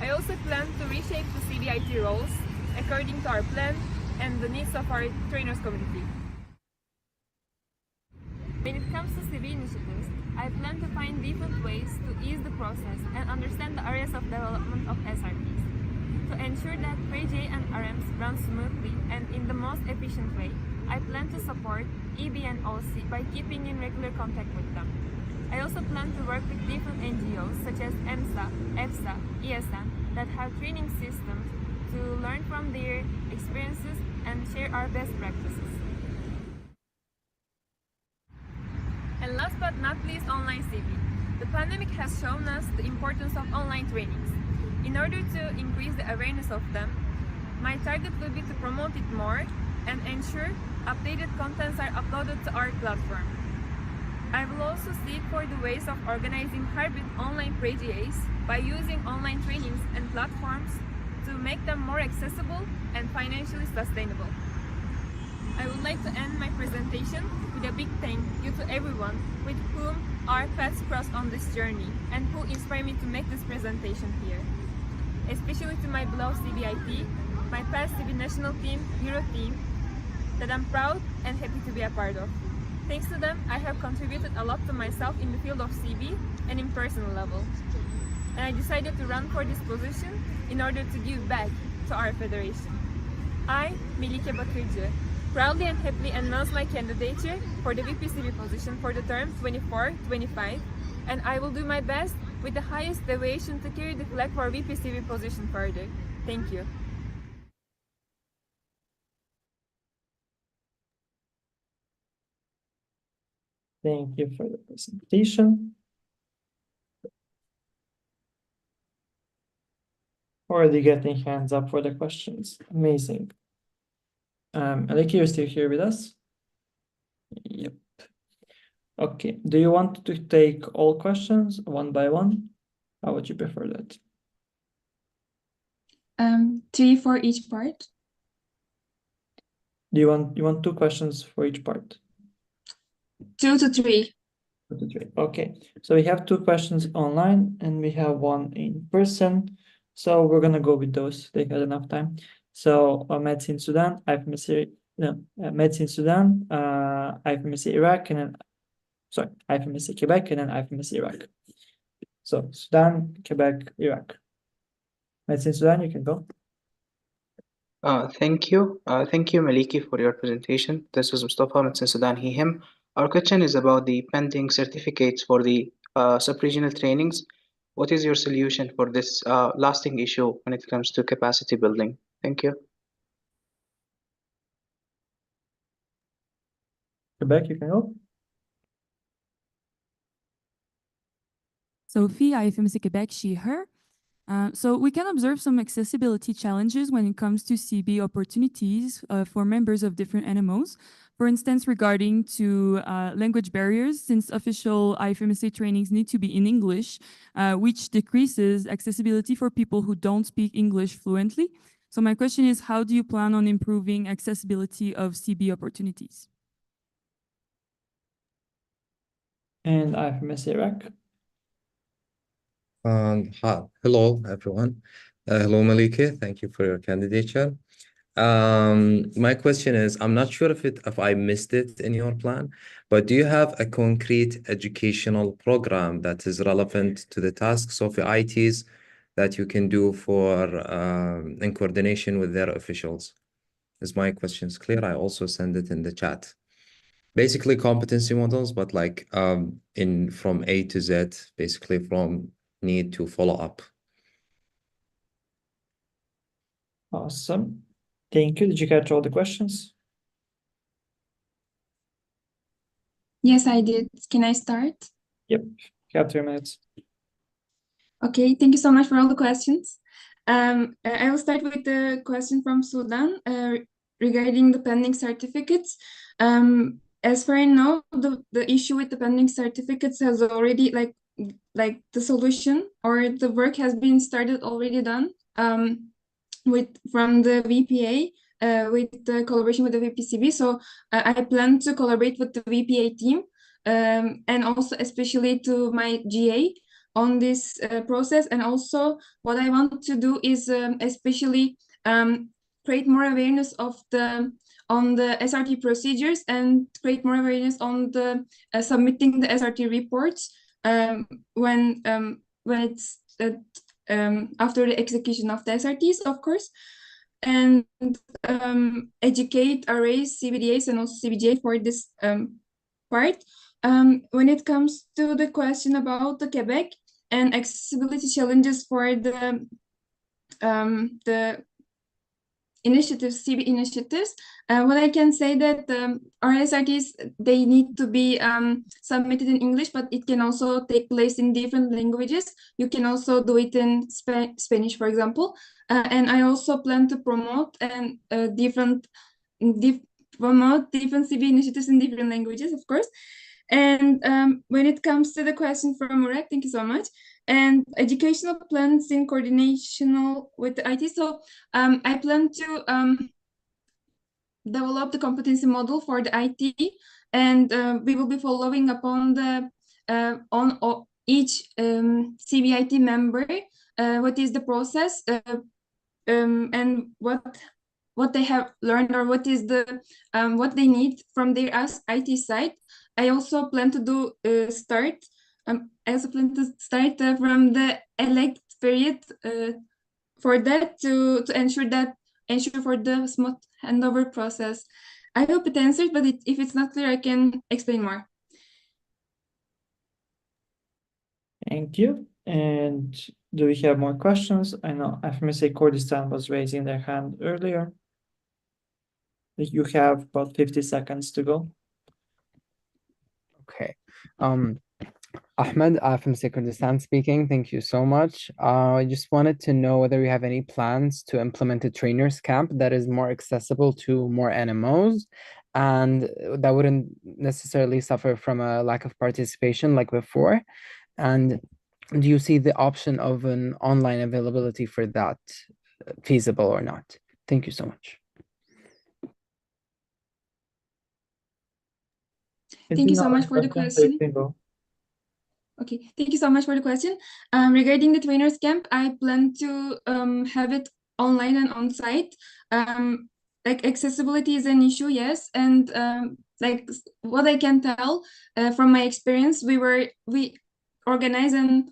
I also plan to reshape the CBIT roles according to our plan and the needs of our trainers community. When it comes to CB initiatives, I plan to find different ways to ease the process and understand the areas of development of SRPs. To ensure that PREJ and RMs run smoothly and in the most efficient way, I plan to support EB and OC by keeping in regular contact with them. I also plan to work with different NGOs such as EMSA, EFSA, ESM that have training systems to learn from their experiences and share our best practices. And last but not least, online CB. The pandemic has shown us the importance of online trainings. In order to increase the awareness of them, my target will be to promote it more and ensure updated contents are uploaded to our platform. I will also seek for the ways of organizing hybrid online pre-GAs by using online trainings and platforms to make them more accessible and financially sustainable. I would like to end my presentation with a big thank you to everyone with whom our paths crossed on this journey and who inspired me to make this presentation here. Especially to my beloved CBIT, my past CB national team, Euro team, that I'm proud and happy to be a part of. Thanks to them, I have contributed a lot to myself in the field of CB and in personal level. And I decided to run for this position in order to give back to our federation. I, Melike Bakırcı, proudly and happily announce my candidature for the VPCB position for the term 24-25, and I will do my best with the highest deviation to carry the flag for VPCB position further. Thank you. Thank you for the presentation. Already getting hands up for the questions. Amazing. Aleki, you're still here with us? Yep. Okay. Do you want to take all questions one by one? How would you prefer that? 3 for each part. Do you want 2 questions for each part? 2 to 3. 2 to 3. Okay. So we have 2 questions online and we have 1 in person. So we're gonna go with those. They had enough time. So Medicine Sudan, Medicine Sudan, IFMC Iraq, and then IFMC Quebec, and then IFMC Iraq. So Sudan, Quebec, Iraq. Medicine Sudan, you can go. Thank you. Thank you, Maliki, for your presentation. This is Mustafa, Medicine Sudan, he, him. Our question is about the pending certificates for the sub-regional trainings. What is your solution for this lasting issue when it comes to capacity building? Thank you. Quebec, you can go. Sophie, IFMC Quebec, she, her. So we can observe some accessibility challenges when it comes to CB opportunities for members of different NMOs. For instance, regarding to language barriers, since official IFMSA trainings need to be in English, which decreases accessibility for people who don't speak English fluently. So my question is, how do you plan on improving accessibility of CB opportunities? And IFMSA Iraq. Hi. Hello, everyone. Hello, Malike. Thank you for your candidature. My question is, I'm not sure if I missed it in your plan, but do you have a concrete educational program that is relevant to the tasks of the ITs that you can do for in coordination with their officials? Is my questions clear? I also send it in the chat. Basically competency models, but like in from A to Z, basically from need to follow up. Awesome. Thank you. Did you catch all the questions? Yes, I did. Can I start? Yep. You have 3 minutes. Okay, thank you so much for all the questions. I will start with the question from Sudan regarding the pending certificates. As far as I know, the issue with the pending certificates has already like the solution or the work has been started already done from the VPA with the collaboration with the VPCB. So I plan to collaborate with the VPA team and also especially to my GA on this process. And also what I want to do is especially create more awareness of on the SRT procedures and create more awareness on the submitting the SRT reports when it's after the execution of the SRTs, of course, and educate arrays, CBDAs, and also CBGA for this part. When it comes to the question about the Quebec and accessibility challenges for the initiatives, CB initiatives, what I can say that our SRTs, they need to be submitted in English, but it can also take place in different languages. You can also do it in Spanish, for example. And I also plan to promote different promote VPCB initiatives in different languages, of course. And when it comes to the question from Murek, thank you so much. And educational plans in coordination with the IT. So I plan to develop the competency model for the IT, and we will be following up on the on each CBIT member, what is the process, and what they have learned, or what is the what they need from their IT side. I also plan to do start. I also plan to start from the elect period for that to ensure for the smooth handover process. I hope it answered, but if it's not clear, I can explain more. Thank you. And do we have more questions? I know FMSA Kurdistan was raising their hand earlier. You have about 50 seconds to go. Okay. Ahmed from Kurdistan speaking. Thank you so much. I just wanted to know whether you have any plans to implement a trainers camp that is more accessible to more NMOs and that wouldn't necessarily suffer from a lack of participation like before. And do you see the option of an online availability for that feasible or not? Thank you so much. Thank you so much for the question. Okay, thank you so much for the question. Regarding the trainers camp, I plan to have it online and on site. Like accessibility is an issue, yes, and like what I can tell from my experience, we organized an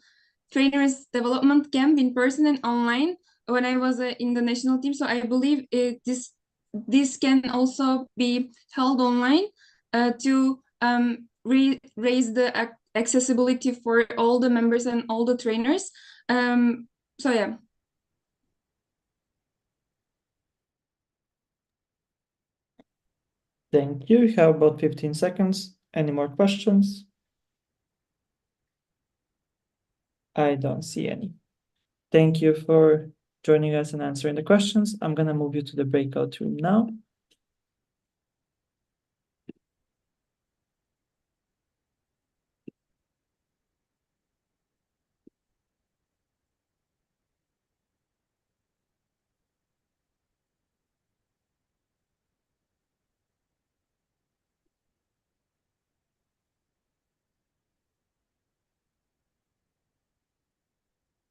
trainers development camp in person and online when I was in the national team. So I believe this can also be held online to raise the accessibility for all the members and all the trainers. So yeah. Thank you. You have about 15 seconds. Any more questions? I don't see any. Thank you for joining us and answering the questions. I'm going to move you to the breakout room now.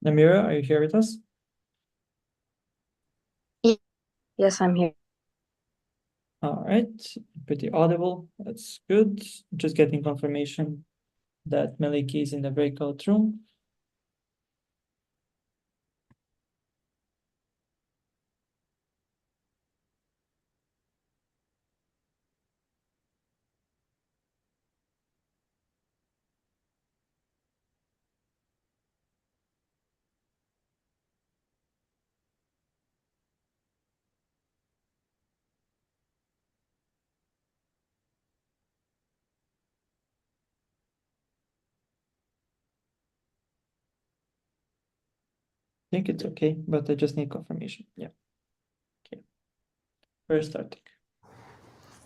Namira, are you here with us? Yes, I'm here. All right, pretty audible. That's good. Just getting confirmation that Maliki is in the breakout room. I think it's okay, but I just need confirmation. Yeah. Okay. First starting.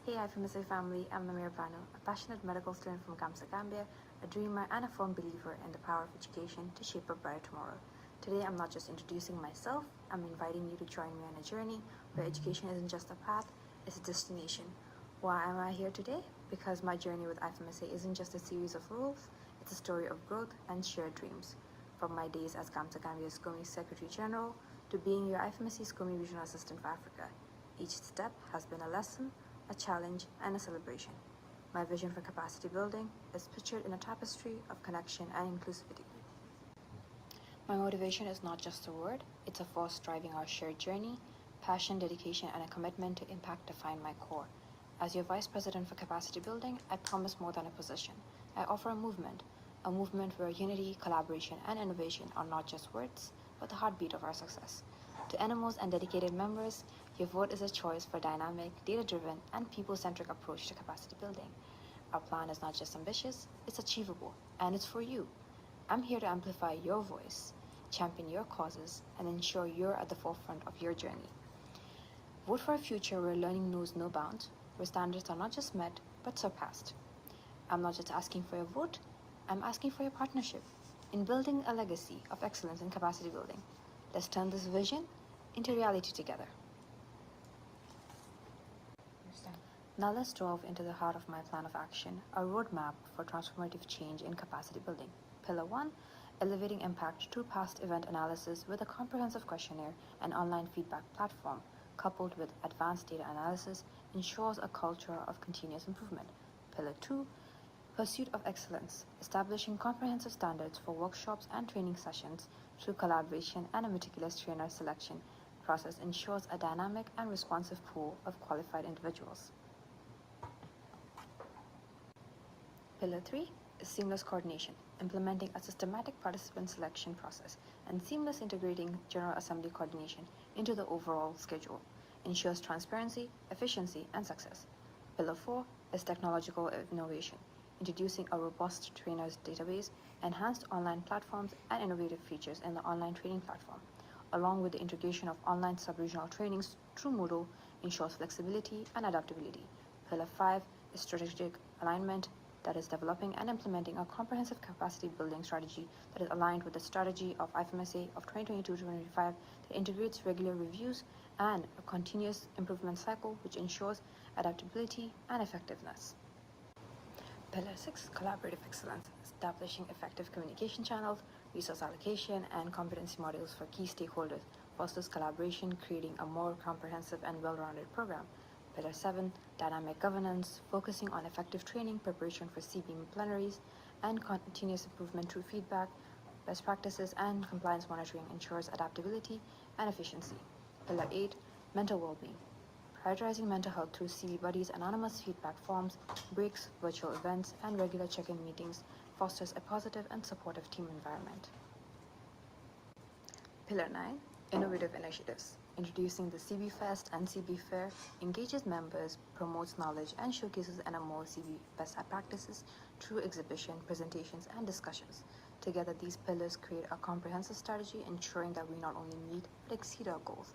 Hey IFMSA family, I'm Namir Banu, a passionate medical student from Kamsa Gambia, a dreamer and a firm believer in the power of education to shape a brighter tomorrow. Today I'm not just introducing myself, I'm inviting you to join me on a journey where education isn't just a path, it's a destination. Why am I here today? Because my journey with IFMSA isn't just a series of rules, it's a story of growth and shared dreams. From my days as Kamsa Gambia's SCOMI Secretary General to being your IFMSA SCOMI Regional Assistant for Africa, each step has been a lesson, a challenge, and a celebration. My vision for capacity building is pictured in a tapestry of connection and inclusivity. My motivation is not just a word, it's a force driving our shared journey. Passion, dedication, and a commitment to impact define my core. As your Vice President for capacity building, I promise more than a position. I offer a movement where unity, collaboration, and innovation are not just words, but the heartbeat of our success. To NMOs and dedicated members, your vote is a choice for dynamic, data-driven, and people-centric approach to capacity building. Our plan is not just ambitious, it's achievable, and it's for you. I'm here to amplify your voice, champion your causes, and ensure you're at the forefront of your journey. Vote for a future where learning knows no bounds, where standards are not just met, but surpassed. I'm not just asking for your vote, I'm asking for your partnership in building a legacy of excellence in capacity building. Let's turn this vision into reality together. Now let's delve into the heart of my plan of action, a roadmap for transformative change in capacity building. Pillar 1, elevating impact through past event analysis with a comprehensive questionnaire and online feedback platform, coupled with advanced data analysis, ensures a culture of continuous improvement. Pillar 2, pursuit of excellence, establishing comprehensive standards for workshops and training sessions through collaboration and a meticulous trainer selection process ensures a dynamic and responsive pool of qualified individuals. Pillar 3 is seamless coordination, implementing a systematic participant selection process and seamless integrating General Assembly coordination into the overall schedule, ensures transparency, efficiency, and success. Pillar 4 is technological innovation, introducing a robust trainers database, enhanced online platforms, and innovative features in the online training platform, along with the integration of online sub-regional trainings through Moodle, ensures flexibility and adaptability. Pillar 5 is strategic alignment, that is developing and implementing a comprehensive capacity building strategy that is aligned with the strategy of IFMSA of 2022-2025 that integrates regular reviews and a continuous improvement cycle which ensures adaptability and effectiveness. Pillar 6, collaborative excellence, establishing effective communication channels, resource allocation, and competency modules for key stakeholders, fosters collaboration, creating a more comprehensive and well-rounded program. Pillar 7, dynamic governance, focusing on effective training, preparation for CBM plenaries, and continuous improvement through feedback, best practices, and compliance monitoring ensures adaptability and efficiency. Pillar 8, mental well-being, prioritizing mental health through CB Buddies, anonymous feedback forms, breaks, virtual events, and regular check-in meetings fosters a positive and supportive team environment. Pillar 9, innovative initiatives, introducing the CB Fest and CB Fair, engages members, promotes knowledge, and showcases NMO CB best practices through exhibition, presentations, and discussions. Together, these pillars create a comprehensive strategy, ensuring that we not only meet but exceed our goals.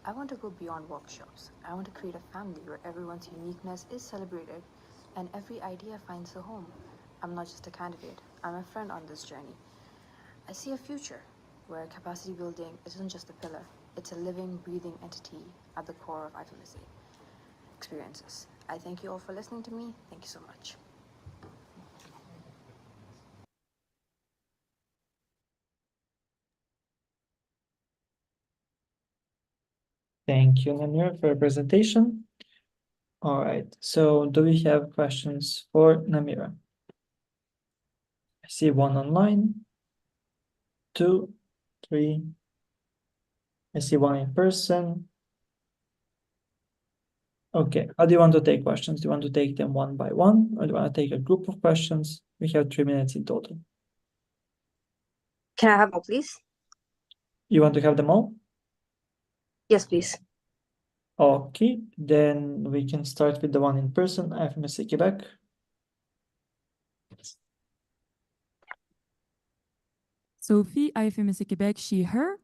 I want to go beyond workshops. I want to create a family where everyone's uniqueness is celebrated and every idea finds a home. I'm not just a candidate, I'm a friend on this journey. I see a future where capacity building isn't just a pillar, it's a living, breathing entity at the core of IFMSA experiences. I thank you all for listening to me. Thank you so much. Thank you, Namir, for your presentation. All right, so do we have questions for Namira? I see one online, 2, 3. I see one in person. Okay, how do you want to take questions? Do you want to take them one by one, or do you want to take a group of questions? We have 3 minutes in total. Can I have more, please? You want to have them all? Yes, please. Okay, then we can start with the one in person. IFMSA Quebec. Sophie, IFMSA Quebec, she, her.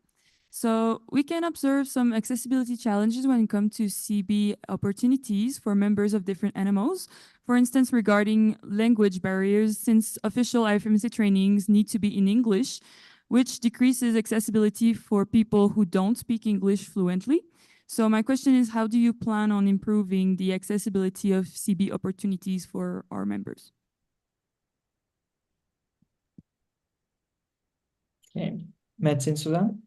So we can observe some accessibility challenges when it comes to CB opportunities for members of different NMOs. For instance, regarding language barriers, since official IFMSA trainings need to be in English, which decreases accessibility for people who don't speak English fluently. So my question is, how do you plan on improving the accessibility of CB opportunities for our members? Okay, Medicine Sudan.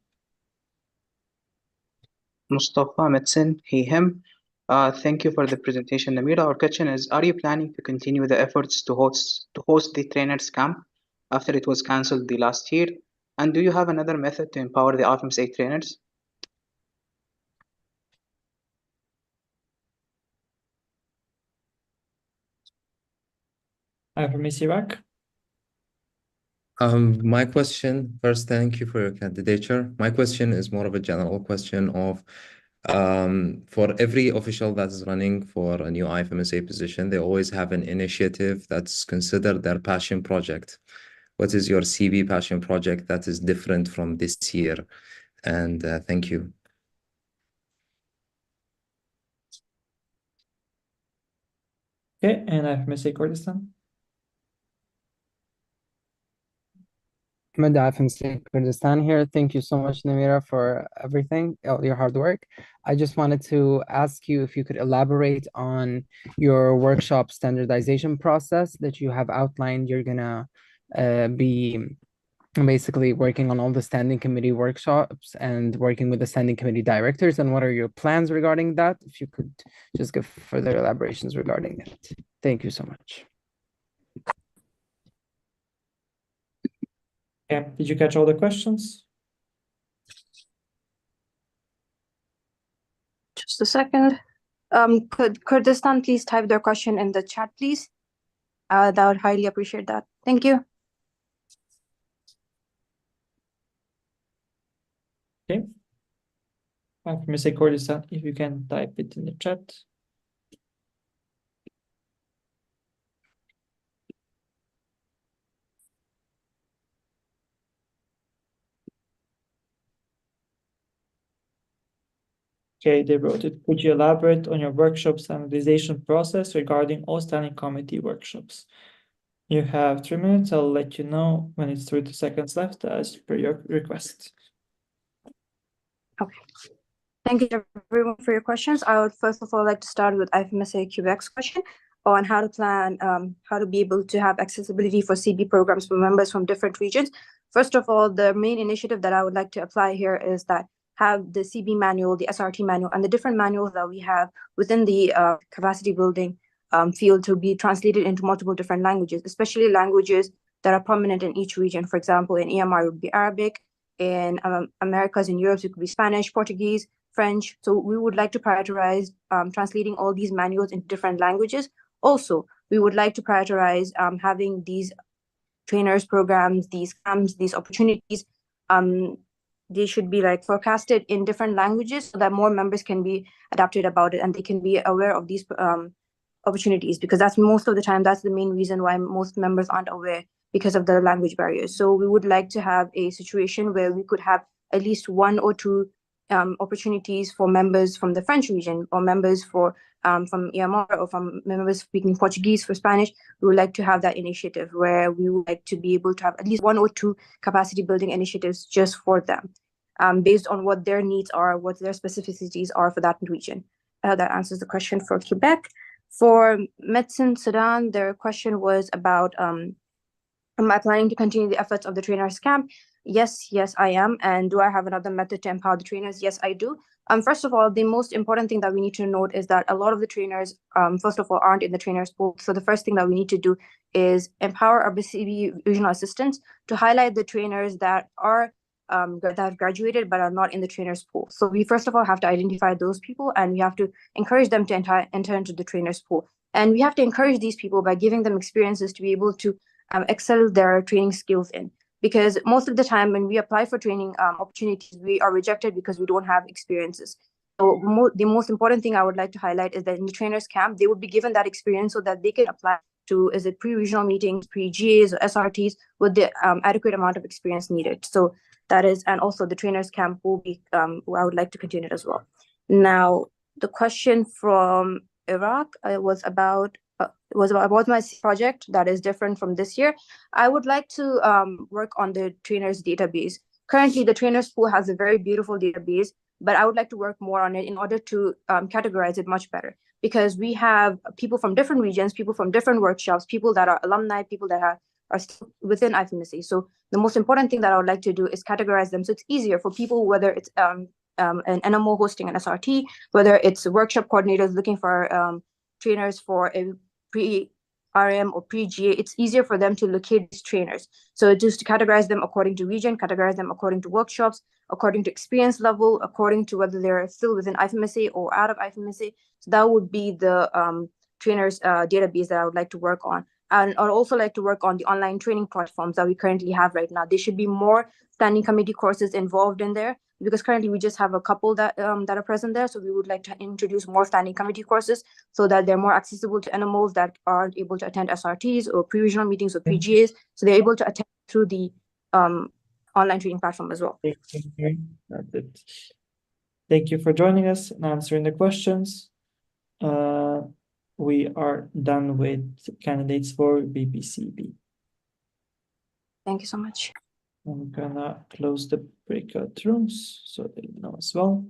Mustafa, Medicine, he, him. Thank you for the presentation, Namira. Our question is, are you planning to continue the efforts to host the trainers camp after it was cancelled the last year? And do you have another method to empower the IFMSA trainers? IFMSA Iraq. My question, first, thank you for your candidature. My question is more of a general question of, for every official that is running for a new IFMSA position, they always have an initiative that's considered their passion project. What is your CB passion project that is different from this year? And thank you. Okay, and IFMSA Kurdistan. Ahmed IFMSA Kurdistan here. Thank you so much, Namira, for everything, all your hard work. I just wanted to ask you if you could elaborate on your workshop standardization process that you have outlined. You're gonna be basically working on all the standing committee workshops and working with the standing committee directors, and what are your plans regarding that? If you could just give further elaborations regarding it. Thank you so much. Yeah, did you catch all the questions? Just a second. Could Kurdistan please type their question in the chat, please? That would highly appreciate that. Thank you. Okay. IFMSA Kurdistan, if you can type it in the chat. Okay, they wrote it. Could you elaborate on your workshop standardization process regarding all standing committee workshops? You have 3 minutes. I'll let you know when it's 30 seconds left as per your request. Okay. Thank you everyone for your questions. I would first of all like to start with IFMSA Quebec's question on how to plan, how to be able to have accessibility for CB programs for members from different regions. First of all, the main initiative that I would like to apply here is that have the CB manual, the SRT manual, and the different manuals that we have within the capacity building field to be translated into multiple different languages, especially languages that are prominent in each region. For example, in EMR, it would be Arabic. In Americas, in Europe, it could be Spanish, Portuguese, French. So we would like to prioritize translating all these manuals into different languages. Also, we would like to prioritize having these trainers programs, these camps, these opportunities. They should be like forecasted in different languages so that more members can be adapted about it and they can be aware of these opportunities, because that's most of the time, that's the main reason why most members aren't aware, because of the language barriers. So we would like to have a situation where we could have at least 1 or 2 opportunities for members from the French region or members from EMR or from members speaking Portuguese for Spanish. We would like to have that initiative where we would like to be able to have at least 1 or 2 capacity building initiatives just for them, based on what their needs are, what their specificities are for that region. That answers the question for Quebec. For Medicine Sudan, their question was about, am I planning to continue the efforts of the trainers camp? Yes, I am. And do I have another method to empower the trainers? Yes, I do. First of all, the most important thing that we need to note is that a lot of the trainers, first of all, aren't in the trainers pool. So the first thing that we need to do is empower our BCB regional assistants to highlight the trainers that are that have graduated but are not in the trainers pool. So we first of all have to identify those people, and we have to encourage them to enter into the trainers pool. And we have to encourage these people by giving them experiences to be able to excel their training skills in. Because most of the time when we apply for training opportunities, we are rejected because we don't have experiences. So the most important thing I would like to highlight is that in the trainers camp, they would be given that experience so that they can apply to, is it pre-regional meetings, pre-GAs or SRTs with the adequate amount of experience needed. So that is, and also the trainers camp will be, I would like to continue it as well. Now, the question from Iraq was about my project that is different from this year. I would like to work on the trainers database. Currently, the trainers pool has a very beautiful database, but I would like to work more on it in order to categorize it much better, because we have people from different regions, people from different workshops, people that are alumni, people that are still within IFMSA. So the most important thing that I would like to do is categorize them so it's easier for people, whether it's an NMO hosting an SRT, whether it's workshop coordinators looking for trainers for a pre-RM or pre-GA, it's easier for them to locate these trainers. So just to categorize them according to region, categorize them according to workshops, according to experience level, according to whether they're still within IFMSA or out of IFMSA. So that would be the trainers database that I would like to work on. And I'd also like to work on the online training platforms that we currently have right now. There should be more standing committee courses involved in there, because currently we just have a couple that are present there. So we would like to introduce more standing committee courses so that they're more accessible to NMOs that aren't able to attend SRTs or pre-regional meetings or PGAs. So they're able to attend through the online training platform as well. That's it. Thank you for joining us and answering the questions. we are done with candidates for VPCB. Thank you so much. I'm gonna close the breakout rooms so they know as well.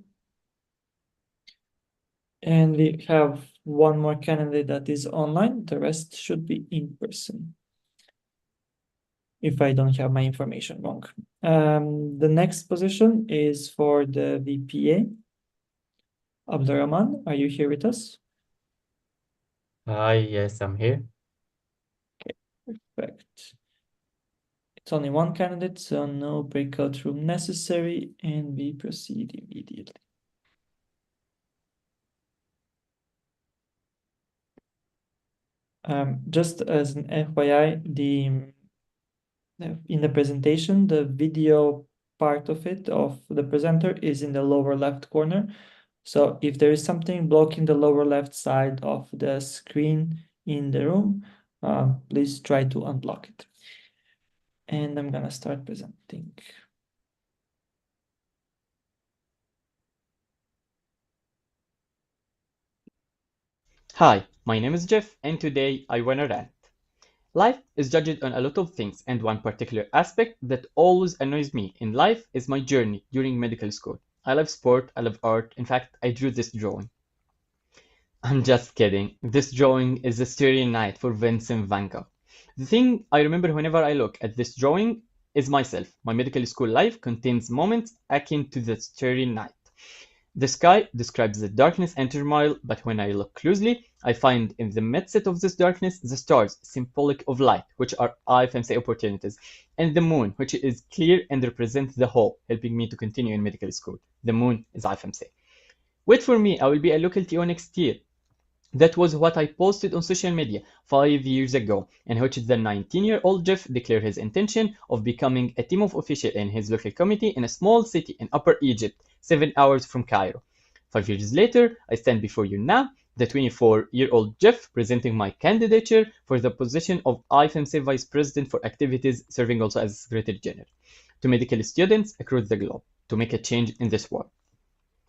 And we have one more candidate that is online. The rest should be in person, if I don't have my information wrong. The next position is for the VPA. Abdurrahman, are you here with us? Yes, I'm here. Okay, perfect. It's only one candidate, so no breakout room necessary, and we proceed immediately. Just as an FYI, in the presentation, the video part of it, of the presenter, is in the lower left corner. So if there is something blocking the lower left side of the screen in the room, please try to unblock it. And I'm gonna start presenting. Hi, my name is Jeff, and today I wanna rant. Life is judged on a lot of things, and one particular aspect that always annoys me in life is my journey during medical school. I love sport, I love art. In fact, I drew this drawing. I'm just kidding. This drawing is a Starry Night for Vincent van Gogh. The thing I remember whenever I look at this drawing is myself. My medical school life contains moments akin to the Starry Night. The sky describes the darkness and turmoil, but when I look closely, I find in the midst of this darkness the stars, symbolic of light, which are IFMC opportunities, and the moon, which is clear and represents the hope, helping me to continue in medical school. The moon is IFMC. Wait for me, I will be a local TO next year. That was what I posted on social media 5 years ago, in which the 19-year-old Jeff declared his intention of becoming a team of officials in his local committee in a small city in Upper Egypt, 7 hours from Cairo. 5 years later, I stand before you now, the 24-year-old Jeff, presenting my candidature for the position of IFMC Vice President for Activities, serving also as Secretary General, to medical students across the globe, to make a change in this world.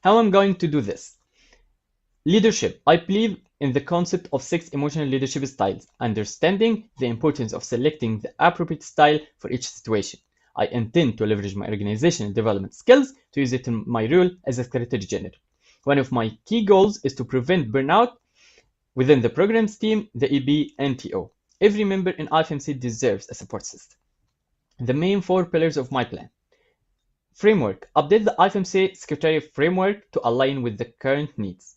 How am I going to do this? Leadership. I believe in the concept of 6 emotional leadership styles, understanding the importance of selecting the appropriate style for each situation. I intend to leverage my organizational development skills to use it in my role as a Secretary General. One of my key goals is to prevent burnout within the programs team, the EB, and TO. Every member in IFMC deserves a support system. The main 4 pillars of my plan. Framework. Update the IFMC Secretary framework to align with the current needs.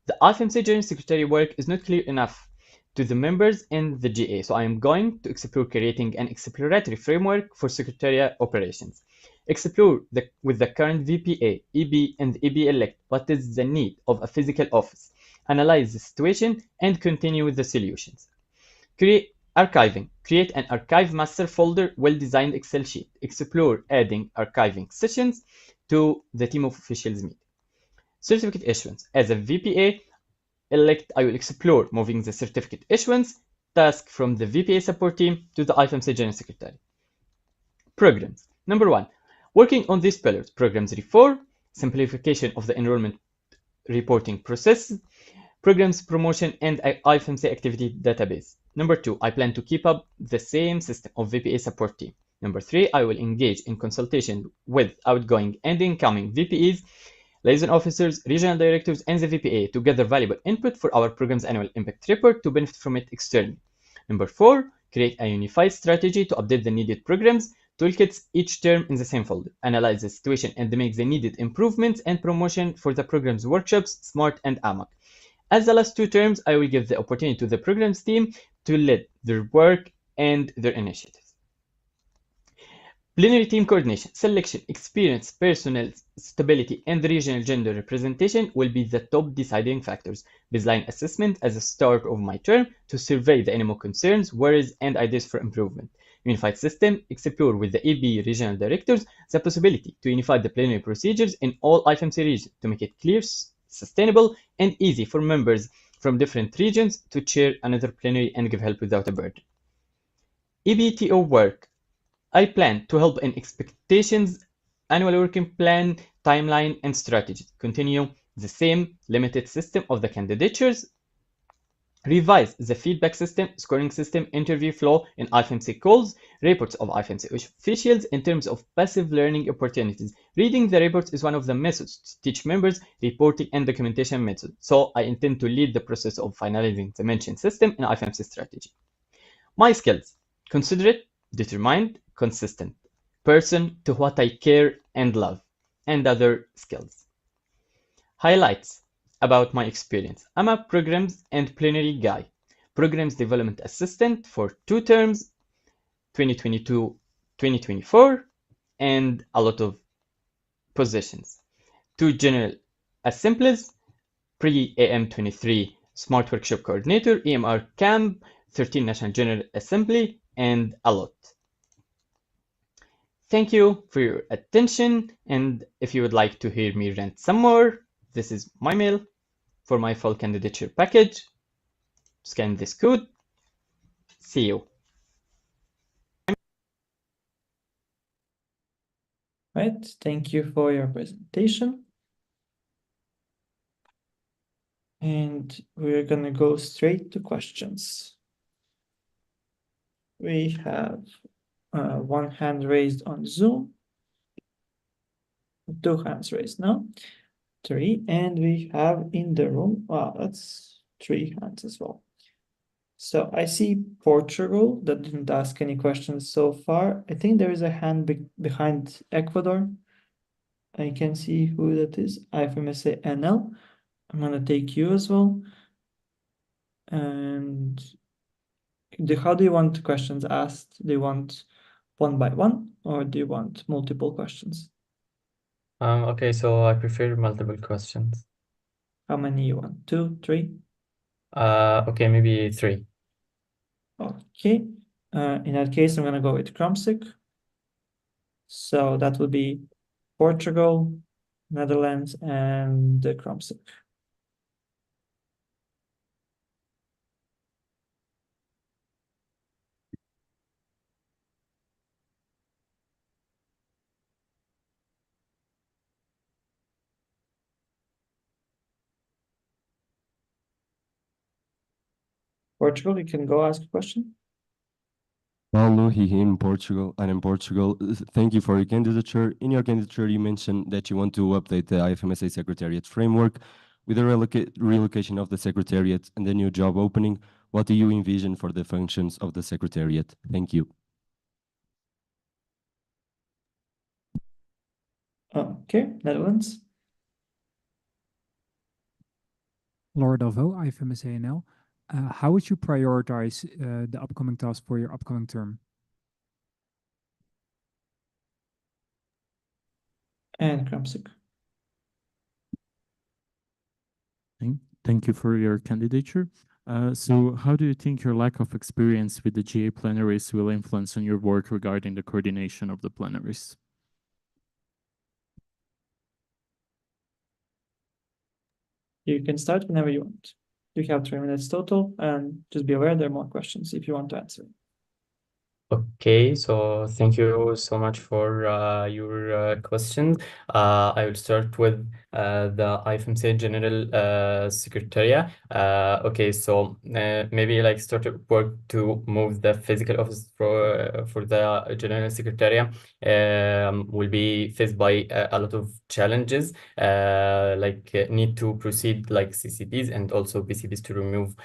The IFMC General Secretary work is not clear enough to the members in the GA, so I am going to explore creating an exploratory framework for secretarial operations. Explore with the current VPA, EB, and EB-elect what is the need of a physical office. Analyze the situation and continue with the solutions. Create archiving. Create an archive master folder, well-designed Excel sheet. Explore adding archiving sessions to the team of officials meeting. Certificate issuance. As a VPA elect, I will explore moving the certificate issuance task from the VPA support team to the IFMC General Secretary. Programs. Number 1. Working on these pillars. Programs reform, simplification of the enrollment reporting process, programs promotion, and IFMC activity database. Number 2. I plan to keep up the same system of VPA support team. Number 3. I will engage in consultation with outgoing and incoming VPEs, liaison officers, regional directors, and the VPA to gather valuable input for our program's annual impact report to benefit from it externally. Number 4, create a unified strategy to update the needed programs, toolkits each term in the same folder, analyze the situation and make the needed improvements and promotion for the program's workshops, SMART and AMAC. As the last 2 terms, I will give the opportunity to the programs team to lead their work and their initiatives. Plenary team coordination, selection, experience, personnel stability, and regional gender representation will be the top deciding factors. Baseline assessment as a start of my term to survey the animal concerns, worries, and ideas for improvement. Unified system, explore with the EB regional directors the possibility to unify the plenary procedures in all IFMC regions to make it clear, sustainable, and easy for members from different regions to chair another plenary and give help without a burden. EBTO work. I plan to help in expectations, annual working plan, timeline, and strategy. Continue the same limited system of the candidatures, Revise the feedback system, scoring system, interview flow in IFMC calls, reports of IFMC officials in terms of passive learning opportunities. Reading the reports is one of the methods to teach members reporting and documentation methods. So I intend to lead the process of finalizing the mentioned system in IFMC strategy. My skills: considerate, determined, consistent, person to what I care and love, and other skills. Highlights about my experience: I'm a programs and plenary guy, programs development assistant for 2 terms, 2022-2024, and a lot of positions. 2 general assemblies, pre-AM23 Smart Workshop Coordinator, EMR Camp, 13 National General Assembly, and a lot. Thank you for your attention, and if you would like to hear me rant some more, this is my mail for my full candidature package. Scan this code. See you. Right, thank you for your presentation. And we're gonna go straight to questions. We have one hand raised on Zoom, 2 hands raised now, 3, and we have in the room, wow, that's 3 hands as well. So I see Portugal that didn't ask any questions so far. I think there is a hand behind Ecuador. I can see who that is. IFMSA NL. I'm gonna take you as well. And how do you want questions asked? Do you want one by one, or do you want multiple questions? Okay, so I prefer multiple questions. How many you want? 2, 3? Okay, maybe 3. Okay. In that case, I'm gonna go with Kromsik. So that would be Portugal, Netherlands, and the Kromsik. Portugal, you can go ask a question. Paulo, in Portugal, and in Portugal, thank you for your candidature. In your candidature, you mentioned that you want to update the IFMSA Secretariat framework with the relocation of the Secretariat and the new job opening. What do you envision for the functions of the Secretariat? Thank you. Okay, Netherlands. Laura Delvaux, IFMSA NL. How would you prioritize the upcoming tasks for your upcoming term? And Kromsik. Thank you for your candidature. So how do you think your lack of experience with the GA plenaries will influence on your work regarding the coordination of the plenaries? You can start whenever you want. You have 3 minutes total, and just be aware there are more questions if you want to answer. Okay, so thank you so much for your questions. I will start with the IFMC General Secretariat. Okay, so maybe like start work to move the physical office for the General Secretariat will be faced by a lot of challenges, like need to proceed like CCPs and also BCPs to remove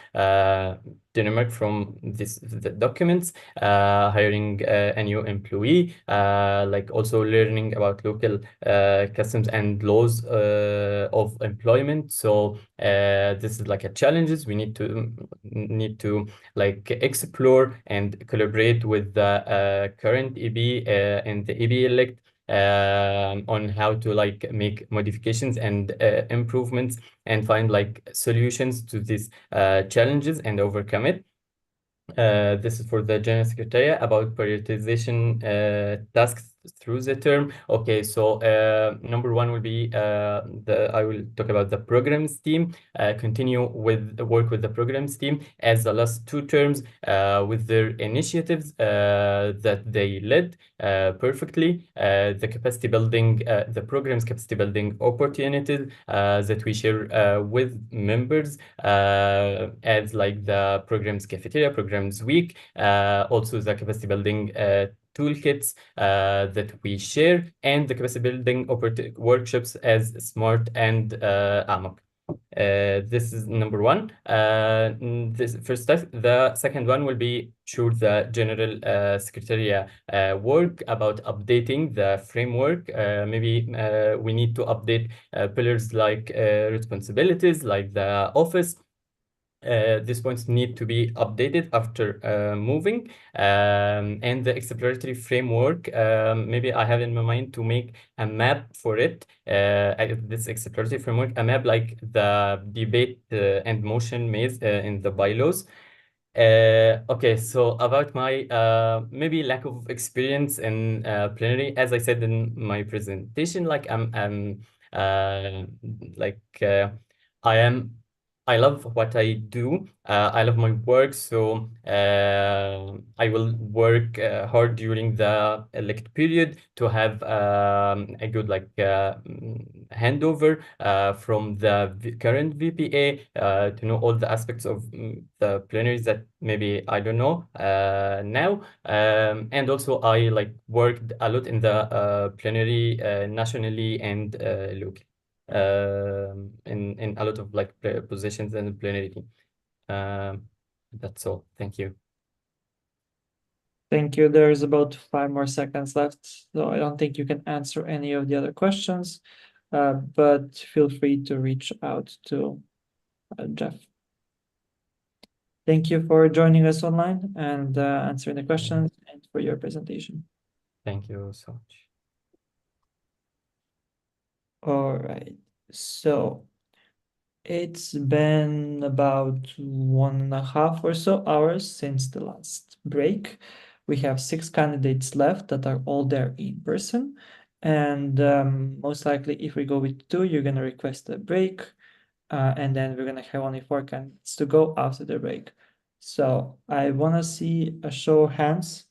Denmark from the documents, hiring a new employee, like also learning about local customs and laws of employment. So this is like a challenges we need to like explore and collaborate with the current EB and the EB elect on how to like make modifications and improvements and find like solutions to these challenges and overcome it. This is for the General Secretariat. About prioritization tasks through the term. Okay, so number one will be I will talk about the programs team. Continue with work with the programs team as the last two terms with their initiatives that they led perfectly. The capacity building, the programs capacity building opportunities that we share with members as like the programs cafeteria, programs week, also the capacity building toolkits that we share, and the capacity building workshops as SMART and AMOC. This is number one. This first step. The second one will be sure the general secretariat work about updating the framework. Maybe we need to update pillars like responsibilities, like the office. These points need to be updated after moving, and the exploratory framework, maybe I have in my mind to make a map for it. This exploratory framework, a map like the debate and motion maze in the bylaws. Okay, so about my maybe lack of experience in plenary, as I said in my presentation, like I love what I do. I love my work, so I will work hard during the elect period to have a good handover from the current VPA to know all the aspects of the plenaries that maybe I don't know now. And also I worked a lot in the plenary nationally and locally. In a lot of positions in the plenary team. That's all. Thank you. Thank you. There's about 5 more seconds left, so I don't think you can answer any of the other questions, but feel free to reach out to Jeff. Thank you for joining us online and answering the questions and for your presentation. Thank you so much. All right, so it's been about 1.5 or so hours since the last break. We have 6 candidates left that are all there in person. And most likely, if we go with 2, you're going to request a break. And then we're going to have only 4 candidates to go after the break. So I want to see a show of hands.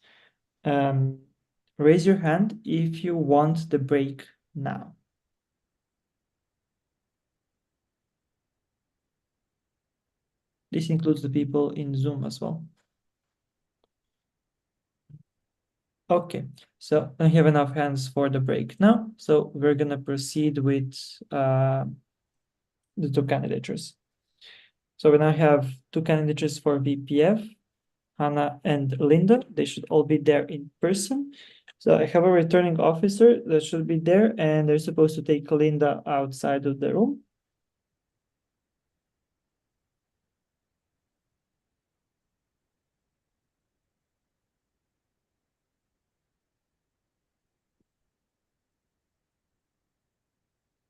Raise your hand if you want the break now. This includes the people in Zoom as well. Okay, so I have enough hands for the break now. So we're gonna proceed with the 2 candidatures. So we now have 2 candidatures for VPF, Hannah and Linda. They should all be there in person. So I have a returning officer that should be there, and they're supposed to take Linda outside of the room.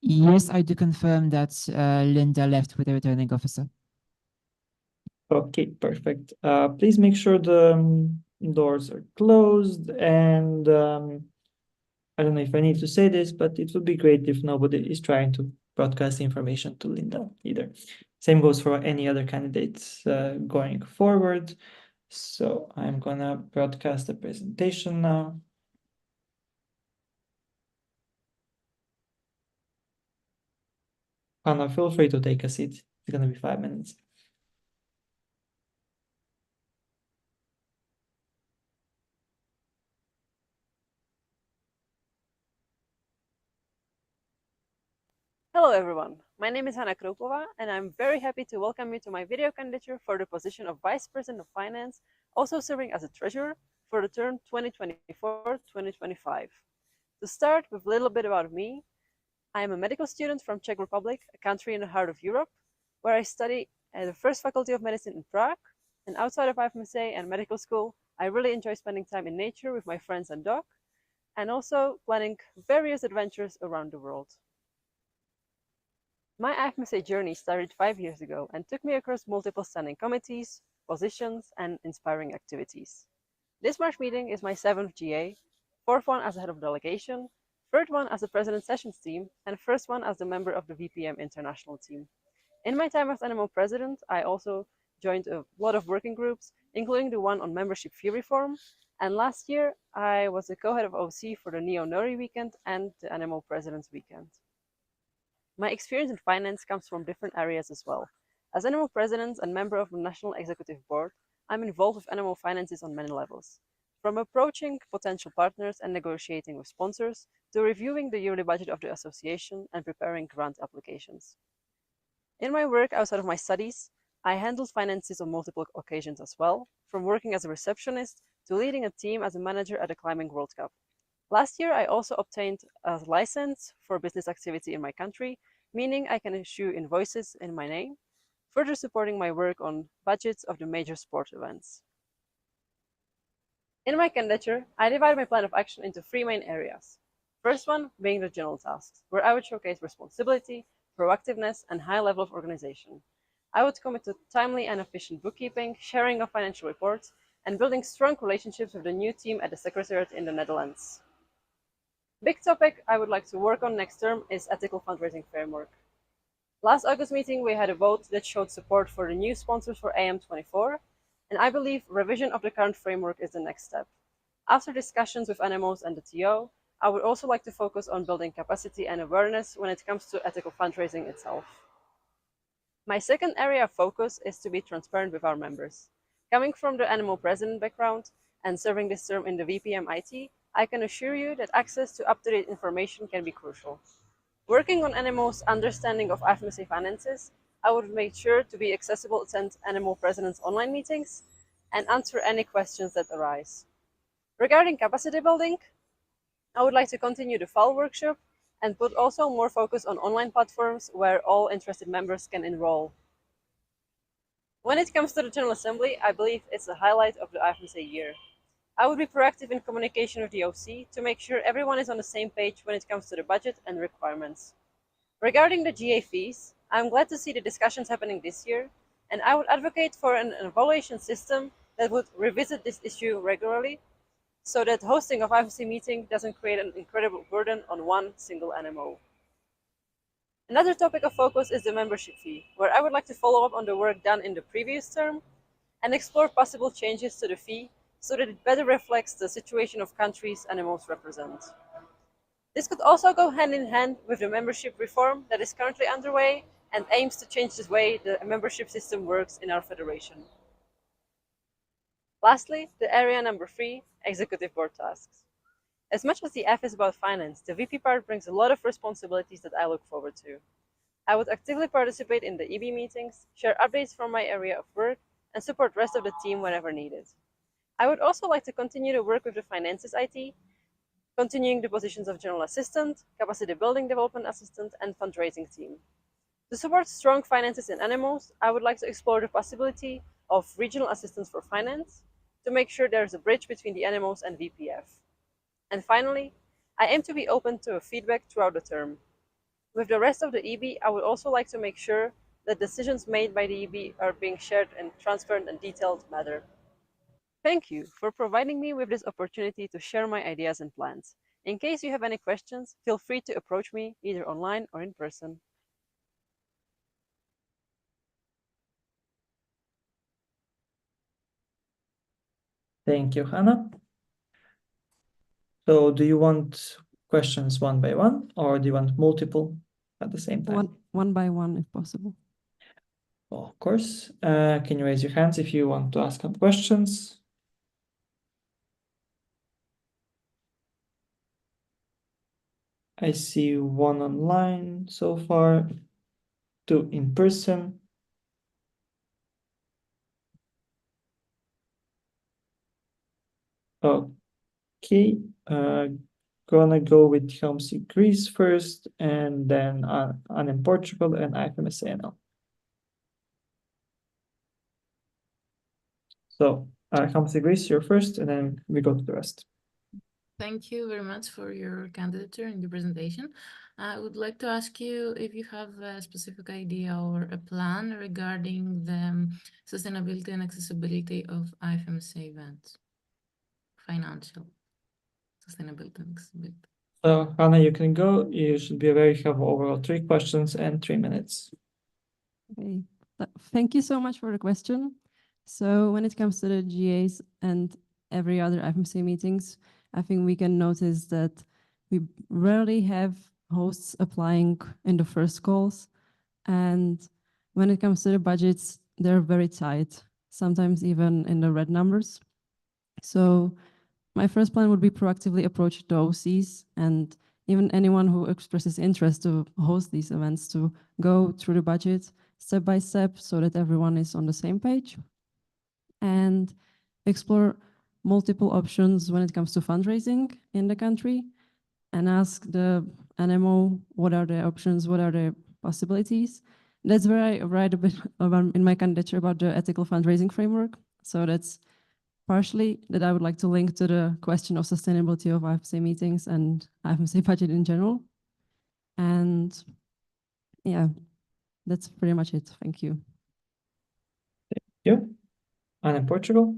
Yes, I do confirm that Linda left with the returning officer. Okay, perfect. Please make sure the doors are closed, and I don't know if I need to say this, but it would be great if nobody is trying to broadcast information to Linda either. Same goes for any other candidates going forward. So I'm gonna broadcast the presentation now. Hannah, feel free to take a seat. It's gonna be 5 minutes. Hello everyone, my name is Hanna Krupova and I'm very happy to welcome you to my video candidature for the position of Vice President of Finance, also serving as a treasurer for the term 2024-2025. To start with a little bit about me, I am a medical student from Czech Republic, a country in the heart of Europe, where I study at the first faculty of medicine in Prague, and outside of IFMSA and medical school, I really enjoy spending time in nature with my friends and dog, and also planning various adventures around the world. My IFMSA journey started 5 years ago and took me across multiple standing committees, positions, and inspiring activities. This March meeting is my 7th GA, fourth one as the head of delegation, third one as the president sessions team, and first one as the member of the VPM international team. In my time as NMO president, I also joined a lot of working groups, including the one on membership fee reform. And last year, I was the co-head of OC for the Neo-Nori weekend and the NMO President's Weekend. My experience in finance comes from different areas as well. As NMO President and member of the National Executive Board, I'm involved with NMO finances on many levels, from approaching potential partners and negotiating with sponsors, to reviewing the yearly budget of the association and preparing grant applications. In my work outside of my studies, I handled finances on multiple occasions as well, from working as a receptionist to leading a team as a manager at the Climbing World Cup. Last year, I also obtained a license for business activity in my country, meaning I can issue invoices in my name, further supporting my work on budgets of the major sport events. In my candidature, I divided my plan of action into three main areas. First one being the general tasks, where I would showcase responsibility, proactiveness, and high level of organization. I would commit to timely and efficient bookkeeping, sharing of financial reports, and building strong relationships with the new team at the Secretariat in the Netherlands. Big topic I would like to work on next term is ethical fundraising framework. Last August meeting, we had a vote that showed support for the new sponsors for AM24, and I believe revision of the current framework is the next step. After discussions with NMOs and the TO, I would also like to focus on building capacity and awareness when it comes to ethical fundraising itself. My second area of focus is to be transparent with our members. Coming from the NMO president background and serving this term in the VPM IT, I can assure you that access to up-to-date information can be crucial. Working on NMO's understanding of IFMSA finances, I would make sure to be accessible to attend NMO president's online meetings and answer any questions that arise. Regarding capacity building, I would like to continue the fall workshop and put also more focus on online platforms where all interested members can enroll. When it comes to the General Assembly, I believe it's the highlight of the IFMSA year. I would be proactive in communication with the OC to make sure everyone is on the same page when it comes to the budget and requirements. Regarding the GA fees, I'm glad to see the discussions happening this year, and I would advocate for an evaluation system that would revisit this issue regularly so that hosting of IFMSA meeting doesn't create an incredible burden on one single NMO. Another topic of focus is the membership fee, where I would like to follow up on the work done in the previous term and explore possible changes to the fee so that it better reflects the situation of countries NMOs represent. This could also go hand in hand with the membership reform that is currently underway and aims to change the way the membership system works in our federation. Lastly, the area number 3, executive board tasks. As much as the F is about finance, the VP part brings a lot of responsibilities that I look forward to. I would actively participate in the EB meetings, share updates from my area of work, and support the rest of the team whenever needed. I would also like to continue to work with the finances IT, continuing the positions of general assistant, capacity building development assistant, and fundraising team. To support strong finances in NMOs, I would like to explore the possibility of regional assistance for finance to make sure there is a bridge between the NMOs and VPF. And finally, I aim to be open to feedback throughout the term. With the rest of the EB, I would also like to make sure that decisions made by the EB are being shared in a transparent and detailed manner. Thank you for providing me with this opportunity to share my ideas and plans. In case you have any questions, feel free to approach me either online or in person. Thank you, Hannah. So do you want questions one by one, or do you want multiple at the same time? One by one, if possible. Well, of course. Can you raise your hands if you want to ask some questions? I see one online so far, 2 in person. Okay, gonna go with Helmsy Greece first, and then Anne in Portugal, and IFMSA now. So, Helmsy Greece, you're first, and then we go to the rest. Thank you very much for your candidature and your presentation. I would like to ask you if you have a specific idea or a plan regarding the sustainability and accessibility of IFMSA events, financial. sustainability and accessibility. So Hannah, you can go. You should be aware you have overall 3 questions and 3 minutes. Okay, thank you so much for the question. So when it comes to the GAs and every other FMC meetings, I think we can notice that we rarely have hosts applying in the first calls. And when it comes to the budgets, they're very tight, sometimes even in the red numbers. So my first plan would be proactively approach the OCs and even anyone who expresses interest to host these events to go through the budget step by step so that everyone is on the same page and explore multiple options when it comes to fundraising in the country and ask the NMO what are the options, what are the possibilities. That's where I write a bit about in my candidature about the ethical fundraising framework. So that's partially that I would like to link to the question of sustainability of IFMC meetings and IFMC budget in general. And yeah, that's pretty much it. Thank you. Thank you. And in Portugal?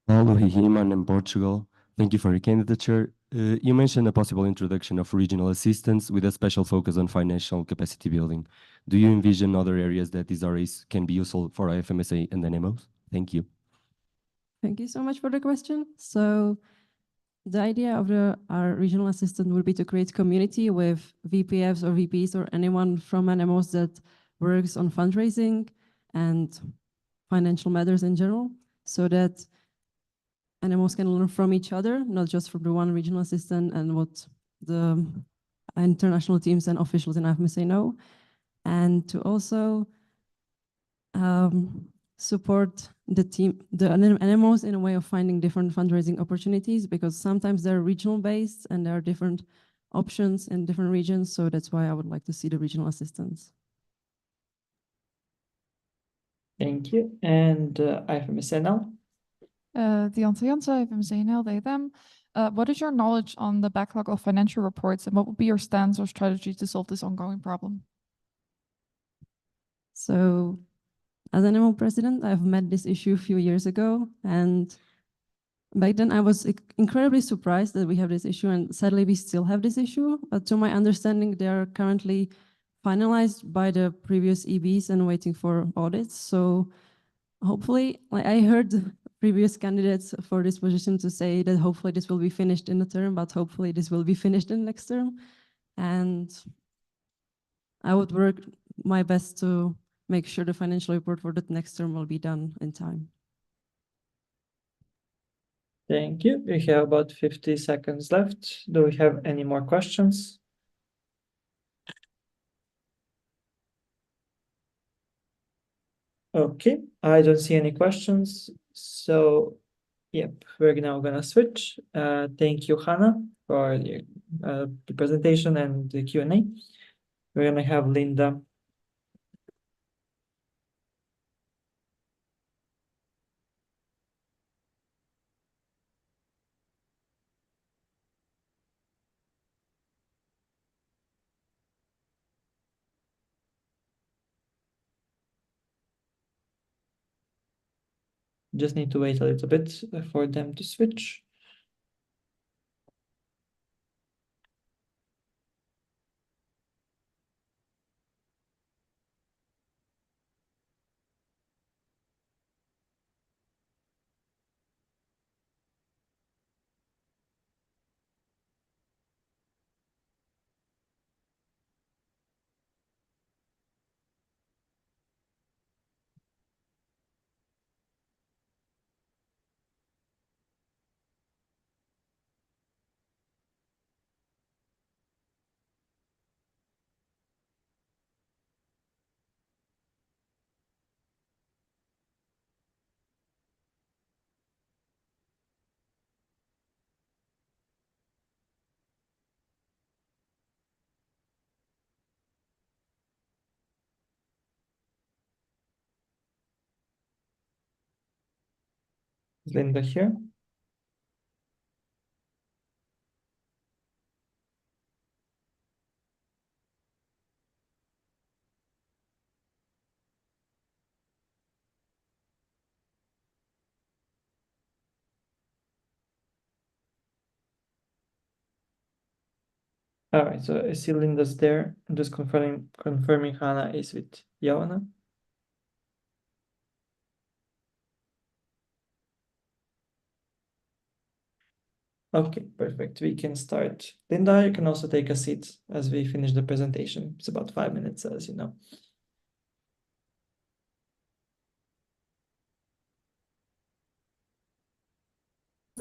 Paulo Hihiman in Portugal. Thank you for your candidature. You mentioned a possible introduction of regional assistance with a special focus on financial capacity building. Do you envision other areas that these RAs can be useful for IFMSA and NMOs? Thank you. Thank you so much for the question. So the idea of our regional assistant would be to create community with VPFs or VPs or anyone from NMOs that works on fundraising and financial matters in general, so that NMOs can learn from each other, not just from the one regional assistant and what the international teams and officials in IFMSA know, and to also support the team, the NMOs in a way of finding different fundraising opportunities, because sometimes they're regional based and there are different options in different regions. So that's why I would like to see the regional assistance. Thank you. And IFMSA now? Dianthe Jansen, FMCNL, DFM. What is your knowledge on the backlog of financial reports and what would be your stance or strategy to solve this ongoing problem? So as an NMO president, I've met this issue a few years ago, and back then I was incredibly surprised that we have this issue, and sadly we still have this issue. But to my understanding, they are currently finalized by the previous EBs and waiting for audits. So hopefully, like I heard previous candidates for this position to say that hopefully this will be finished in the term, but hopefully this will be finished in the next term. And I would work my best to make sure the financial report for the next term will be done in time. Thank you. We have about 50 seconds left. Do we have any more questions? Okay, I don't see any questions. So, yep, we're now gonna switch. Thank you, Hannah, for the presentation and the Q&A. We're gonna have Linda. Just need to wait a little bit for them to switch. Is Linda here? All right, so I see Linda's there. I'm just confirming Hannah is with Joanna. Okay, perfect. We can start. Linda, you can also take a seat as we finish the presentation. It's about 5 minutes, as you know.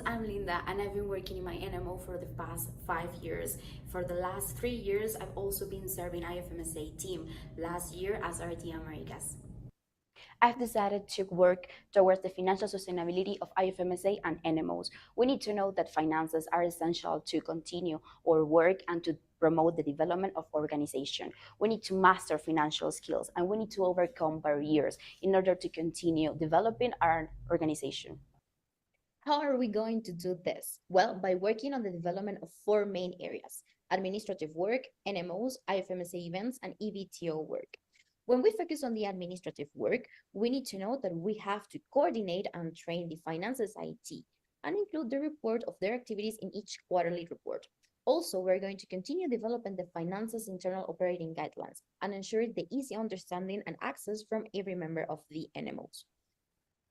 I'm Linda and I've been working in my NMO for the past 5 years. For the last 3 years, I've also been serving IFMSA team, last year as RT Americas. I've decided to work towards the financial sustainability of IFMSA and NMOs. We need to know that finances are essential to continue our work and to promote the development of organization. We need to master financial skills and we need to overcome barriers in order to continue developing our organization. How are we going to do this? Well, by working on the development of 4 main areas: administrative work, NMOs, IFMSA events, and EVTO work. When we focus on the administrative work, we need to know that we have to coordinate and train the finances IT and include the report of their activities in each quarterly report. Also, we're going to continue developing the finances internal operating guidelines and ensure the easy understanding and access from every member of the NMOs.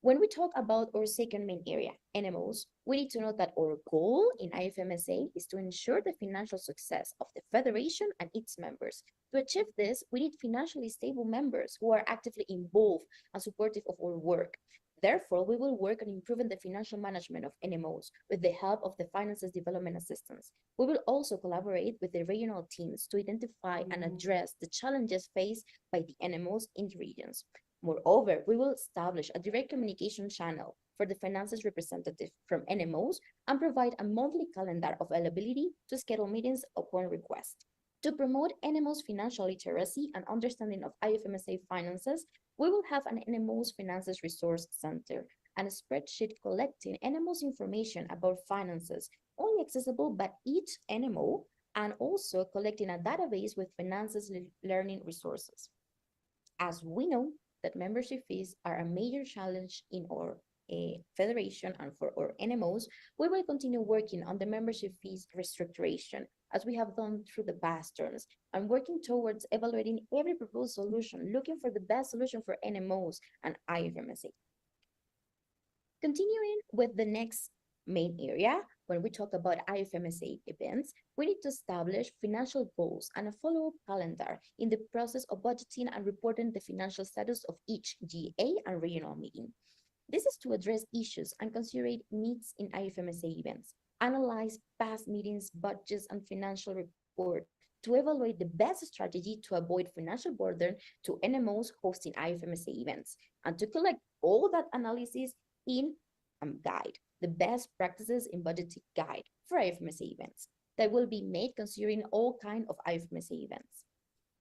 When we talk about our second main area, NMOs, we need to know that our goal in IFMSA is to ensure the financial success of the Federation and its members. To achieve this, we need financially stable members who are actively involved and supportive of our work. Therefore, we will work on improving the financial management of NMOs with the help of the Finances Development Assistance. We will also collaborate with the regional teams to identify and address the challenges faced by the NMOs in the regions. Moreover, we will establish a direct communication channel for the finances representative from NMOs and provide a monthly calendar of availability to schedule meetings upon request. To promote NMOs financial literacy and understanding of IFMSA finances, we will have an NMOs Finances Resource Center and a spreadsheet collecting NMOs information about finances, only accessible by each NMO, and also collecting a database with finances learning resources. As we know, that membership fees are a major challenge in our federation and for our NMOs, we will continue working on the membership fees restructuration as we have done through the past terms and working towards evaluating every proposed solution, looking for the best solution for NMOs and IFMSA. Continuing with the next main area, when we talk about IFMSA events, we need to establish financial goals and a follow-up calendar in the process of budgeting and reporting the financial status of each GA and regional meeting. This is to address issues and consider needs in IFMSA events, analyze past meetings, budgets, and financial report to evaluate the best strategy to avoid financial burden to NMOs hosting IFMSA events, and to collect all that analysis in a guide, the best practices in budgeting guide for IFMSA events that will be made considering all kinds of IFMSA events.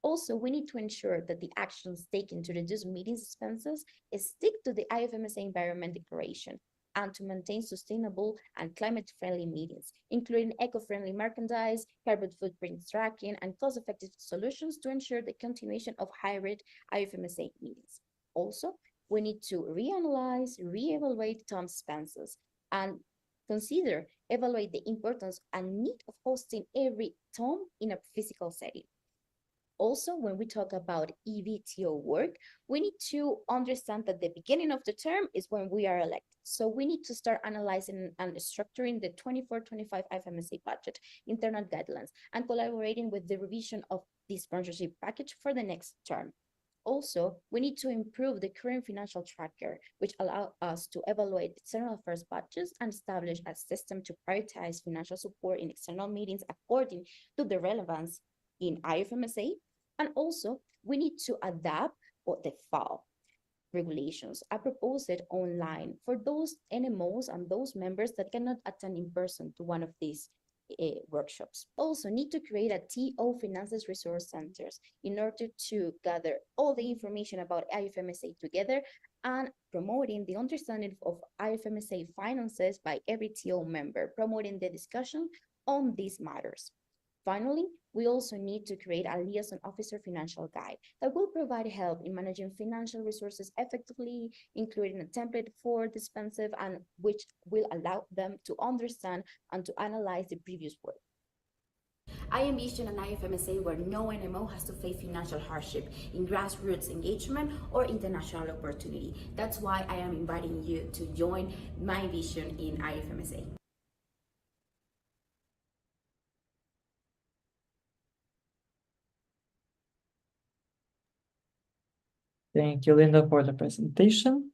Also, we need to ensure that the actions taken to reduce meetings expenses stick to the IFMSA Environment Declaration and to maintain sustainable and climate-friendly meetings, including eco-friendly merchandise, carbon footprint tracking, and cost-effective solutions to ensure the continuation of hybrid IFMSA meetings. Also, we need to reanalyze, reevaluate term expenses, and evaluate the importance and need of hosting every term in a physical setting. Also, when we talk about EVTO work, we need to understand that the beginning of the term is when we are elected. So we need to start analyzing and structuring the 24-25 IFMSA budget, internal guidelines, and collaborating with the revision of the sponsorship package for the next term. Also, we need to improve the current financial tracker, which allows us to evaluate external affairs budgets and establish a system to prioritize financial support in external meetings according to the relevance in IFMSA. And also, we need to adapt what the FAO regulations are proposed online for those NMOs and those members that cannot attend in person to one of these workshops. Also need to create a TO Finances Resource Centers in order to gather all the information about IFMSA together and promoting the understanding of IFMSA finances by every TO member, promoting the discussion on these matters. Finally, we also need to create a liaison officer financial guide that will provide help in managing financial resources effectively, including a template for dispensive and which will allow them to understand and to analyze the previous work. I envision an IFMSA where no NMO has to face financial hardship in grassroots engagement or international opportunity. That's why I am inviting you to join my vision in IFMSA. Thank you, Linda, for the presentation.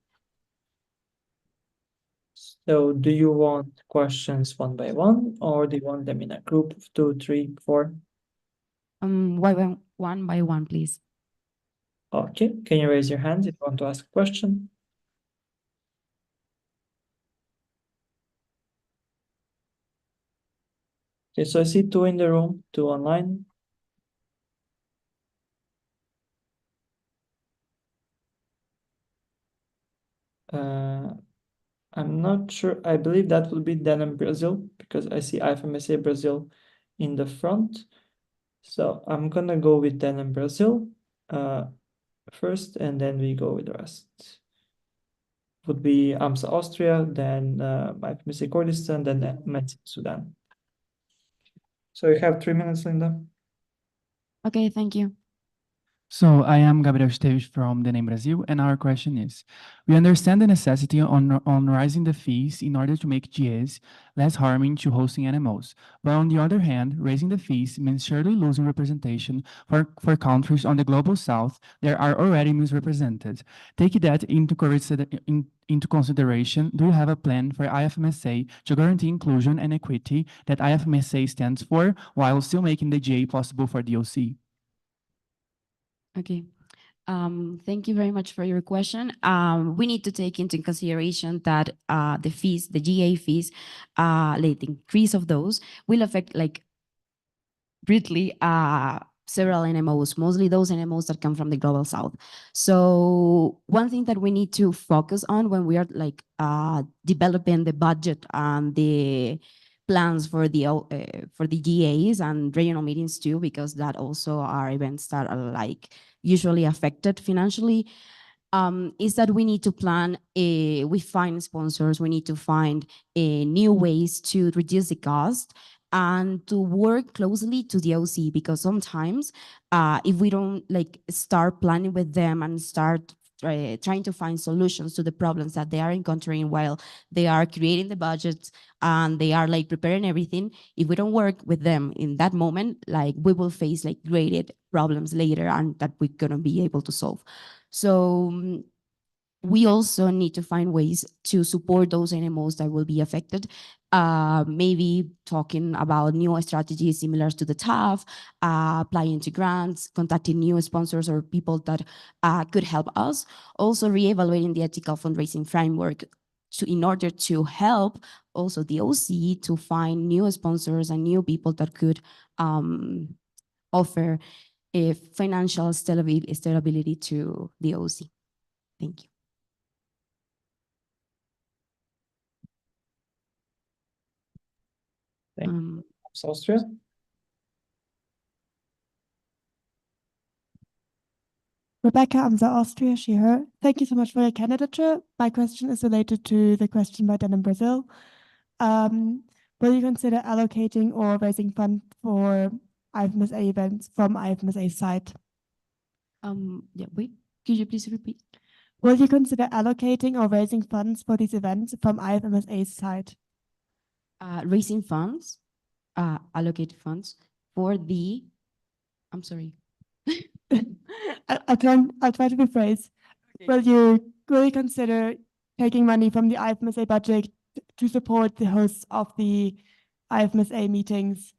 So do you want questions one by one, or do you want them in a group of 2, 3, 4? One by one, please. Okay, can you raise your hand if you want to ask a question? Okay, so I see 2 in the room, 2 online. I'm not sure. I believe that will be Denim Brazil, because I see IFMSA Brazil in the front. So I'm gonna go with Denim Brazil first, and then we go with the rest. Would be AMSA Austria, then IFMSA Kurdistan, then Medicine Sudan. So you have 3 minutes, Linda. Okay, thank you. So I am Gabriel Esteves from the name Brazil, and our question is, we understand the necessity on raising the fees in order to make GAs less harming to hosting animals. But on the other hand, raising the fees means surely losing representation for countries on the global south that are already misrepresented. Taking that into consideration, do you have a plan for IFMSA to guarantee inclusion and equity that IFMSA stands for, while still making the GA possible for DOC? Okay. Thank you very much for your question. We need to take into consideration that the fees, the GA fees, like the increase of those will affect like greatly several NMOs, mostly those NMOs that come from the global south. So one thing that we need to focus on when we are like developing the budget and the plans for the GAs and regional meetings too, because that also are events that are like usually affected financially, is that we need to plan, we find sponsors, we need to find new ways to reduce the cost and to work closely to the OC, because sometimes if we don't like start planning with them and start trying to find solutions to the problems that they are encountering while they are creating the budgets and they are like preparing everything, if we don't work with them in that moment, like we will face like graded problems later and that we're gonna be able to solve. So we also need to find ways to support those animals that will be affected. Maybe talking about new strategies similar to the TAF, applying to grants, contacting new sponsors or people that could help us. Also reevaluating the ethical fundraising framework in order to help also the OC to find new sponsors and new people that could offer a financial stability to the OC. Thank you. Austria. Rebecca Amza, Austria, she, her. Thank you so much for your candidature. My question is related to the question by Dan in Brazil. Will you consider allocating or raising funds for IFMSA events from IFMSA side? Yeah, wait, could you please repeat? Will you consider allocating or raising funds for these events from IFMSA side? Raising funds, allocate funds for the, I'm sorry. I'll try to rephrase. Okay. Will you consider taking money from the IFMSA budget to support the hosts of the IFMSA meetings,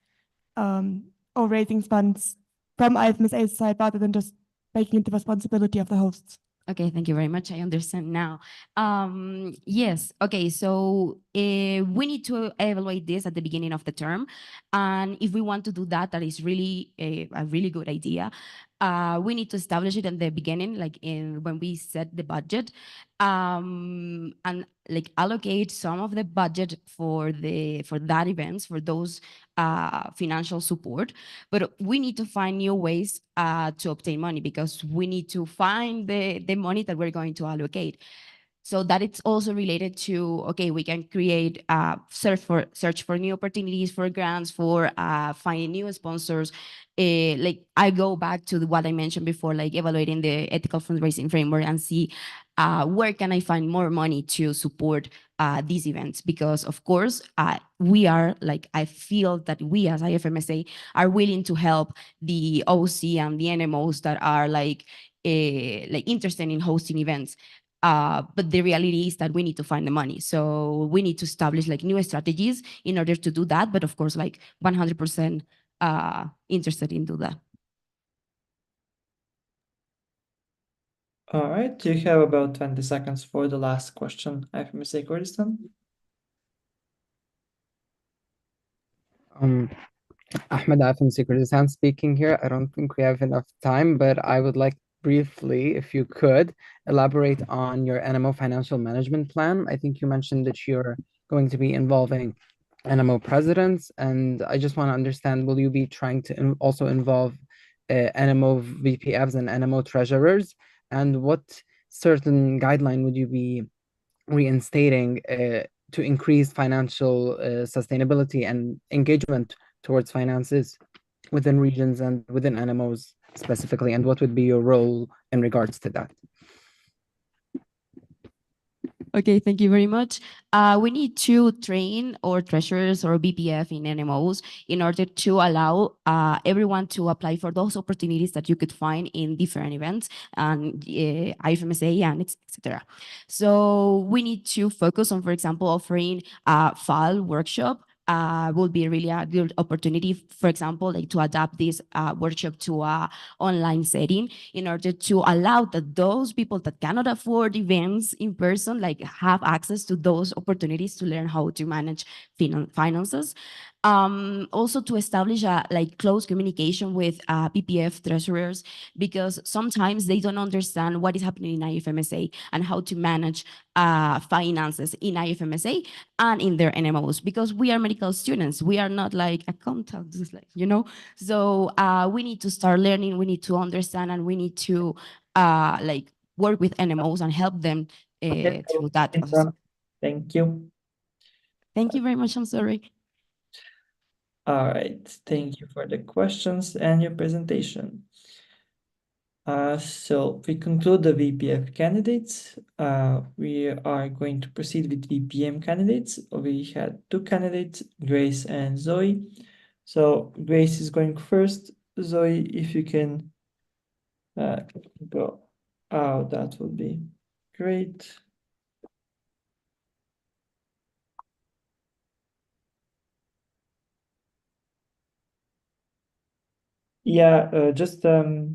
or raising funds from IFMSA side rather than just making it the responsibility of the hosts? Okay, thank you very much. I understand now. Yes, okay, so we need to evaluate this at the beginning of the term. And if we want to do that, that is really a really good idea. We need to establish it in the beginning, like when we set the budget, and like allocate some of the budget for that events, for those financial support. But we need to find new ways to obtain money, because we need to find the money that we're going to allocate. So that it's also related to, okay, we can create search for new opportunities for grants, for finding new sponsors. Like I go back to what I mentioned before, like evaluating the ethical fundraising framework and see where can I find more money to support these events, because of course we are like, I feel that we as IFMSA are willing to help the OC and the NMOs that are like interested in hosting events. But the reality is that we need to find the money. So we need to establish like new strategies in order to do that. But of course, like 100% interested in do that. All right, you have about 20 seconds for the last question. IFMSA Kurdistan. Ahmed IFMSA Kurdistan speaking here. I don't think we have enough time, but I would like briefly, if you could, elaborate on your NMO financial management plan. I think you mentioned that you're going to be involving NMO presidents, and I just want to understand, will you be trying to also involve NMO VPFs and NMO treasurers? And what certain guideline would you be reinstating to increase financial sustainability and engagement towards finances within regions and within NMOs specifically? And what would be your role in regards to that? Okay, thank you very much. We need to train our treasurers or BPF in NMOs in order to allow everyone to apply for those opportunities that you could find in different events and IFMSA and etc. So we need to focus on, for example, offering a fall workshop. Will be really a good opportunity, for example, like to adapt this workshop to a online setting in order to allow that those people that cannot afford events in person, like have access to those opportunities to learn how to manage finances. Also to establish a like close communication with PPF treasurers, because sometimes they don't understand what is happening in IFMSA and how to manage finances in IFMSA and in their NMOs, because we are medical students. We are not like accountants, like, you know. So we need to start learning, we need to understand, and we need to like work with NMOs and help them through that process. Thank you. Thank you very much. I'm sorry. All right, thank you for the questions and your presentation. So we conclude the VPF candidates. We are going to proceed with VPM candidates. We had two candidates, Grace and Zoe. So Grace is going first. Zoe, if you can go out, that would be great. Yeah, just okay,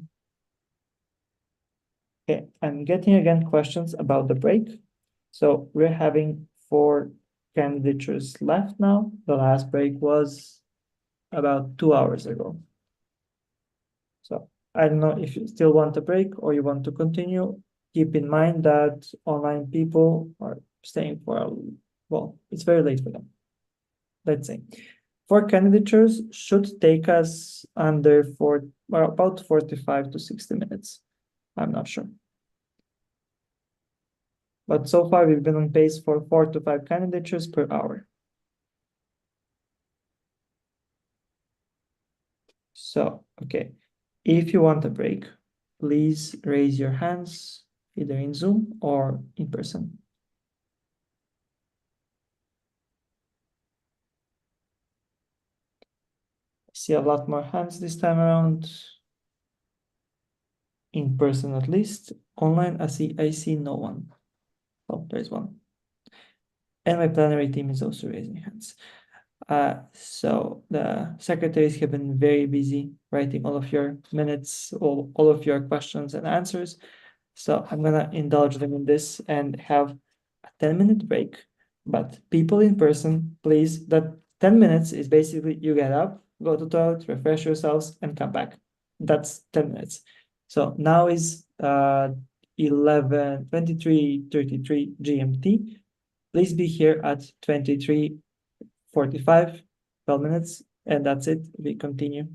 I'm getting again questions about the break. So we're having 4 candidatures left now. The last break was about 2 hours ago. So I don't know if you still want a break or you want to continue. Keep in mind that online people are staying for well, it's very late for them. Let's say 4 candidatures should take us under about 45 to 60 minutes. I'm not sure. But so far we've been on pace for 4 to 5 candidatures per hour. So, okay, if you want a break, please raise your hands either in Zoom or in person. I see a lot more hands this time around. In person at least. Online, I see no one. Oh, there's one. And my plenary team is also raising hands. So the secretaries have been very busy writing all of your minutes, all of your questions and answers. So I'm gonna indulge them in this and have a 10-minute break. But people in person, please, that 10 minutes is basically you get up, go to the toilet, refresh yourselves, and come back. That's 10 minutes. So now is 23:33 GMT. Please be here at 23:45, 12 minutes, and that's it. We continue.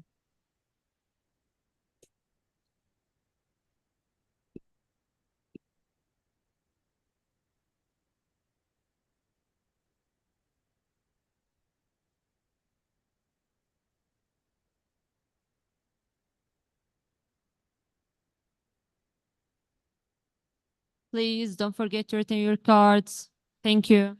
Please don't forget to return your cards. Thank you.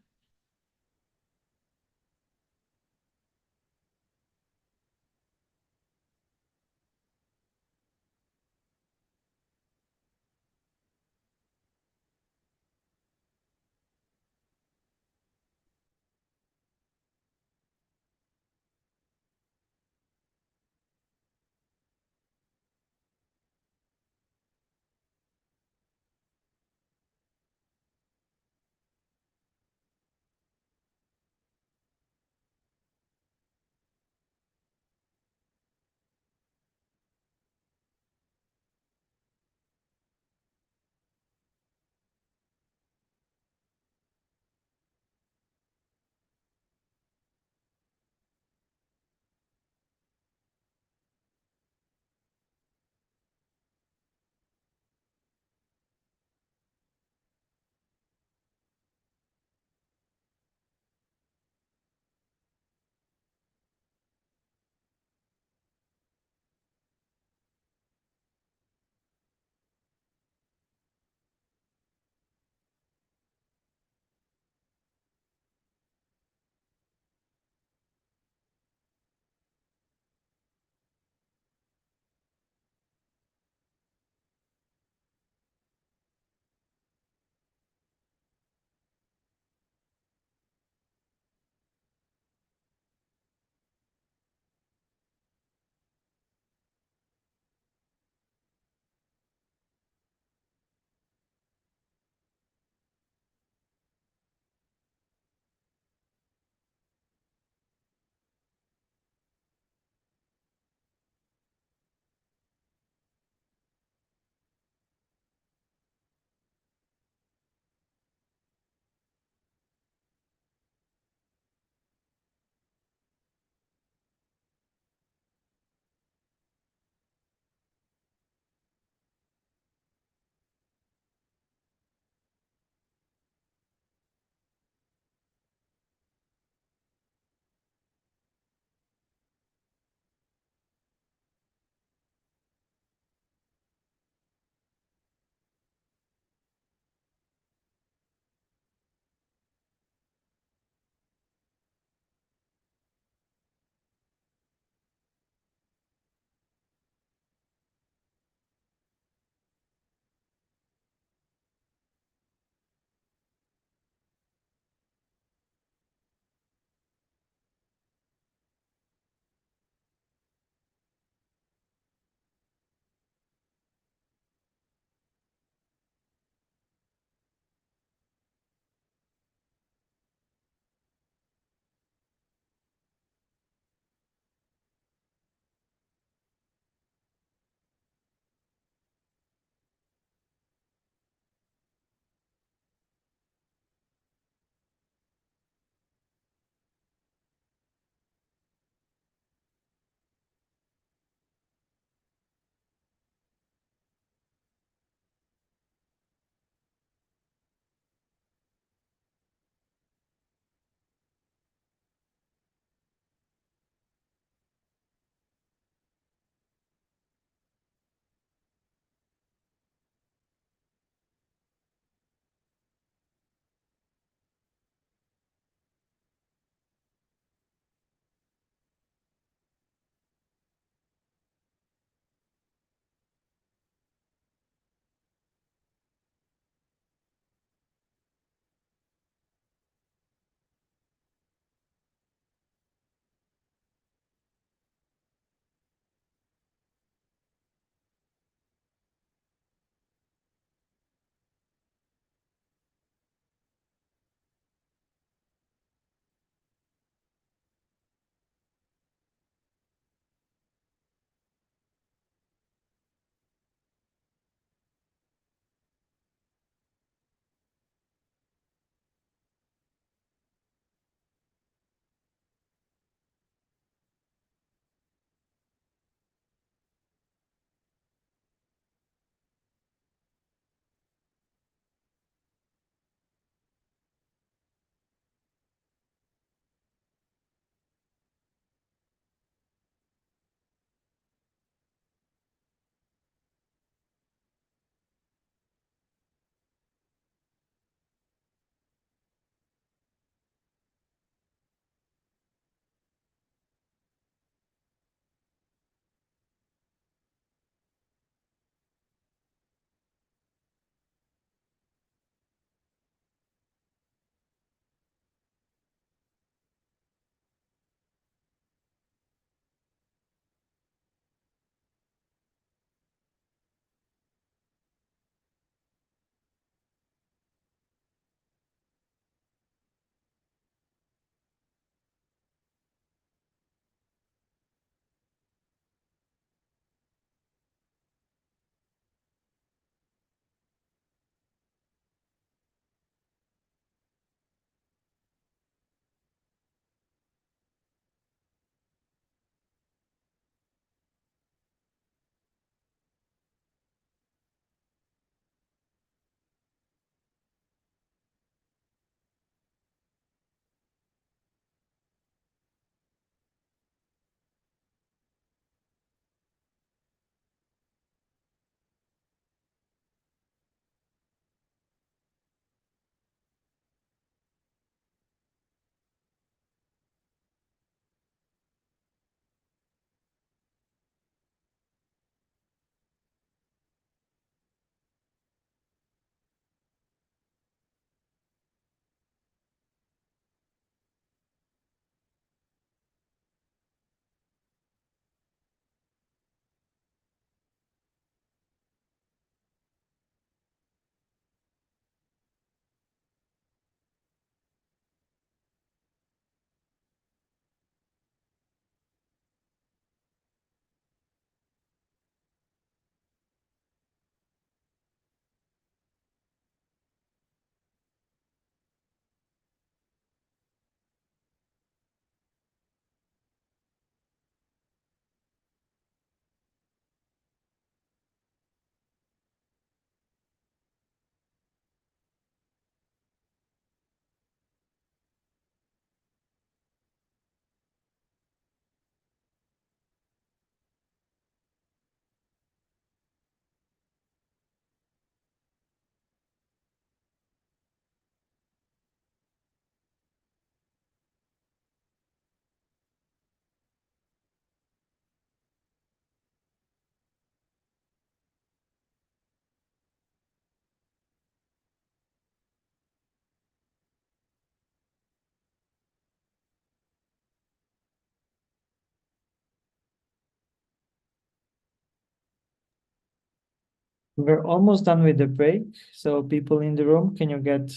We're almost done with the break. So people in the room, can you get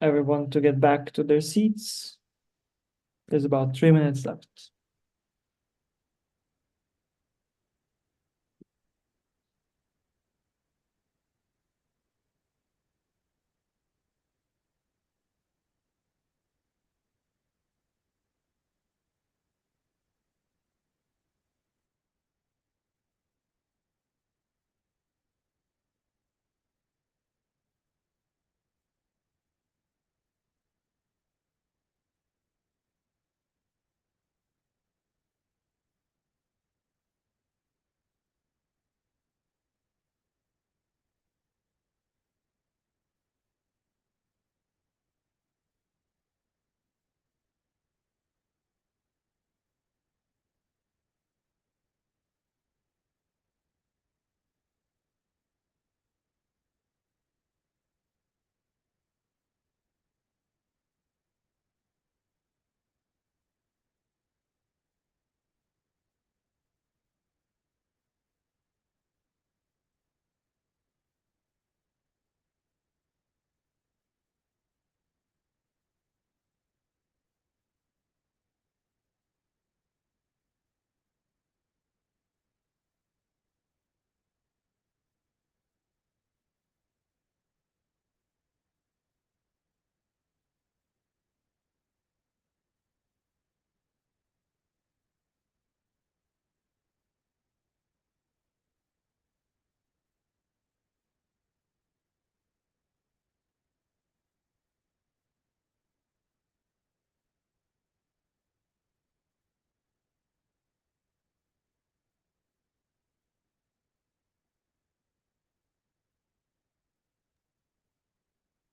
everyone to get back to their seats? There's about 3 minutes left.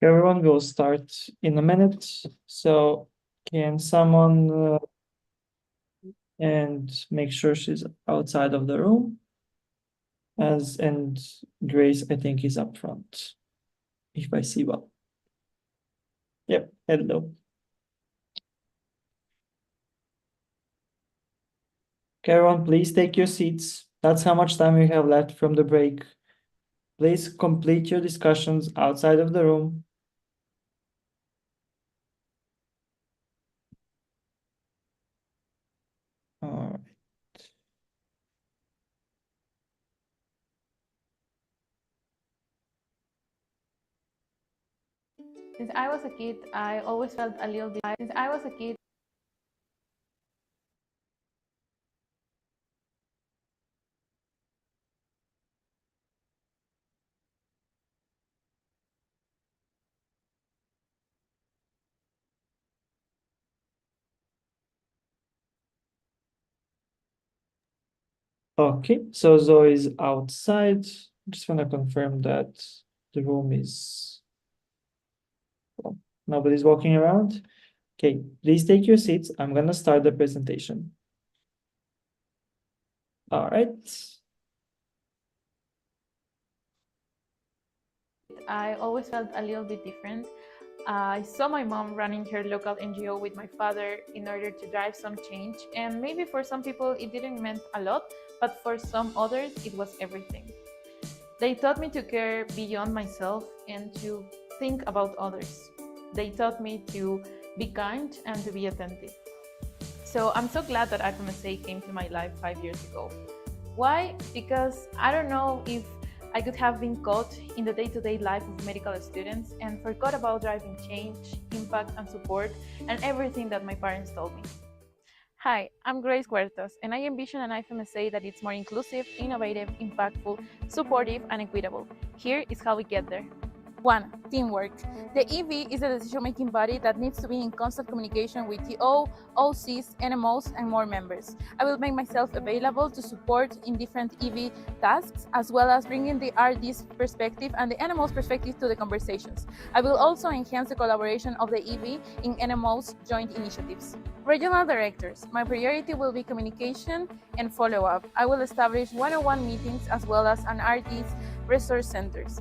Everyone will start in a minute. So can someone and make sure she's outside of the room? And Grace, I think, is up front, if I see well. Yep, hello. Okay, everyone, please take your seats. That's how much time we have left from the break. Please complete your discussions outside of the room. All right. Since I was a kid, I always felt a little bit. Since I was a kid. Okay, so Zoe is outside. Just want to confirm that the room is, well, nobody's walking around. Okay, please take your seats. I'm gonna start the presentation. All right. I always felt a little bit different. I saw my mom running her local NGO with my father in order to drive some change, and maybe for some people it didn't mean a lot, but for some others it was everything. They taught me to care beyond myself and to think about others. They taught me to be kind and to be attentive. So I'm so glad that IFMSA came to my life 5 years ago. Why? Because I don't know if I could have been caught in the day-to-day life of medical students and forgot about driving change, impact, and support, and everything that my parents told me. Hi, I'm Grace Huertas, and I envision an IFMSA that is more inclusive, innovative, impactful, supportive, and equitable. Here is how we get there. 1. Teamwork. The EV is a decision-making body that needs to be in constant communication with TO, OCs, NMOs, and more members. I will make myself available to support in different EV tasks, as well as bringing the RD's perspective and the NMO's perspective to the conversations. I will also enhance the collaboration of the EV in NMO's joint initiatives. Regional directors. My priority will be communication and follow-up. I will establish one-on-one meetings as well as an RD's resource centers.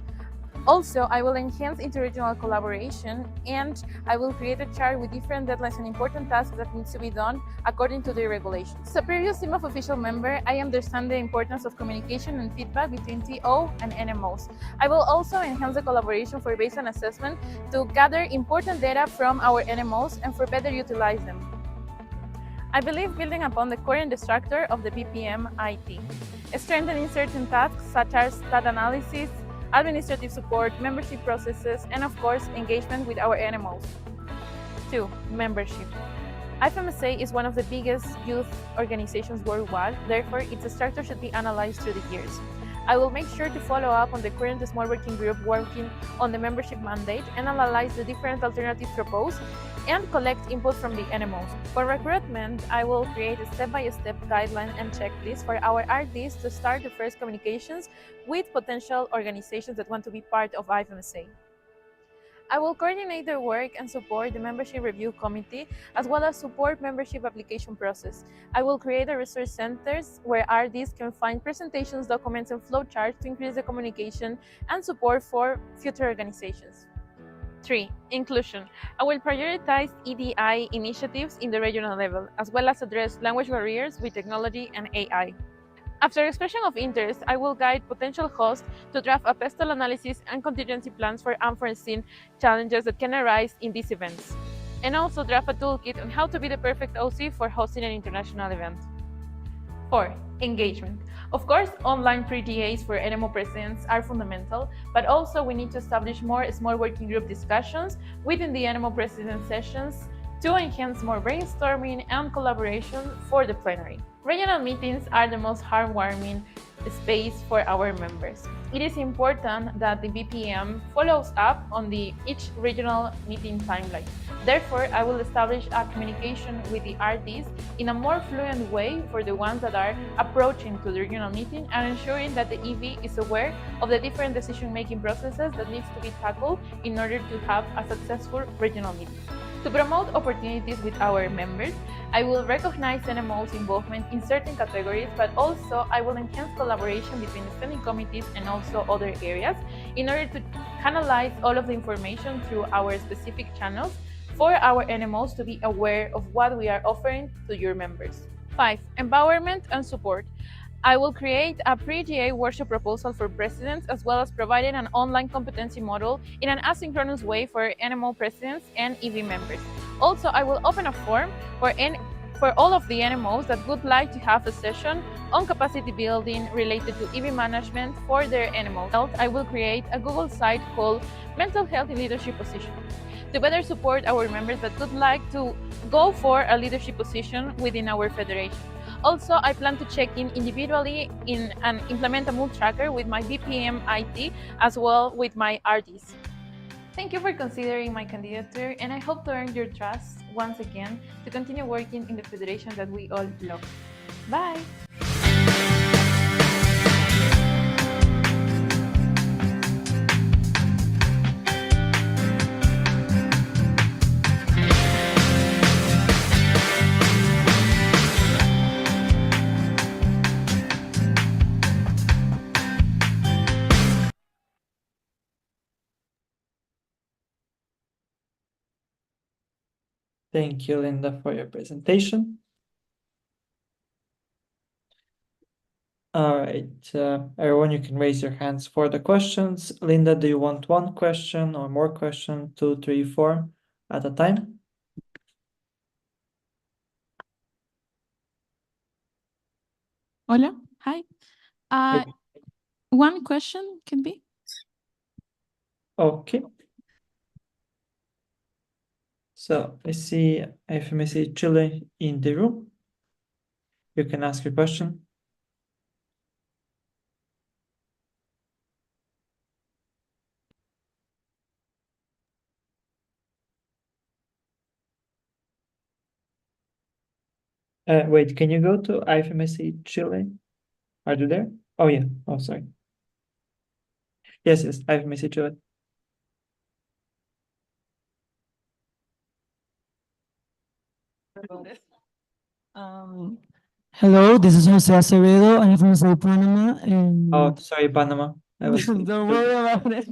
Also, I will enhance interregional collaboration, and I will create a chart with different deadlines and important tasks that needs to be done according to the regulations. As a previous team of official member, I understand the importance of communication and feedback between TO and NMOs. I will also enhance the collaboration for baseline assessment to gather important data from our NMOs and for better utilize them. I believe building upon the current structure of the BPM IT, strengthening certain tasks such as data analysis, administrative support, membership processes, and of course, engagement with our NMOs. 2. Membership. IFMSA is one of the biggest youth organizations worldwide, therefore its structure should be analyzed through the years. I will make sure to follow up on the current small working group working on the membership mandate and analyze the different alternatives proposed and collect input from the NMOs. For recruitment, I will create a step-by-step guideline and checklist for our RDs to start the first communications with potential organizations that want to be part of IFMSA. I will coordinate their work and support the membership review committee, as well as support membership application process. I will create a resource centers where RDs can find presentations, documents, and flowcharts to increase the communication and support for future organizations. 3. Inclusion. I will prioritize EDI initiatives in the regional level, as well as address language barriers with technology and AI. After expression of interest, I will guide potential hosts to draft a pestle analysis and contingency plans for unforeseen challenges that can arise in these events, and also draft a toolkit on how to be the perfect OC for hosting an international event. 4. Engagement. Of course, online pre-GAs for NMO presidents are fundamental, but also we need to establish more small working group discussions within the NMO president sessions to enhance more brainstorming and collaboration for the plenary. Regional meetings are the most heartwarming space for our members. It is important that the BPM follows up on each regional meeting timeline. Therefore, I will establish a communication with the RDs in a more fluent way for the ones that are approaching to the regional meeting and ensuring that the EV is aware of the different decision-making processes that needs to be tackled in order to have a successful regional meeting. To promote opportunities with our members, I will recognize NMO's involvement in certain categories, but also I will enhance collaboration between standing committees and also other areas in order to canalize all of the information through our specific channels for our NMOs to be aware of what we are offering to your members. 5. Empowerment and support. I will create a pre-GA workshop proposal for presidents, as well as providing an online competency model in an asynchronous way for NMO presidents and EV members. Also, I will open a form for all of the NMOs that would like to have a session on capacity building related to EV management for their NMOs. I will create a Google site called Mental Health in Leadership Position to better support our members that would like to go for a leadership position within our federation. Also, I plan to check in individually and implement a mood tracker with my BPM IT as well with my RDs. Thank you for considering my candidature, and I hope to earn your trust once again to continue working in the federation that we all love. Bye! Thank you, Linda, for your presentation. All right, everyone, you can raise your hands for the questions. Linda, do you want one question or more question, 2, 3, 4 at a time? Hola, hi. One question can be? Okay. So I see IFMSA Chile in the room. You can ask your question. Wait, can you go to IFMSA Chile? Are you there? Oh, yeah. Oh, sorry. Yes, IFMSA Chile. Hello, this is Jose Acevedo. I'm from Sao Panama. And Oh, sorry, Panama. don't worry about it.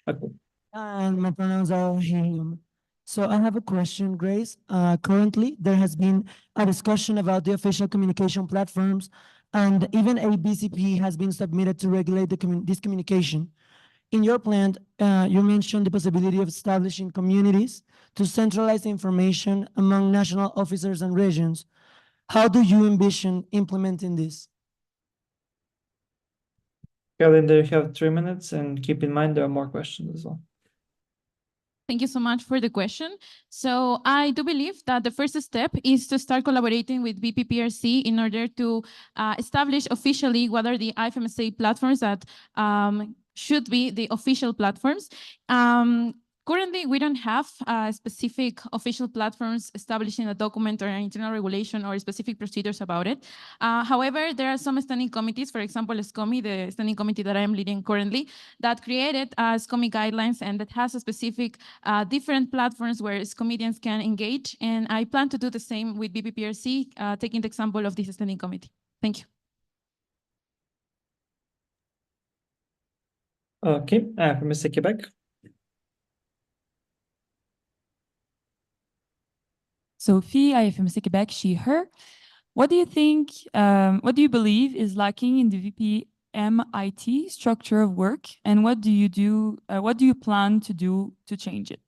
Okay. And my pronouns are him. So I have a question, Grace. Currently, there has been a discussion about the official communication platforms, and even a BCP has been submitted to regulate this communication. In your plan, you mentioned the possibility of establishing communities to centralize information among national officers and regions. How do you envision implementing this? Calendar, you have 3 minutes, and keep in mind there are more questions as well. Thank you so much for the question. So I do believe that the first step is to start collaborating with VPPRC in order to establish officially what are the IFMSA platforms that should be the official platforms. Currently, we don't have specific official platforms establishing a document or an internal regulation or specific procedures about it. However, there are some standing committees, for example, SCOMI, the standing committee that I am leading currently, that created SCOMI guidelines and that has a specific different platforms where comedians can engage. And I plan to do the same with VPPRC, taking the example of this standing committee. Thank you. Okay, from Mr. Quebec. Sophie, IFMC Quebec, she, her. What do you think, what do you believe is lacking in the VPMIT structure of work, and what do you plan to do to change it?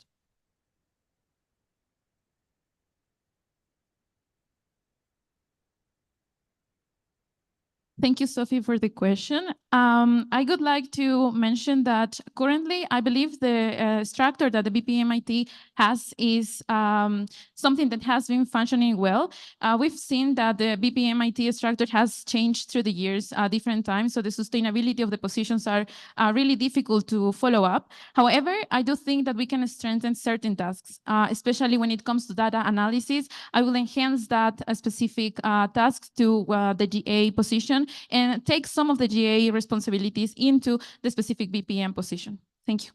Thank you, Sophie, for the question. I would like to mention that currently, I believe the structure that the BPMIT has is something that has been functioning well. We've seen that the BPMIT structure has changed through the years different times, so the sustainability of the positions are really difficult to follow up. However, I do think that we can strengthen certain tasks, especially when it comes to data analysis. I will enhance that specific tasks to the GA position and take some of the GA responsibilities into the specific BPM position. Thank you.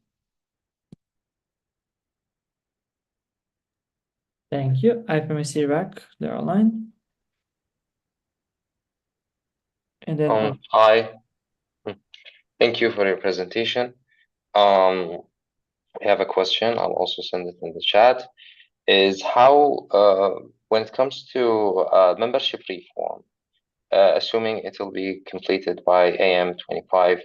Thank you. IFMC Iraq, they're online. And then hi. Thank you for your presentation. I have a question. I'll also send it in the chat. Is how, when it comes to membership reform, assuming it will be completed by AM25,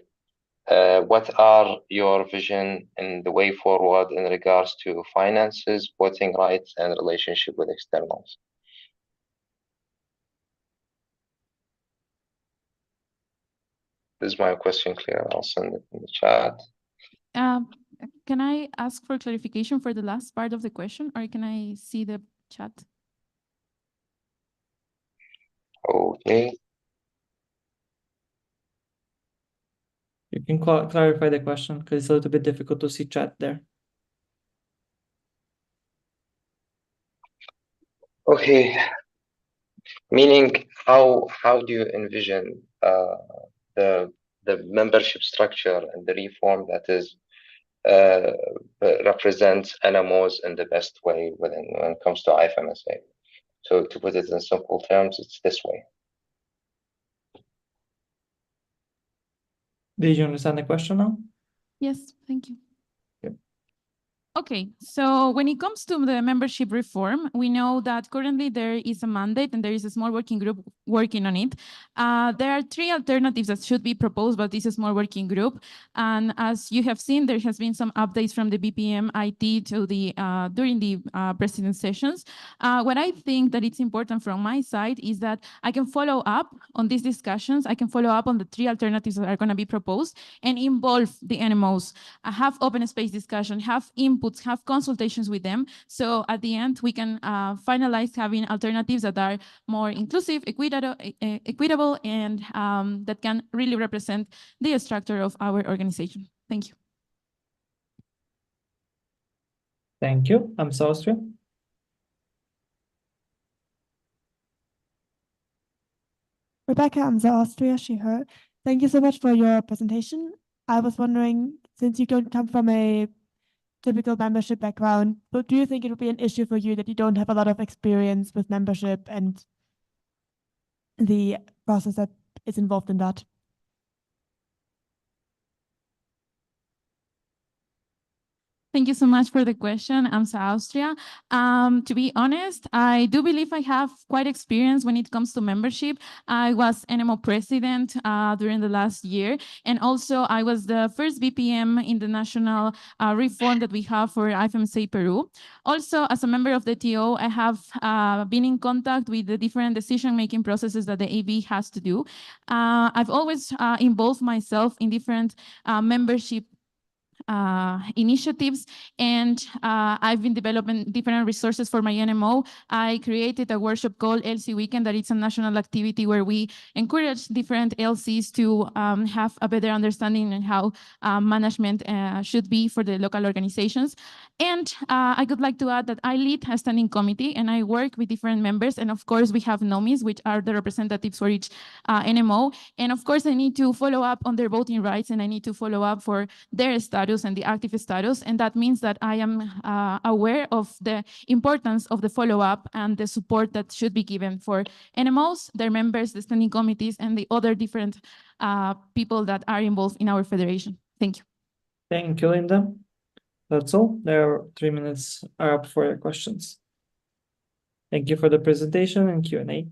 what are your vision and the way forward in regards to finances, voting rights, and relationship with externals? Is my question clear? I'll send it in the chat. Can I ask for clarification for the last part of the question, or can I see the chat? Okay. You can clarify the question because it's a little bit difficult to see chat there. Okay. Meaning, how do you envision the membership structure and the reform that is represents NMOs in the best way when it comes to IFMSA? So to put it in simple terms, it's this way. Did you understand the question now? Yes, thank you. Okay, so when it comes to the membership reform, we know that currently there is a mandate and there is a small working group working on it. There are 3 alternatives that should be proposed by this small working group. And as you have seen, there has been some updates from the BPM IT to the during the president sessions. What I think that it's important from my side is that I can follow up on these discussions. I can follow up on the 3 alternatives that are going to be proposed and involve the NMOs, have open space discussion, have input, have consultations with them. So at the end, we can finalize having alternatives that are more inclusive, equitable, and that can really represent the structure of our organization. Thank you. Thank you. I'm Austria. Rebecca, I'm Austria, she, her. Thank you so much for your presentation. I was wondering, since you don't come from a typical membership background, but do you think it would be an issue for you that you don't have a lot of experience with membership and the process that is involved in that? Thank you so much for the question. I'm Austria. To be honest, I do believe I have quite experience when it comes to membership. I was NMO president during the last year, and also I was the first BPM in the national reform that we have for IFMSA Peru. Also, as a member of the TO, I have been in contact with the different decision-making processes that the AB has to do. I've always involved myself in different membership initiatives, and I've been developing different resources for my NMO. I created a workshop called LC Weekend, that it's a national activity where we encourage different LCs to have a better understanding on how management should be for the local organizations. And I would like to add that I lead a standing committee and I work with different members. And of course, we have NOMIs, which are the representatives for each NMO. And of course, I need to follow up on their voting rights, and I need to follow up for their status and the active status. And that means that I am aware of the importance of the follow-up and the support that should be given for NMOs, their members, the standing committees, and the other different people that are involved in our federation. Thank you. Thank you, Linda. That's all. There are 3 minutes are up for your questions. Thank you for the presentation and Q&A.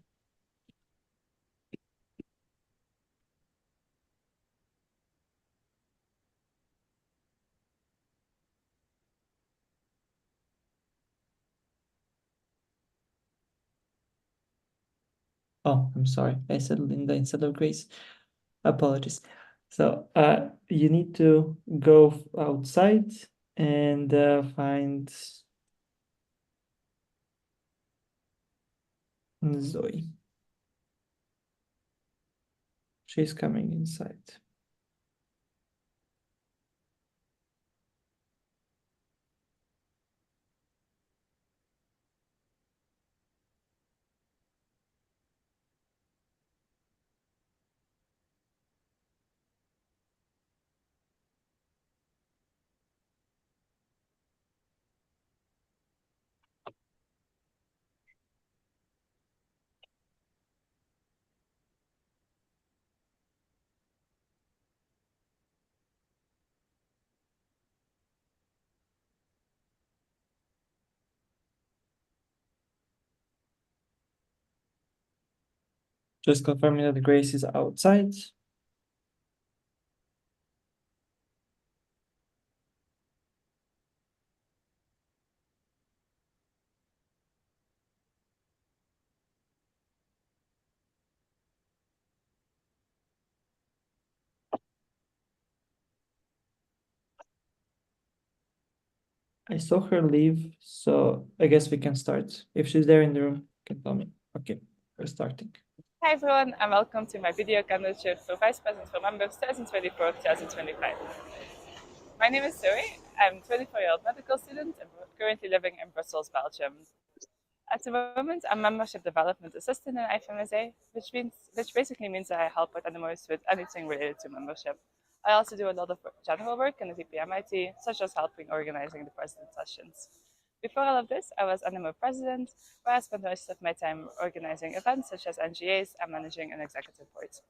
Oh, I'm sorry. I said Linda instead of Grace. Apologies. So you need to go outside and find Zoe. She's coming inside. Just confirming that Grace is outside. I saw her leave, so I guess we can start. If she's there in the room, can tell me. Okay, we're starting. Hi everyone, and welcome to my video candidature for Vice President for Members 2024-2025. My name is Zoe. I'm a 24-year-old medical student and currently living in Brussels, Belgium. At the moment, I'm Membership Development Assistant in IFMSA, which basically means that I help with NMOs with anything related to membership. I also do a lot of general work in the VPM IT, such as helping organizing the president sessions. Before all of this, I was NMO president, where I spent most of my time organizing events such as NGAs and managing an executive board. It's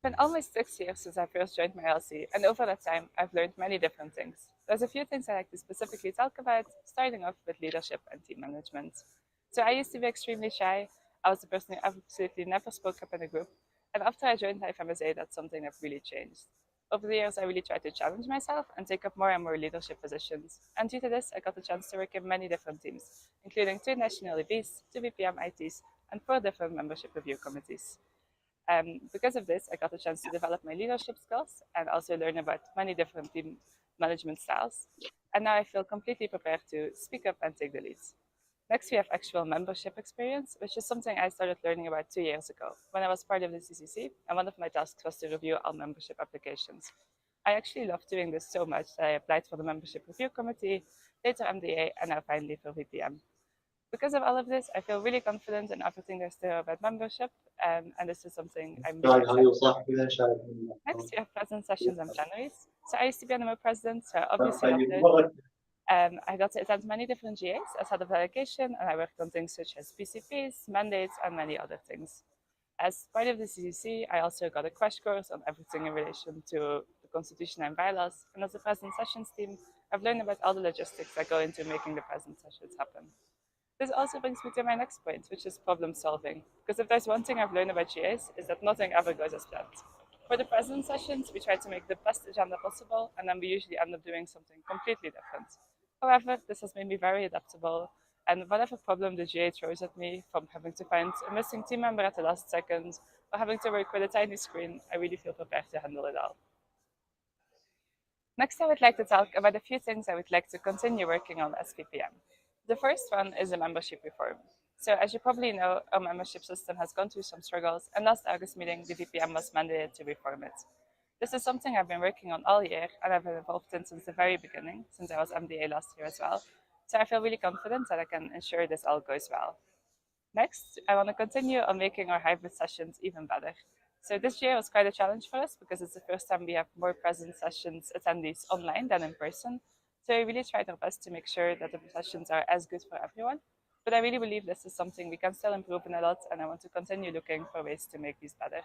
been almost 6 years since I first joined my LC, and over that time, I've learned many different things. There's a few things I like to specifically talk about, starting off with leadership and team management. So I used to be extremely shy. I was the person who absolutely never spoke up in a group. And after I joined IFMSA, that's something that really changed. Over the years, I really tried to challenge myself and take up more and more leadership positions. And due to this, I got the chance to work in many different teams, including 2 national EVs, 2 VPM ITs, and 4 different membership review committees. Because of this, I got the chance to develop my leadership skills and also learn about many different team management styles. And now I feel completely prepared to speak up and take the lead. Next, we have actual membership experience, which is something I started learning about 2 years ago when I was part of the CCC, and one of my tasks was to review all membership applications. I actually love doing this so much that I applied for the Membership Review Committee, later MDA, and now finally for VPM. Because of all of this, I feel really confident in everything there's to know about membership, and this is something I'm really excited about. Next, we have president sessions and plenaries. So I used to be NMO president, so I obviously loved it. I got to attend many different GAs as head of delegation, and I worked on things such as PCPs, mandates, and many other things. As part of the CCC, I also got a crash course on everything in relation to the Constitution and bylaws, and as a president sessions team, I've learned about all the logistics that go into making the present sessions happen. This also brings me to my next point, which is problem solving. Because if there's one thing I've learned about GAs, is that nothing ever goes as planned. For the present sessions, we try to make the best agenda possible, and then we usually end up doing something completely different. However, this has made me very adaptable, and whatever problem the GA throws at me, from having to find a missing team member at the last second, or having to work with a tiny screen, I really feel prepared to handle it all. Next, I would like to talk about a few things I would like to continue working on as VPM. The first one is a membership reform. So as you probably know, our membership system has gone through some struggles, and last August meeting, the VPM was mandated to reform it. This is something I've been working on all year, and I've been involved in since the very beginning, since I was MDA last year as well. So I feel really confident that I can ensure this all goes well. Next, I want to continue on making our hybrid sessions even better. So this year was quite a challenge for us because it's the first time we have more present sessions attendees online than in person. So we really tried our best to make sure that the sessions are as good for everyone. But I really believe this is something we can still improve in a lot, and I want to continue looking for ways to make these better.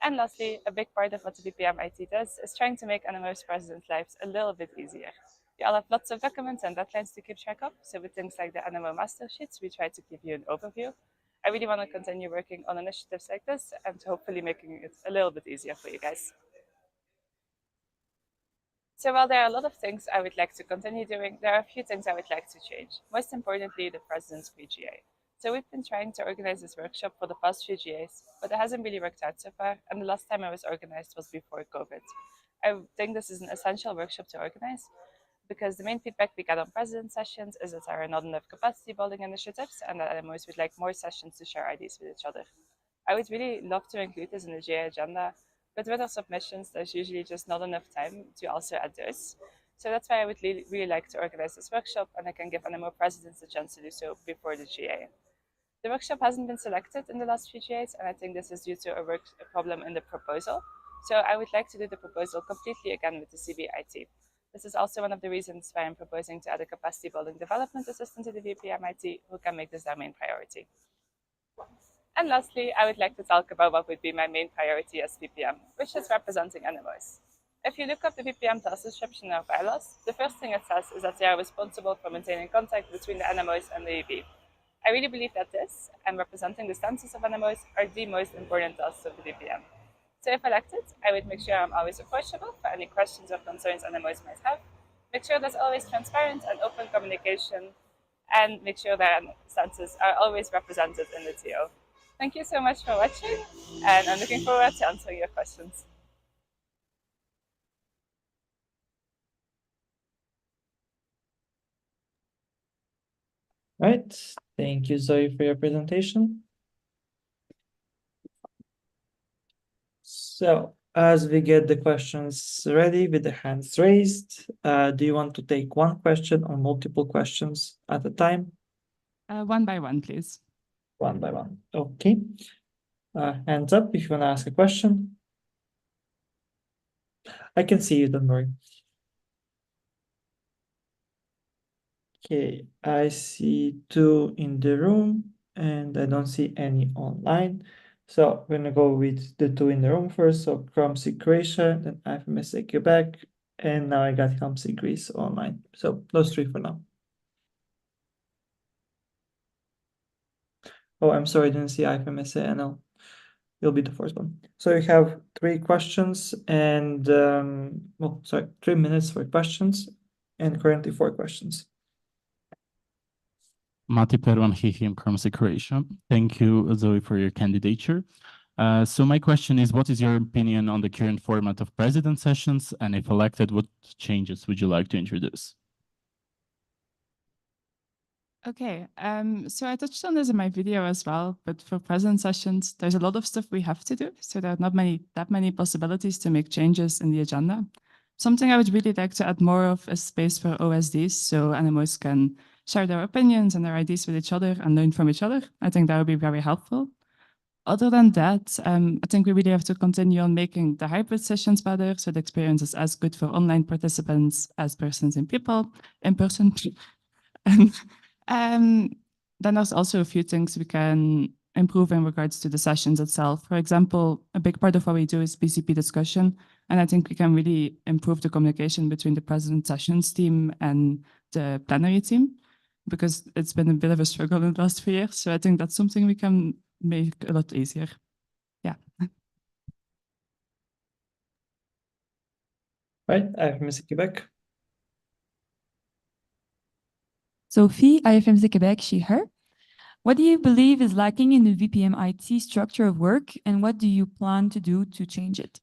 And lastly, a big part of what the VPM IT does is trying to make NMO's presidents' lives a little bit easier. We all have lots of documents and deadlines to keep track of, so with things like the NMO master sheets, we try to give you an overview. I really want to continue working on initiatives like this and hopefully making it a little bit easier for you guys. So while there are a lot of things I would like to continue doing, there are a few things I would like to change. Most importantly, the President's Free GA. So we've been trying to organize this workshop for the past few GAs, but it hasn't really worked out so far, and the last time it was organized was before COVID. I think this is an essential workshop to organize, because the main feedback we get on president sessions is that there are not enough capacity building initiatives and that NMOs would like more sessions to share ideas with each other. I would really love to include this in the GA agenda, but with our submissions, there's usually just not enough time to also add those. So that's why I would really like to organize this workshop, and I can give NMO presidents a chance to do so before the GA. The workshop hasn't been selected in the last few GAs, and I think this is due to a problem in the proposal. So I would like to do the proposal completely again with the CBIT. This is also one of the reasons why I'm proposing to add a capacity building development assistant to the VPM IT who can make this their main priority. And lastly, I would like to talk about what would be my main priority as VPM, which is representing NMOs. If you look up the VPM task description in our bylaws, the first thing it says is that they are responsible for maintaining contact between the NMOs and the EB. I really believe that this, and representing the stances of NMOs, are the most important tasks of the VPM. So if elected, I would make sure I'm always approachable for any questions or concerns NMOs might have, make sure there's always transparent and open communication, and make sure that stances are always represented in the TO. Thank you so much for watching, and I'm looking forward to answering your questions. Right, thank you, Zoe, for your presentation. So, as we get the questions ready with the hands raised, do you want to take one question or multiple questions at a time? One by one, please. One by one, okay. Hands up if you want to ask a question. I can see you, don't worry. Okay, I see 2 in the room and I don't see any online. So we're gonna go with the 2 in the room first. So CROMC Croatia, then IFMSA Quebec, and now I got CROMC Greece online. So those 3 for now. Oh, I'm sorry, I didn't see IFMSA NL. You'll be the first one. So you have 3 questions and, well, sorry, 3 minutes for questions and currently 4 questions. Mati Perwan Hihim from Croatia. Thank you, Zoe, for your candidature. So my question is, what is your opinion on the current format of president sessions? And if elected, what changes would you like to introduce? Okay, so I touched on this in my video as well, but for president sessions, there's a lot of stuff we have to do. So there are not that many possibilities to make changes in the agenda. Something I would really like to add more of is space for OSDs, so NMOs can share their opinions and their ideas with each other and learn from each other. I think that would be very helpful. Other than that, I think we really have to continue on making the hybrid sessions better, so the experience is as good for online participants as persons in person. And then there's also a few things we can improve in regards to the sessions itself. For example, a big part of what we do is BCP discussion. And I think we can really improve the communication between the president sessions team and the plenary team, because it's been a bit of a struggle in the last few years. So I think that's something we can make a lot easier. Yeah. Right, IFMC Quebec. Sophie, IFMC Quebec, she, her. What do you believe is lacking in the VPM IT structure of work, and what do you plan to do to change it?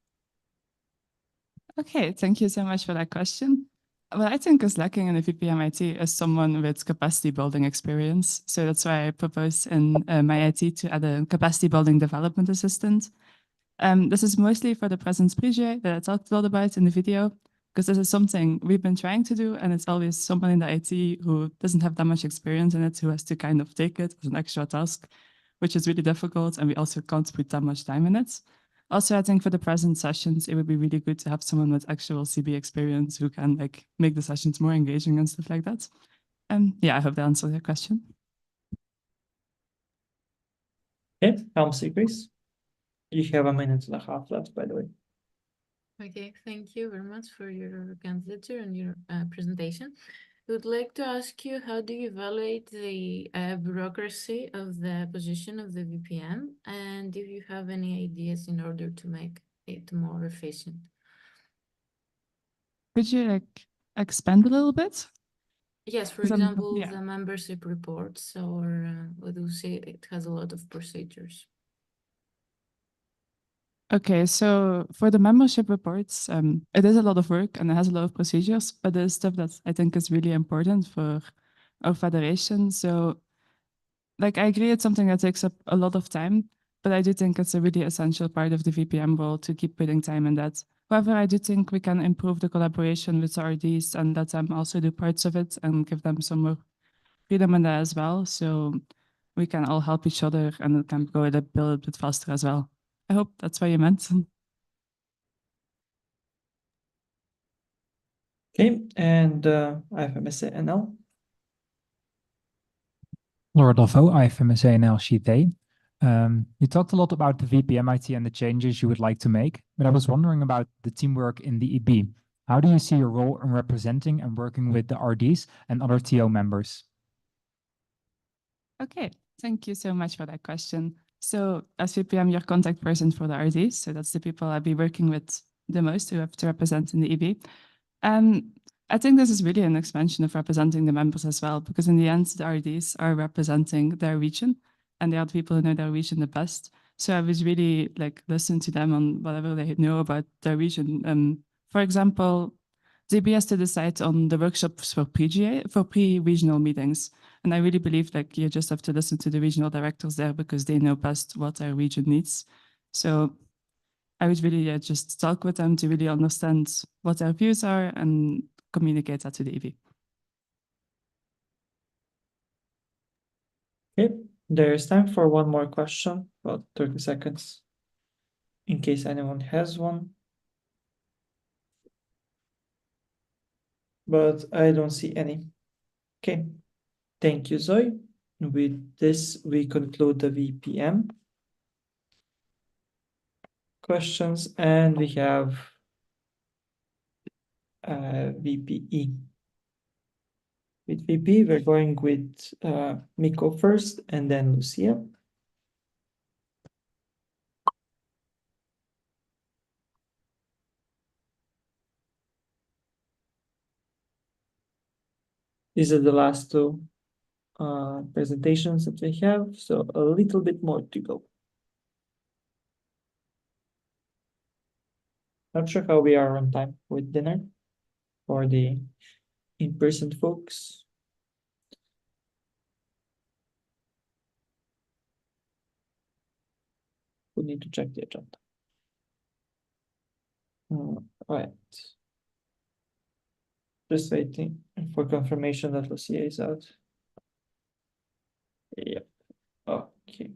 Okay, thank you so much for that question. What I think is lacking in the VPM IT is someone with capacity building experience. So that's why I propose in my IT to add a capacity building development assistant. This is mostly for the presence projet that I talked a lot about in the video, because this is something we've been trying to do, and it's always someone in the IT who doesn't have that much experience in it who has to kind of take it as an extra task, which is really difficult, and we also can't put that much time in it. Also, I think for the present sessions, it would be really good to have someone with actual CB experience who can like make the sessions more engaging and stuff like that. Yeah, I hope that answers your question. Okay, Helmsy, please. You have 1.5 minutes left, by the way. Okay, thank you very much for your candidature and your presentation. I would like to ask you, how do you evaluate the bureaucracy of the position of the VPM, and if you have any ideas in order to make it more efficient? Could you like expand a little bit? Yes, for 'Cause I'm- example, yeah. the membership reports, or what do you say, it has a lot of procedures. Okay, so for the membership reports, it is a lot of work and it has a lot of procedures, but there's stuff that I think is really important for our federation. So, like, I agree it's something that takes up a lot of time, but I do think it's a really essential part of the VPM role to keep putting time in that. However, I do think we can improve the collaboration with the RDs and let them also do parts of it and give them some more freedom in that as well. So we can all help each other and it can go a little bit faster as well. I hope that's what you meant. Okay, and IFMSA NL. Laura Delvaux, IFMSA NL Sheet A. You talked a lot about the VPM IT and the changes you would like to make, but I was wondering about the teamwork in the EB. How do you see your role in representing and working with the RDs and other TO members? Okay, thank you so much for that question. So as VP, I'm your contact person for the RDs. So that's the people I'll be working with the most who have to represent in the EB. And I think this is really an expansion of representing the members as well, because in the end, the RDs are representing their region and they are the people who know their region the best. So I was really like listen to them on whatever they know about their region. For example, DB has to decide on the workshops for pre-GA, for pre-regional meetings. And I really believe like you just have to listen to the regional directors there because they know best what our region needs. So I would really just talk with them to really understand what their views are and communicate that to the EV. Okay, there's time for one more question, about 30 seconds, in case anyone has one. But I don't see any. Okay, thank you, Zoe. With this, we conclude the VPM questions, and we have VPE. With VP, we're going with Miko first, and then Lucia. These are the last two presentations that we have, so a little bit more to go. Not sure how we are on time with dinner for the in-person folks. We need to check the agenda. Right. Just waiting for confirmation that Lucia is out. Yep. Okay.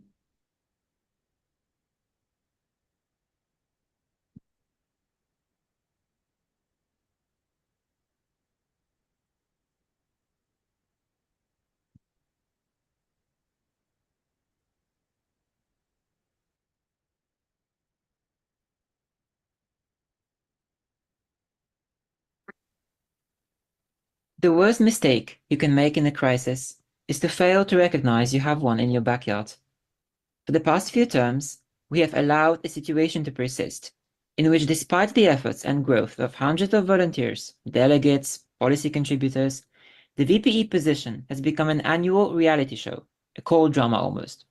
The worst mistake you can make in a crisis is to fail to recognize you have one in your backyard. For the past few terms, we have allowed a situation to persist in which, despite the efforts and growth of hundreds of volunteers, delegates, policy contributors, the VPE position has become an annual reality show, a cold drama almost.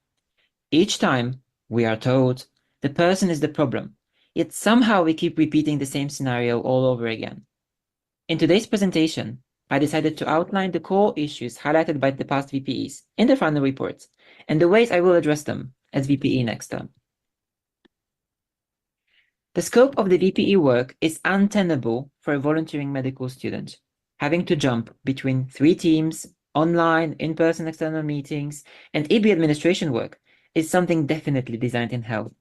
Each time, we are told, the person is the problem, yet somehow we keep repeating the same scenario all over again. In today's presentation, I decided to outline the core issues highlighted by the past VPEs in the final report, and the ways I will address them as VPE next term. The scope of the VPE work is untenable for a volunteering medical student, having to jump between 3 teams, online, in-person external meetings, and EB administration work is something definitely designed in hell.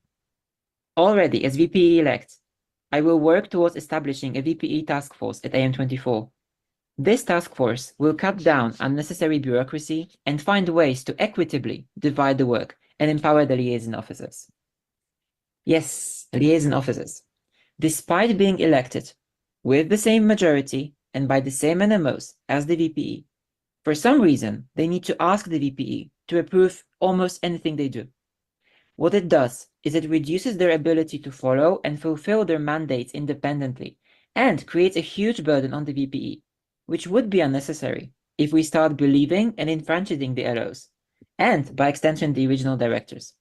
Already, as VPE-elect, I will work towards establishing a VPE task force at AM24. This task force will cut down unnecessary bureaucracy and find ways to equitably divide the work and empower the liaison officers. Yes, liaison officers. Despite being elected with the same majority and by the same NMOs as the VPE, for some reason, they need to ask the VPE to approve almost anything they do. What it does is it reduces their ability to follow and fulfill their mandates independently and creates a huge burden on the VPE, which would be unnecessary if we start believing and enfranchising the LOs, and by extension the regional directors.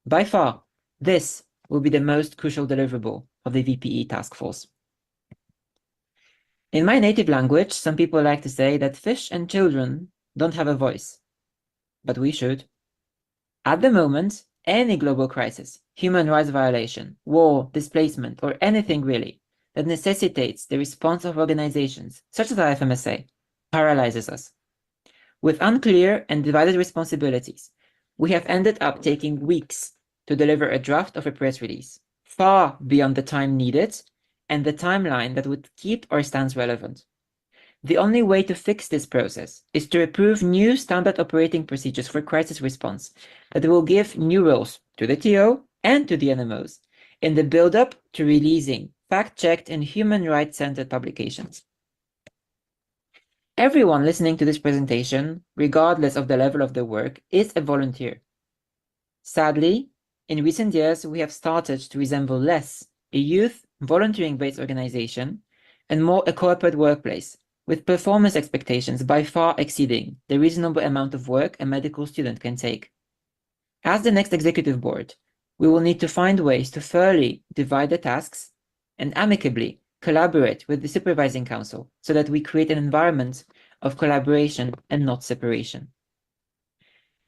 By far, this will be the most crucial deliverable of the VPE task force. In my native language, some people like to say that fish and children don't have a voice, but we should. At the moment, any global crisis, human rights violation, war, displacement, or anything really that necessitates the response of organizations such as IFMSA paralyzes us. With unclear and divided responsibilities, we have ended up taking weeks to deliver a draft of a press release, far beyond the time needed and the timeline that would keep our stance relevant. The only way to fix this process is to approve new standard operating procedures for crisis response that will give new roles to the TO and to the NMOs in the build-up to releasing fact-checked and human rights-centered publications. Everyone listening to this presentation, regardless of the level of their work, is a volunteer. Sadly, in recent years, we have started to resemble less a youth volunteering-based organization and more a corporate workplace, with performance expectations by far exceeding the reasonable amount of work a medical student can take. As the next executive board, we will need to find ways to fairly divide the tasks and amicably collaborate with the supervising council so that we create an environment of collaboration and not separation.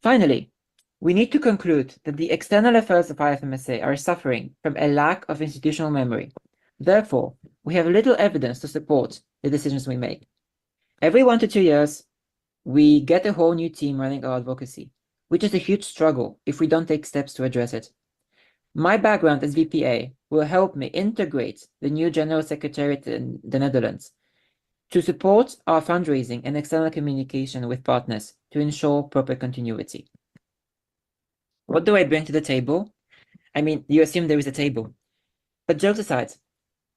Finally, we need to conclude that the external affairs of IFMSA are suffering from a lack of institutional memory. Therefore, we have little evidence to support the decisions we make. Every 1 to 2 years, we get a whole new team running our advocacy, which is a huge struggle if we don't take steps to address it. My background as VPA will help me integrate the new General Secretariat in the Netherlands to support our fundraising and external communication with partners to ensure proper continuity. What do I bring to the table? I mean, you assume there is a table. But jokes aside,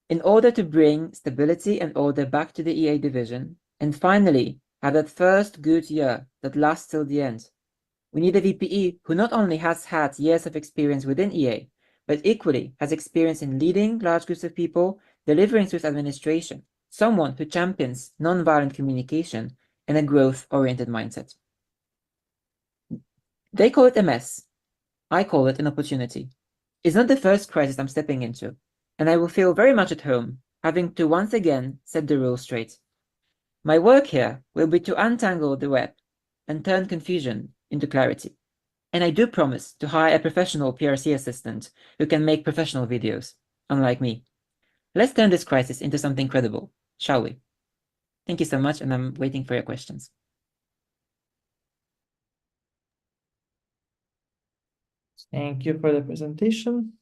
in order to bring stability and order back to the EA division, and finally have that first good year that lasts till the end, we need a VPE who not only has had years of experience within EA, but equally has experience in leading large groups of people, delivering Swiss administration, someone who champions nonviolent communication and a growth-oriented mindset. They call it a mess. I call it an opportunity. It's not the first crisis I'm stepping into, and I will feel very much at home, having to once again set the rules straight. My work here will be to untangle the web and turn confusion into clarity. And I do promise to hire a professional PRC assistant who can make professional videos, unlike me. Let's turn this crisis into something credible, shall we? Thank you so much, and I'm waiting for your questions. Thank you for the presentation.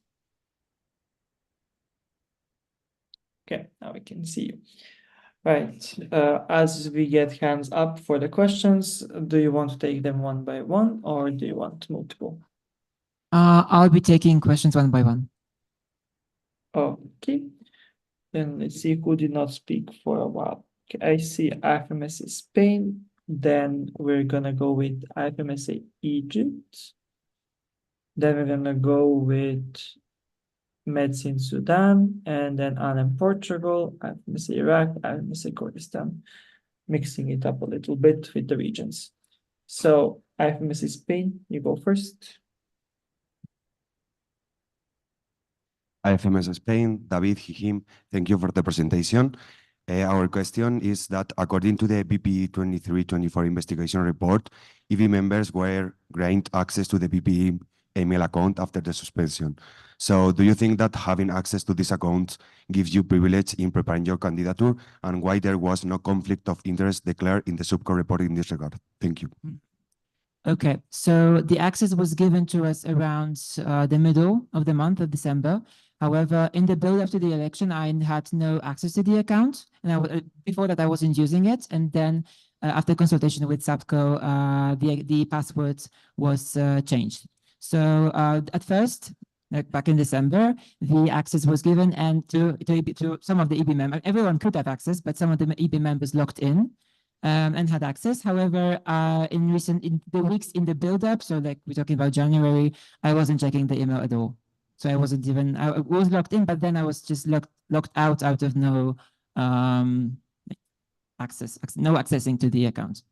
Okay, now we can see you. Right, as we get hands up for the questions, do you want to take them one by one or do you want multiple? I'll be taking questions one by one. Okay, then let's see who did not speak for a while. I see IFMSA Spain. Then we're gonna go with IFMSA Egypt. Then we're gonna go with Medicine Sudan, and then Anam Portugal, IFMSA Iraq, IFMSA Kurdistan, mixing it up a little bit with the regions. So IFMSA Spain, you go first. IFMS Spain, David Hihim, thank you for the presentation. Our question is that according to the BP 23-24 investigation report, EB members were granted access to the BP email account after the suspension. So do you think that having access to this account gives you privilege in preparing your candidature, and why there was no conflict of interest declared in the subco report in this regard? Thank you. Okay, so the access was given to us around the middle of the month of December. However, in the build up to the election, I had no access to the account, and before that I wasn't using it. And then after consultation with SAPCO, the password was changed. So at first, like back in December, the access was given, and to some of the EB members, everyone could have access, but some of the EB members logged in and had access. However, in the weeks in the build-up, so like we're talking about January, I wasn't checking the email at all. So I wasn't even, I was logged in, but then I was just logged out of no no accessing to the account.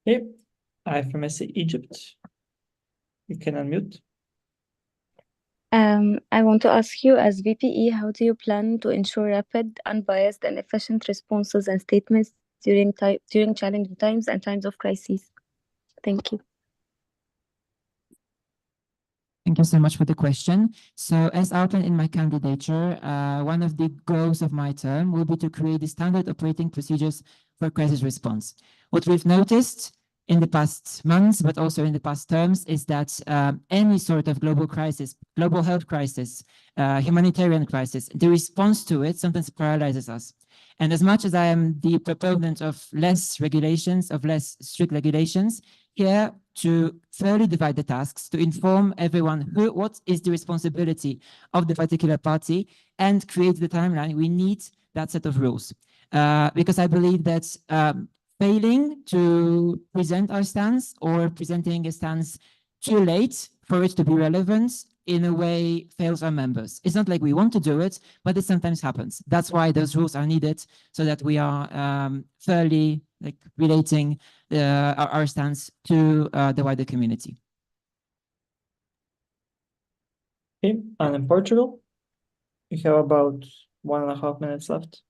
Okay, IFMSA Egypt. You can unmute. I want to ask you, as VPE, how do you plan to ensure rapid, unbiased, and efficient responses and statements during challenging times and times of crises? Thank you. Thank you so much for the question. So as outlined in my candidature, one of the goals of my term will be to create the standard operating procedures for crisis response. What we've noticed in the past months, but also in the past terms, is that any sort of global crisis, global health crisis, humanitarian crisis, the response to it sometimes paralyzes us. And as much as I am the proponent of less regulations, of less strict regulations, here to fairly divide the tasks, to inform everyone what is the responsibility of the particular party, and create the timeline, we need that set of rules. Because I believe that failing to present our stance or presenting a stance too late for it to be relevant in a way fails our members. It's not like we want to do it, but it sometimes happens. That's why those rules are needed, so that we are fairly relating our stance to the wider community. Okay, and in Portugal, we have about 1.5 minutes left.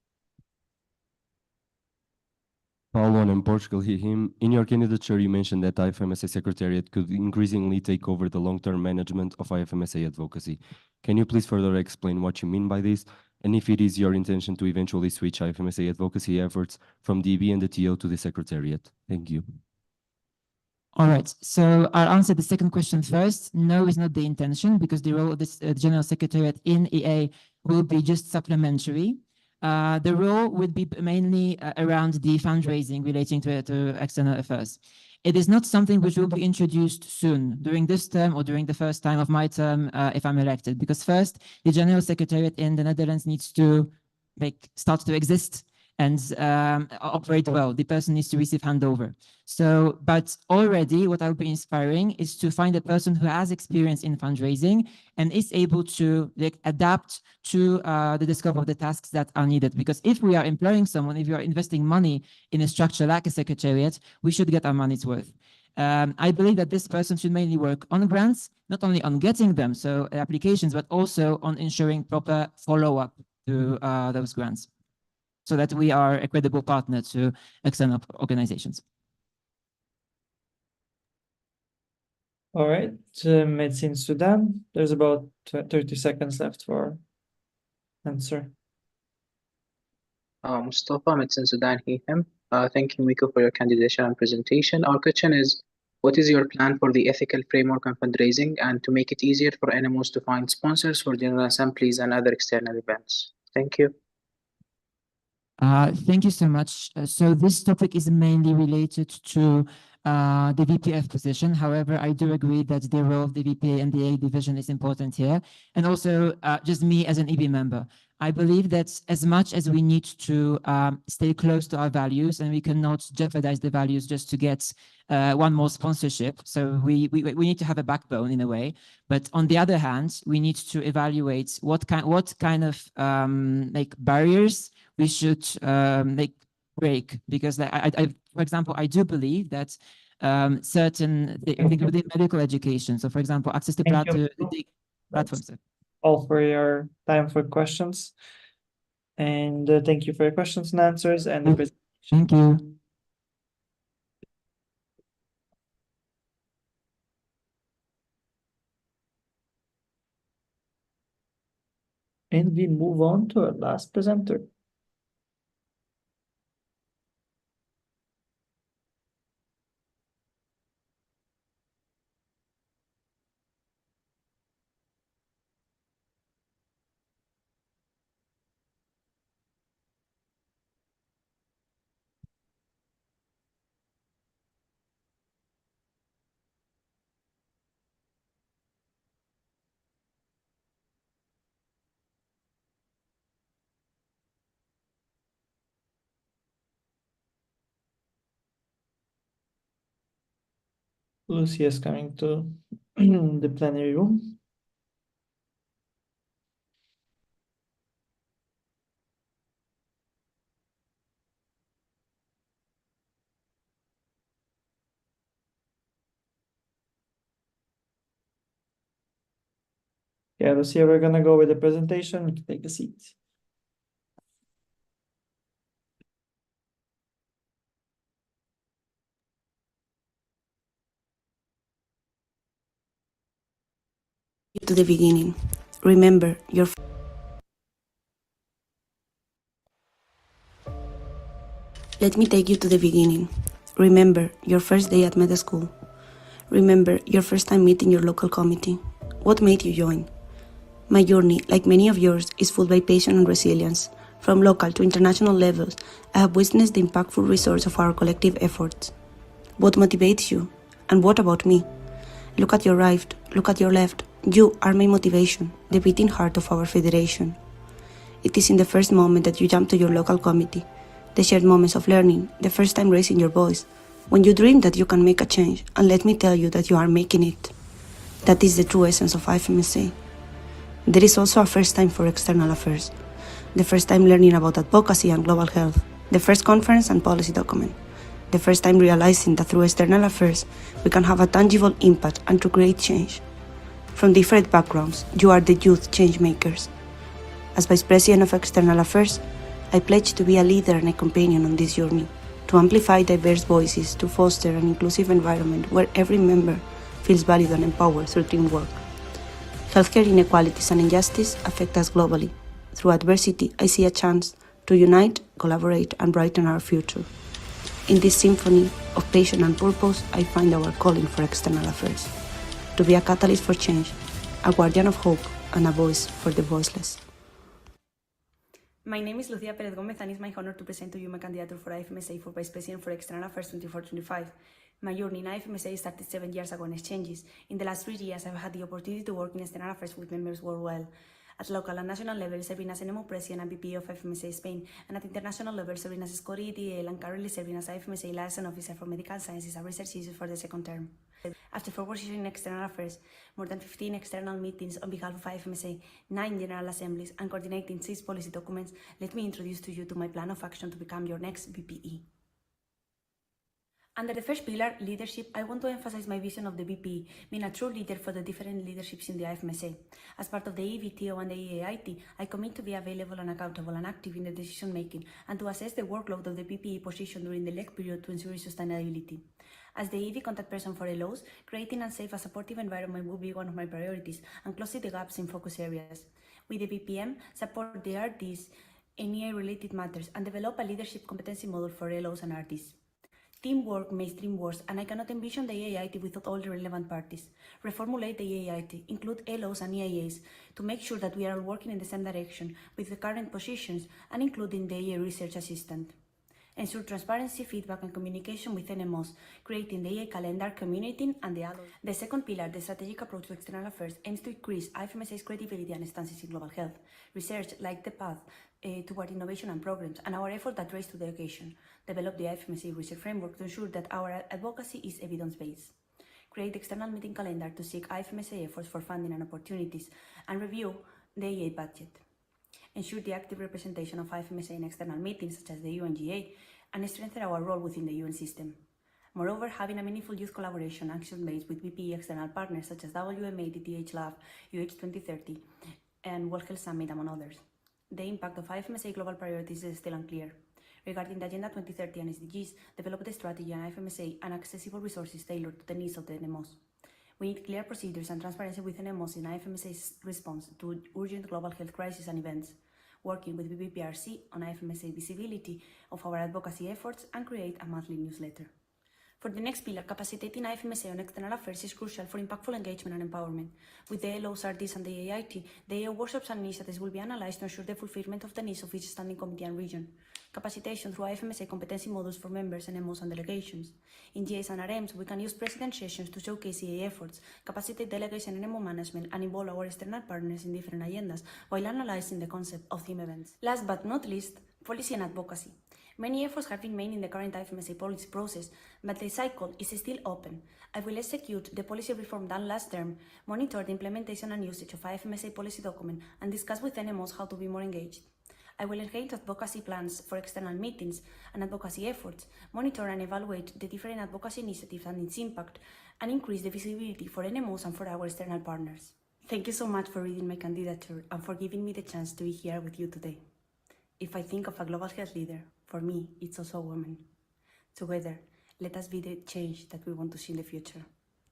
Paulo, in Portugal, him. In your candidature, you mentioned that IFMSA Secretariat could increasingly take over the long-term management of IFMSA advocacy. Can you please further explain what you mean by this, and if it is your intention to eventually switch IFMSA advocacy efforts from DB and the TO to the Secretariat? Thank you. All right, so I'll answer the second question first. No, is not the intention, because the role of the General Secretariat in EA will be just supplementary. The role would be mainly around the fundraising relating to external affairs. It is not something which will be introduced soon, during this term or during the first time of my term, if I'm elected. Because first, the General Secretariat in the Netherlands needs to start to exist and operate well. The person needs to receive handover. So, but already what I'll be inspiring is to find a person who has experience in fundraising and is able to adapt to the discovery of the tasks that are needed. Because if we are employing someone, if we are investing money in a structure like a secretariat, we should get our money's worth. I believe that this person should mainly work on grants, not only on getting them, so applications, but also on ensuring proper follow-up to those grants, so that we are a credible partner to external organizations. All right, Medicine Sudan, there's about 30 seconds left for answer. Mustafa, Medicine Sudan, him. Thank you, Miko, for your candidature and presentation. Our question is, what is your plan for the ethical framework on fundraising and to make it easier for NMOs to find sponsors for general assemblies and other external events? Thank you. Thank you so much. So this topic is mainly related to the VPF position. However, I do agree that the role of the VPA and the A division is important here. And also just me as an EB member, I believe that as much as we need to stay close to our values, and we cannot jeopardize the values just to get one more sponsorship. So we need to have a backbone in a way. But on the other hand, we need to evaluate what kind of like barriers we should like break, because I for example, I do believe that certain within medical education. So, for example, access to platforms. All for your time for questions. And thank you for your questions and answers and the presentation. Thank you. And we move on to our last presenter. Lucy is coming to the plenary room. Yeah, Lucia, we're gonna go with the presentation. You can take a seat. To the beginning. Remember your Let me take you to the beginning. Remember your first day at med school. Remember your first time meeting your local committee. What made you join? My journey, like many of yours, is full by passion and resilience. From local to international levels, I have witnessed the impactful results of our collective efforts. What motivates you? And what about me? Look at your right, look at your left. You are my motivation, the beating heart of our federation. It is in the first moment that you jump to your local committee, the shared moments of learning, the first time raising your voice, when you dream that you can make a change, and let me tell you that you are making it. That is the true essence of IFMSA. There is also a first time for external affairs, the first time learning about advocacy and global health, the first conference and policy document, the first time realizing that through external affairs we can have a tangible impact and to create change. From different backgrounds, you are the youth change makers. As Vice President of External Affairs, I pledge to be a leader and a companion on this journey, to amplify diverse voices, to foster an inclusive environment where every member feels valued and empowered through teamwork. Healthcare inequalities and injustice affect us globally. Through adversity, I see a chance to unite, collaborate, and brighten our future. In this symphony of passion and purpose, I find our calling for external affairs. To be a catalyst for change, a guardian of hope, and a voice for the voiceless. My name is Lucia Perez Gomez, and it's my honor to present to you my candidature for IFMSA for Vice President for External Affairs 24-25. My journey in IFMSA started 7 years ago in exchanges. In the last 3 years, I've had the opportunity to work in external affairs with members worldwide. At local and national level, serving as NMO President and VP of IFMSA Spain, and at international level, serving as SCORI EDL and currently serving as IFMSA Liaison Officer for Medical Sciences and Research Issues for the second term. After 4 years in external affairs, more than 15 external meetings on behalf of IFMSA, 9 general assemblies, and coordinating 6 policy documents, let me introduce to you to my plan of action to become your next VPE. Under the first pillar, leadership, I want to emphasize my vision of the VPE, being a true leader for the different leaderships in the IFMSA. As part of the EVTO and the EAIT, I commit to be available and accountable and active in the decision making and to assess the workload of the VPE position during the leg period to ensure sustainability. As the EV contact person for LOs, creating and safe a supportive environment will be one of my priorities and closing the gaps in focus areas. With the VPM, support the RDs in EA-related matters and develop a leadership competency model for LOs and RDs. Teamwork makes dream works, and I cannot envision the EAIT without all the relevant parties. Reformulate the EAIT, include LOs and EAAs, to make sure that we are all working in the same direction with the current positions and including the EA research assistant. ensure transparency, feedback, and communication with NMOs, creating the EA calendar, community, and the alloy. The second pillar, the strategic approach to external affairs, aims to increase IFMSA's credibility and stances in global health. Research, like the path toward innovation and programs, and our effort that race to the occasion. Develop the IFMSA research framework to ensure that our advocacy is evidence-based. Create external meeting calendar to seek IFMSA efforts for funding and opportunities, and review the EA budget. Ensure the active representation of IFMSA in external meetings such as the UNGA, and strengthen our role within the UN system. Moreover, having a meaningful youth collaboration action base with VPE external partners such as WMA, DTH Lab, UH 2030, and World Health Summit, among others. The impact of IFMSA global priorities is still unclear. Regarding the Agenda 2030 and SDGs, develop the strategy and IFMSA and accessible resources tailored to the needs of the NMOs. We need clear procedures and transparency with NMOs in IFMSA's response to urgent global health crises and events, working with VPPRC on IFMSA visibility of our advocacy efforts, and create a monthly newsletter. For the next pillar, capacitating IFMSA on external affairs is crucial for impactful engagement and empowerment. With the LOs, RDs, and the AIT, the EA workshops and initiatives will be analyzed to ensure the fulfillment of the needs of each standing committee and region. Capacitation through IFMSA competency modules for members, NMOs, and delegations. In GAs and RMs, we can use president sessions to showcase EA efforts, capacitate delegation and NMO management, and involve our external partners in different agendas while analyzing the concept of theme events. Last but not least, policy and advocacy. Many efforts have been made in the current IFMSA policy process, but the cycle is still open. I will execute the policy reform done last term, monitor the implementation and usage of IFMSA policy document, and discuss with NMOs how to be more engaged. I will engage advocacy plans for external meetings and advocacy efforts, monitor and evaluate the different advocacy initiatives and its impact, and increase the visibility for NMOs and for our external partners. Thank you so much for reading my candidature and for giving me the chance to be here with you today. If I think of a global health leader, for me, it's also a woman. Together, let us be the change that we want to see in the future.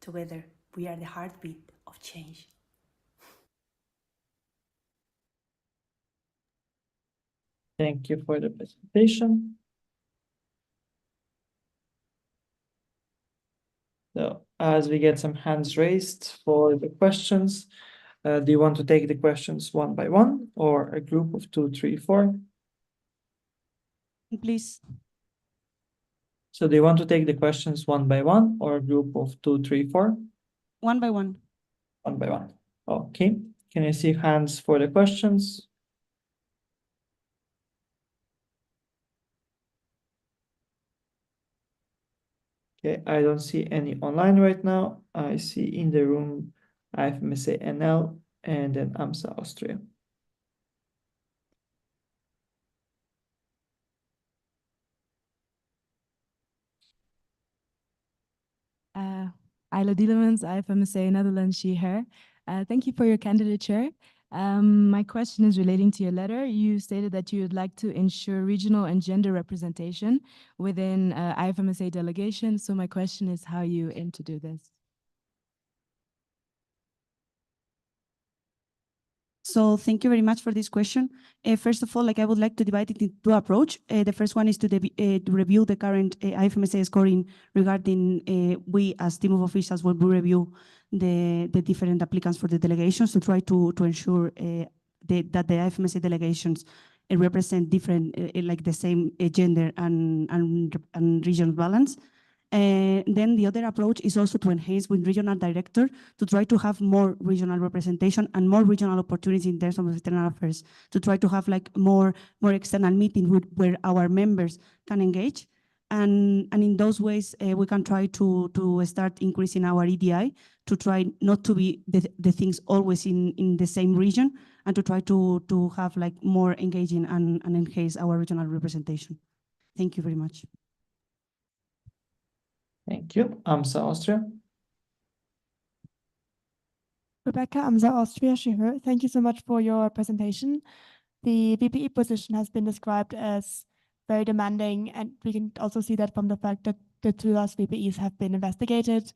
Together, we are the heartbeat of change. Thank you for the presentation. So, as we get some hands raised for the questions, do you want to take the questions one by one or a group of 2, 3, 4? Please. So do you want to take the questions one by one or a group of 2, 3, 4? One by one. One by one. Okay. Can you see hands for the questions? Okay, I don't see any online right now. I see in the room IFMSA NL and then AMSA Austria. Ayla Dielemans, IFMSA Netherlands, she, her. Thank you for your candidature. My question is relating to your letter. You stated that you would like to ensure regional and gender representation within IFMSA delegation. So my question is how you aim to do this. So thank you very much for this question. First of all, I would like to divide it into two approach. The first one is to review the current IFMSA scoring regarding we as team of officials will review the different applicants for the delegations to try to ensure that the IFMSA delegations represent different, like the same gender and regional balance. Then the other approach is also to enhance with regional director to try to have more regional representation and more regional opportunities in terms of external affairs, to try to have more external meetings where our members can engage. And in those ways, we can try to start increasing our EDI, to try not to be the things always in the same region, and to try to have more engaging and enhance our regional representation. Thank you very much. Thank you. AMSA Austria. Rebecca, AMSA Austria, Sheher. Thank you so much for your presentation. The VPE position has been described as very demanding, and we can also see that from the fact that the 2 last VPEs have been investigated.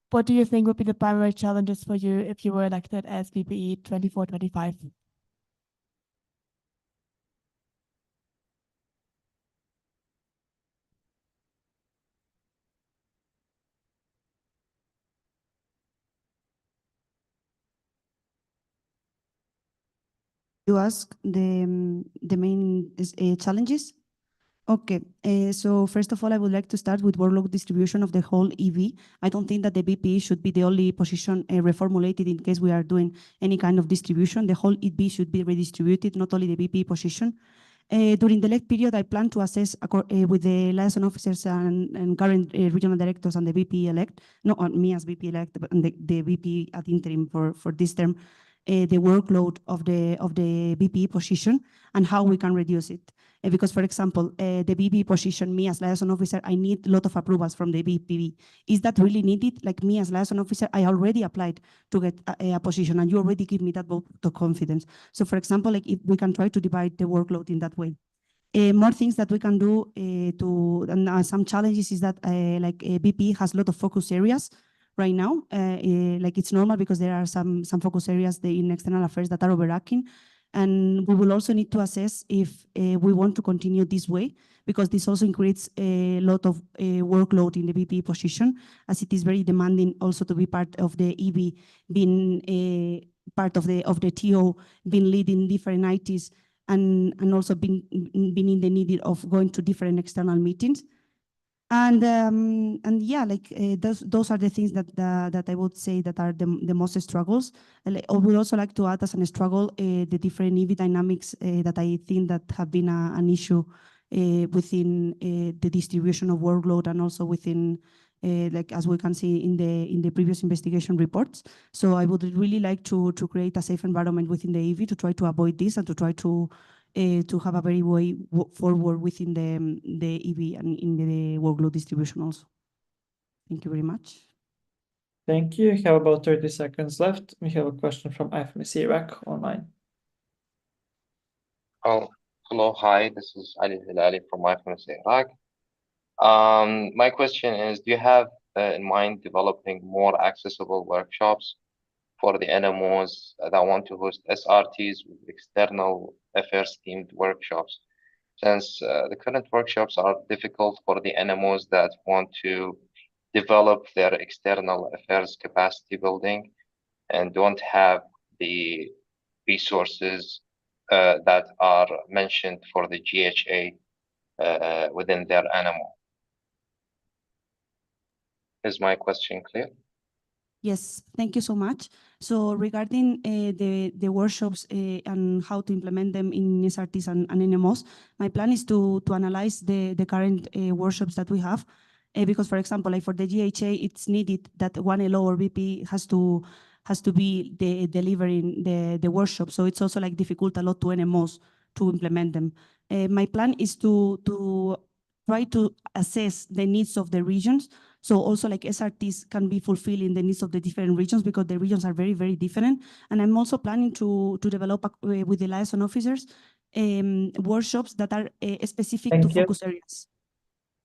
What do you think would be the primary challenges for you if you were elected as VPE 24-25? You ask the main challenges? Okay, so first of all, I would like to start with workload distribution of the whole EV. I don't think that the VP should be the only position reformulated in case we are doing any kind of distribution. The whole EV should be redistributed, not only the VP position. During the elect period, I plan to assess with the liaison officers and current regional directors and the VP elect, not on me as VP elect, but the VP at interim for this term, the workload of the VP position and how we can reduce it. Because, for example, the VP position, me as liaison officer, I need a lot of approvals from the VPB. Is that really needed? Like me as liaison officer, I already applied to get a position and you already give me that vote of confidence. So for example, like if we can try to divide the workload in that way. More things that we can do and some challenges is that like VP has a lot of focus areas right now. Like it's normal because there are some focus areas in external affairs that are overarching. And we will also need to assess if we want to continue this way, because this also creates a lot of workload in the VP position, as it is very demanding also to be part of the EB, being part of the TO, being leading different ITs, and also being in the need of going to different external meetings. And yeah, like those are the things that I would say that are the most struggles. I would also like to add as a struggle the different EV dynamics that I think that have been an issue within the distribution of workload and also within like as we can see in the previous investigation reports. So I would really like to create a safe environment within the EV to try to avoid this and to try to have a very way forward within the EV and in the workload distribution also. Thank you very much. Thank you. We have about 30 seconds left. We have a question from IFMC Iraq online. Oh, hello, hi, this is Ali Hilali from IFMC Iraq. My question is, do you have in mind developing more accessible workshops for the NMOs that want to host SRTs with external affairs themed workshops? Since the current workshops are difficult for the NMOs that want to develop their external affairs capacity building and don't have the resources that are mentioned for the GHA within their NMO. Is my question clear? Yes, thank you so much. So regarding the workshops and how to implement them in SRTs and NMOs, my plan is to analyze the current workshops that we have. Because, for example, like for the GHA, it's needed that one LO or VP has to be delivering the workshop. So it's also like difficult a lot to NMOs to implement them. My plan is to try to assess the needs of the regions. So also like SRTs can be fulfilling the needs of the different regions because the regions are very, very different. And I'm also planning to develop with the liaison officers workshops that are specific to focus areas.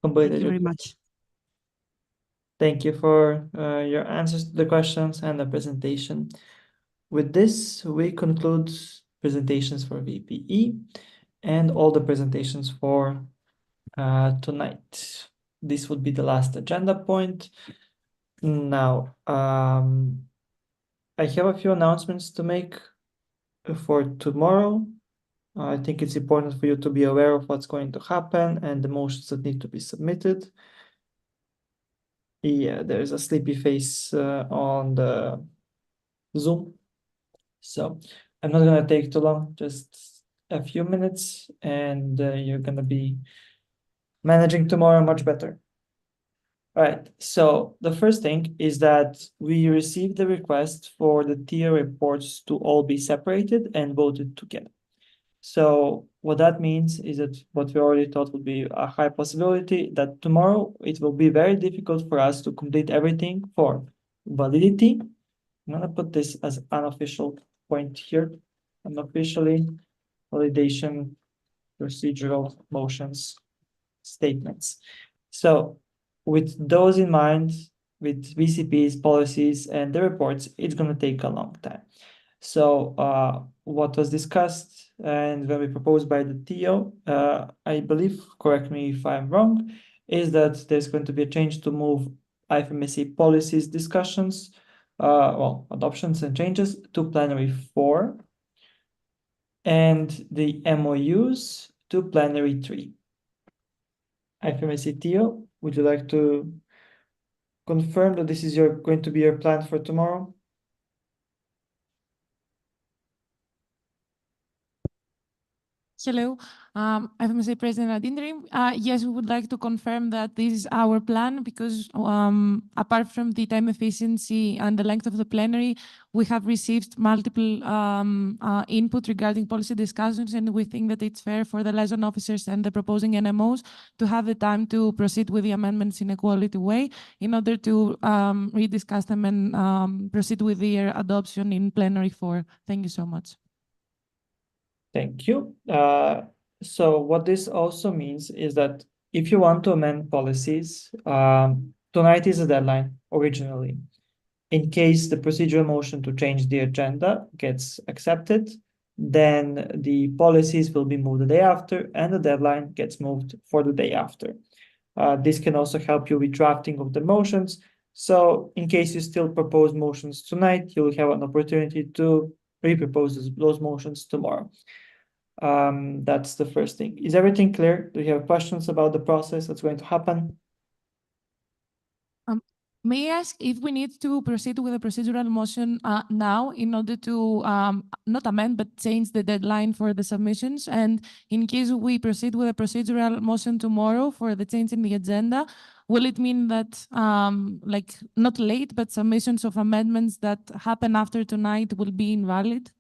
Thank you very much. Thank you for your answers to the questions and the presentation. With this, we conclude presentations for VPE and all the presentations for tonight. This would be the last agenda point. Now, I have a few announcements to make for tomorrow. I think it's important for you to be aware of what's going to happen and the motions that need to be submitted. Yeah, there is a sleepy face on the Zoom. So I'm not gonna take too long, just a few minutes, and you're gonna be managing tomorrow much better. All right, so the first thing is that we received the request for the tier reports to all be separated and voted together. So what that means is that what we already thought would be a high possibility that tomorrow it will be very difficult for us to complete everything for validity. I'm gonna put this as unofficial point here, unofficially validation procedural motions statements. So with those in mind, with VCPs, policies, and the reports, it's going to take a long time. So what was discussed and when we proposed by the TO, I believe, correct me if I'm wrong, is that there's going to be a change to move IFMSC policies discussions, well, adoptions and changes to Plenary 4 and the MOUs to Plenary 3. IFMSC Theo, would you like to confirm that this is going to be your plan for tomorrow? Hello, FMSA President ad interim. Yes, we would like to confirm that this is our plan because apart from the time efficiency and the length of the plenary, we have received multiple input regarding policy discussions, and we think that it's fair for the liaison officers and the proposing NMOs to have the time to proceed with the amendments in a quality way in order to rediscuss them and proceed with their adoption in plenary 4. Thank you so much. Thank you. So what this also means is that if you want to amend policies, tonight is the deadline originally. In case the procedural motion to change the agenda gets accepted, then the policies will be moved the day after and the deadline gets moved for the day after. This can also help you with drafting of the motions. So in case you still propose motions tonight, you'll have an opportunity to repropose those motions tomorrow. That's the first thing. Is everything clear? Do you have questions about the process that's going to happen? May I ask if we need to proceed with a procedural motion now in order to not amend but change the deadline for the submissions? And in case we proceed with a procedural motion tomorrow for the change in the agenda, will it mean that like not late but submissions of amendments that happen after tonight will be invalid?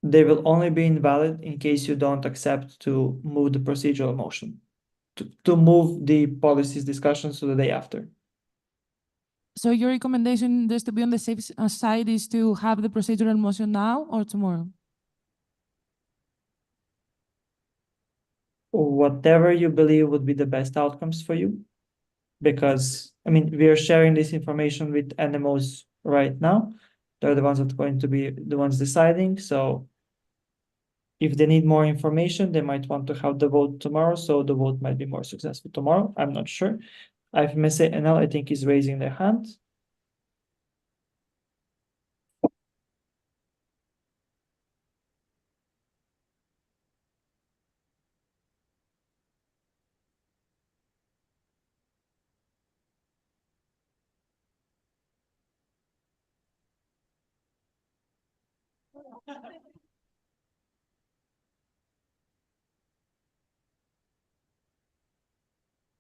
They will only be invalid in case you don't accept to move the procedural motion, to move the policies discussions to the day after. So your recommendation, just to be on the safe side, is to have the procedural motion now or tomorrow? Whatever you believe would be the best outcomes for you. Because, I mean, we are sharing this information with NMOs right now. They're the ones that are going to be the ones deciding. So if they need more information, they might want to have the vote tomorrow. So the vote might be more successful tomorrow. I'm not sure. IFMSA NL, I think, is raising their hand.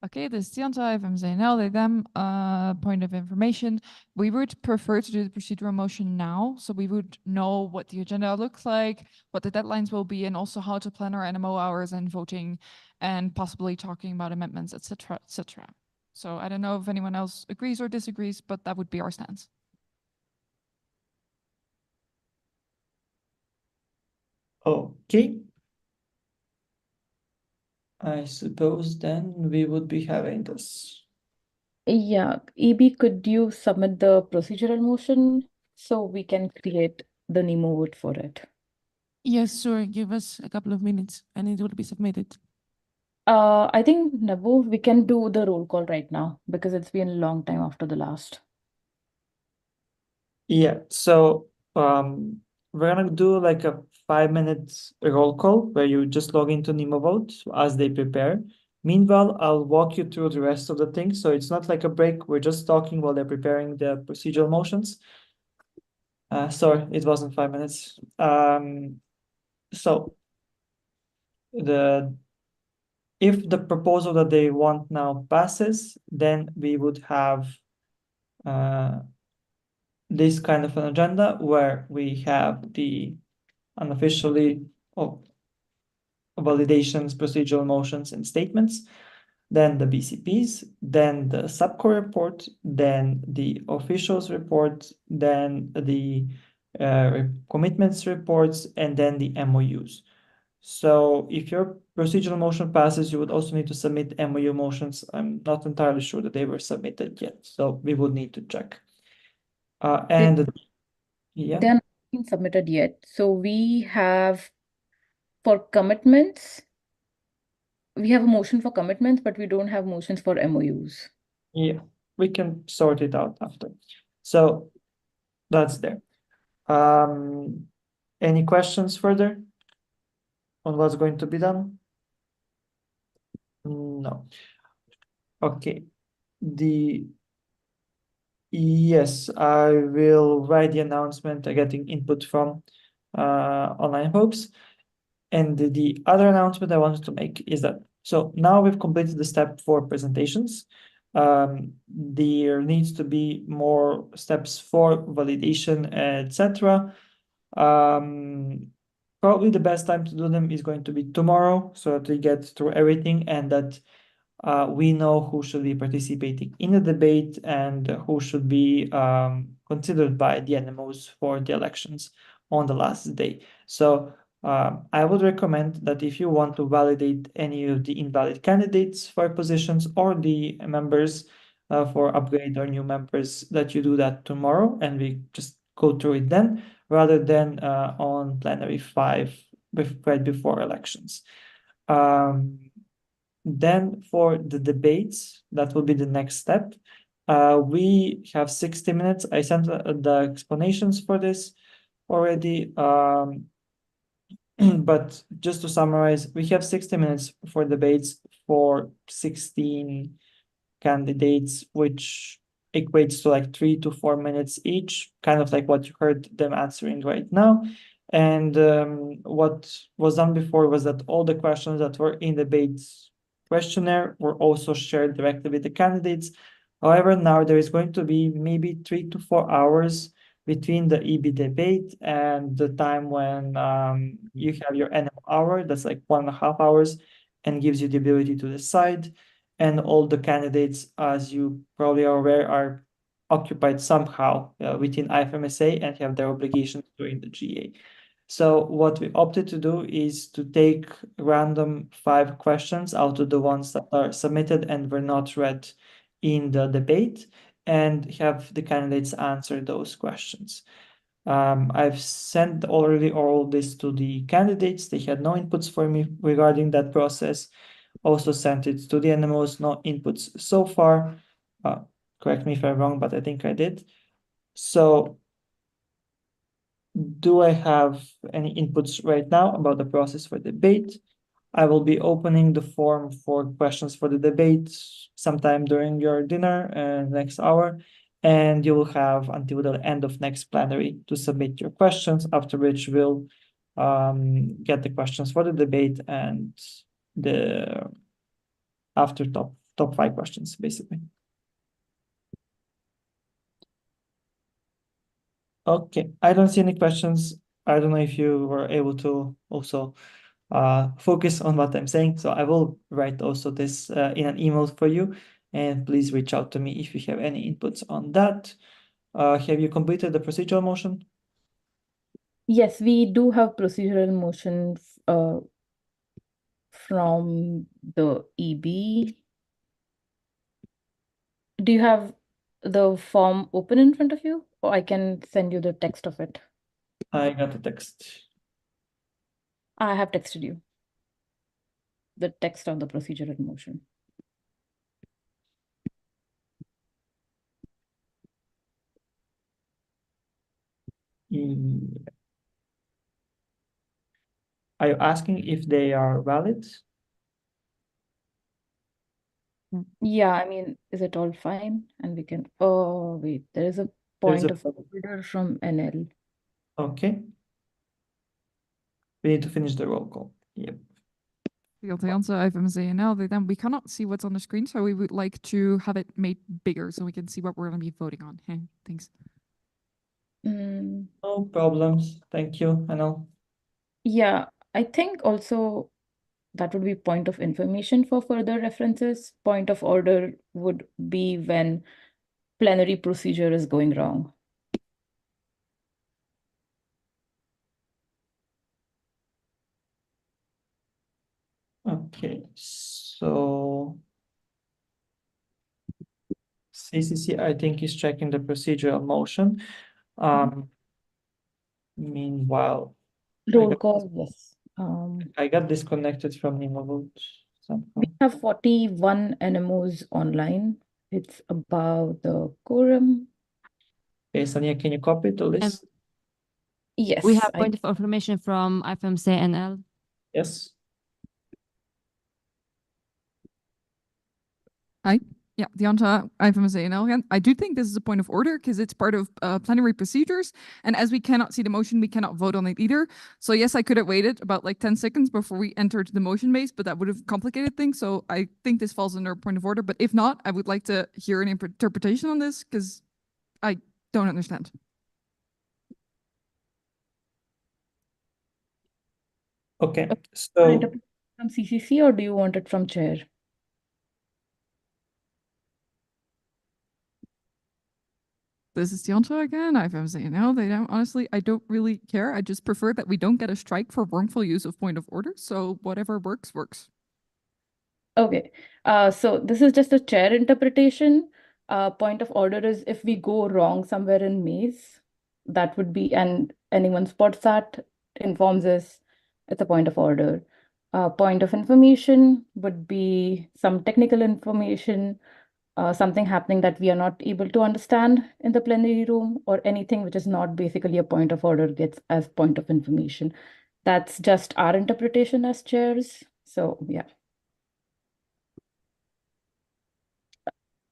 Okay, this is Tianta from ZNL, them point of information. We would prefer to do the procedural motion now, so we would know what the agenda looks like, what the deadlines will be, and also how to plan our NMO hours and voting, and possibly talking about amendments, etc., etc. So I don't know if anyone else agrees or disagrees, but that would be our stance. Okay. I suppose then we would be having this. Yeah, EB, could you submit the procedural motion so we can create the NEMO vote for it? Yes, sure. Give us a couple of minutes and it will be submitted. I think, Nabu, we can do the roll call right now because it's been a long time after the last. Yeah, so we're gonna do like a 5-minute roll call where you just log into NEMO Vote as they prepare. Meanwhile, I'll walk you through the rest of the things. So it's not like a break. We're just talking while they're preparing the procedural motions. Sorry, it wasn't 5 minutes. So if the proposal that they want now passes, then we would have this kind of an agenda where we have the unofficially validations, procedural motions, and statements, then the BCPs, then the subcore report, then the officials report, then the commitments reports, and then the MOUs. So if your procedural motion passes, you would also need to submit MOU motions. I'm not entirely sure that they were submitted yet, so we would need to check. Yeah. They're not being submitted yet. So we have, for commitments, we have a motion for commitments, but we don't have motions for MOUs. Yeah, we can sort it out after. So that's there. Any questions further on what's going to be done? No. Okay. Yes, I will write the announcement getting input from online hopes. And the other announcement I wanted to make is that, so now we've completed the step for presentations. There needs to be more steps for validation, etc. Probably the best time to do them is going to be tomorrow, so that we get through everything and that we know who should be participating in the debate and who should be considered by the NMOs for the elections on the last day. So I would recommend that if you want to validate any of the invalid candidates for positions or the members for upgrade or new members, that you do that tomorrow and we just go through it then, rather than on plenary 5 right before elections. Then for the debates, that will be the next step. We have 60 minutes. I sent the explanations for this already. But just to summarize, we have 60 minutes for debates for 16 candidates, which equates to like 3 to 4 minutes each, kind of like what you heard them answering right now. And what was done before was that all the questions that were in the debates questionnaire were also shared directly with the candidates. However, now there is going to be maybe 3 to 4 hours between the EB debate and the time when you have your NM hour. That's like 1.5 hours and gives you the ability to decide. And all the candidates, as you probably are aware, are occupied somehow within IFMSA and have their obligations during the GA. So what we opted to do is to take random 5 questions out of the ones that are submitted and were not read in the debate and have the candidates answer those questions. I've sent already all this to the candidates. They had no inputs for me regarding that process. Also sent it to the NMOs, no inputs so far. Correct me if I'm wrong, but I think I did. So do I have any inputs right now about the process for debate? I will be opening the form for questions for the debate sometime during your dinner next hour, and you will have until the end of next plenary to submit your questions, after which we'll get the questions for the debate and the after top 5 questions, basically. Okay, I don't see any questions. I don't know if you were able to also focus on what I'm saying. So I will write also this in an email for you, and please reach out to me if you have any inputs on that. Have you completed the procedural motion? Yes, we do have procedural motion from the EB. Do you have the form open in front of you, or I can send you the text of it? I got the text. I have texted you the text of the procedural motion. Are you asking if they are valid? Yeah, I mean, is it all fine? And we can, oh, wait, there is a point of order from NL. Okay. We need to finish the roll call. Yep. The answer IFMSA now, then we cannot see what's on the screen, so we would like to have it made bigger so we can see what we're going to be voting on. Hey, thanks. No problems. Thank you, Anil. Yeah, I think also that would be point of information for further references. Point of order would be when plenary procedure is going wrong. Okay, so CCC, I think, is checking the procedural motion. Meanwhile, Roll call, yes. I got disconnected from Nimavote somehow. We have 41 NMOs online. It's about the quorum. Okay, Sania, can you copy the list? Yes. We have point of information from IFMC NL. Yes. Hi. Yeah, Dianta, I'm from SANL again. I do think this is a point of order because it's part of plenary procedures. And as we cannot see the motion, we cannot vote on it either. So yes, I could have waited about like 10 seconds before we entered the motion base, but that would have complicated things. So I think this falls under a point of order. But if not, I would like to hear an interpretation on this because I don't understand. Okay, Want so interpretation from CCC or do you want it from chair? This is Dianta again. I'm saying now they don't honestly, I don't really care. I just prefer that we don't get a strike for wrongful use of point of order. So whatever works, works. Okay, so this is just a chair interpretation. Point of order is if we go wrong somewhere in maze, that would be, and anyone spots that, informs us, it's a point of order. Point of information would be some technical information, something happening that we are not able to understand in the plenary room, or anything which is not basically a point of order gets as point of information. That's just our interpretation as chairs. So yeah.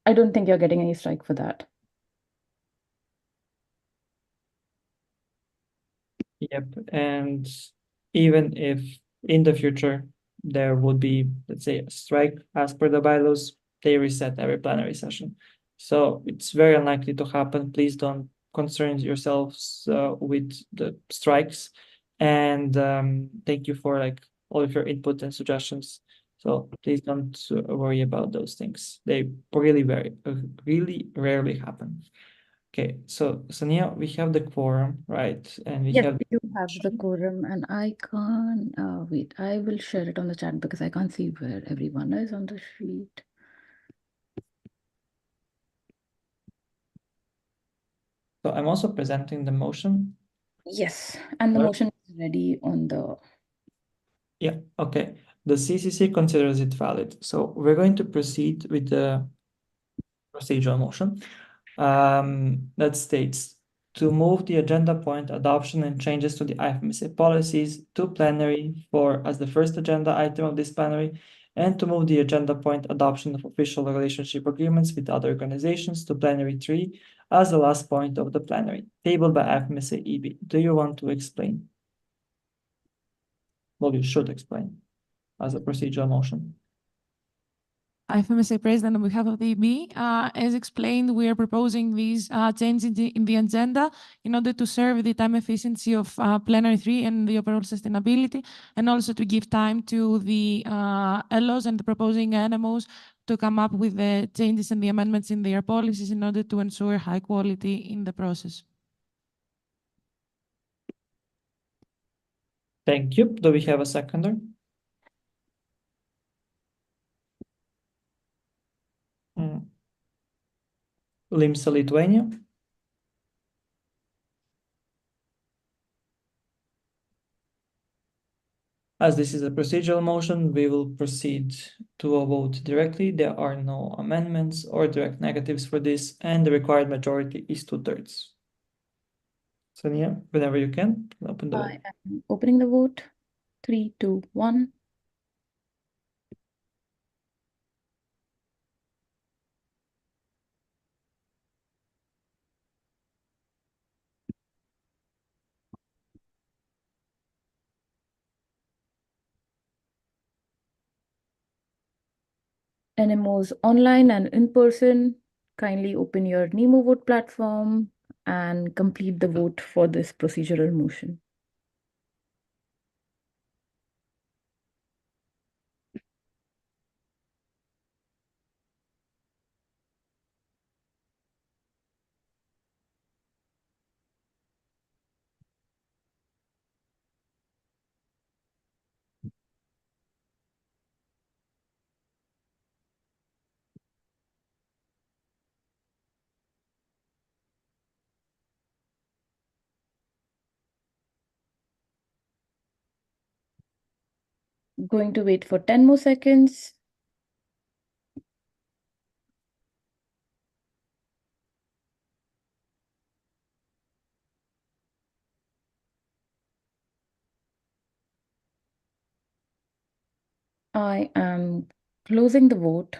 I don't think you're getting any strike for that. Yep, and even if in the future there would be, let's say, a strike as per the bylaws, they reset every plenary session. So it's very unlikely to happen. Please don't concern yourselves with the strikes. And thank you for like all of your input and suggestions. So please don't worry about those things. They really really rarely happen. Okay, so Sonia, we have the quorum, right? And we Yes, have we do have the quorum, and I can't wait. I will share it on the chat because I can't see where everyone is on the sheet. So I'm also presenting the motion. Yes, and the Right. motion is ready on the. Yeah, okay. The CCC considers it valid. So we're going to proceed with the procedural motion that states to move the agenda point adoption and changes to the IFMSA policies to plenary for as the first agenda item of this plenary, and to move the agenda point adoption of official relationship agreements with other organizations to plenary 3 as the last point of the plenary, tabled by IFMSA EB. Do you want to explain? Well, you should explain as a procedural motion. IFMSA President on behalf of the EB, as explained, we are proposing these changes in the agenda in order to serve the time efficiency of plenary 3 and the overall sustainability, and also to give time to the LOs and the proposing NMOs to come up with the changes and the amendments in their policies in order to ensure high quality in the process. Thank you. Do we have a seconder? LIMSA Lithuania. As this is a procedural motion, we will proceed to a vote directly. There are no amendments or direct negatives for this, and the required majority is 2/3. Sonia, whenever you can, open the vote. I am opening the vote. 3, 2, 1. NMOs online and in person, kindly open your Nemo vote platform and complete the vote for this procedural motion. Going to wait for 10 more seconds. I am closing the vote.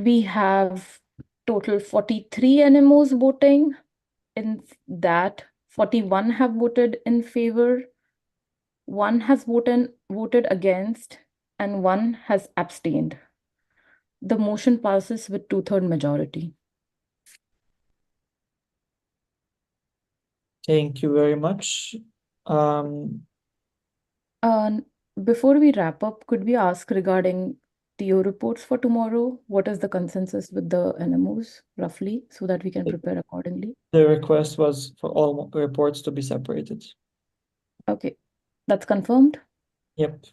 we have total 43 NMOs voting. In that, 41 have voted in favor, 1 has voted against, and 1 has abstained. The motion passes with 2/3 majority. Thank you very much. Before we wrap up, could we ask regarding TO reports for tomorrow? What is the consensus with the NMOs, roughly, so that we can prepare accordingly? The request was for all reports to be separated. Okay, that's confirmed? Yep.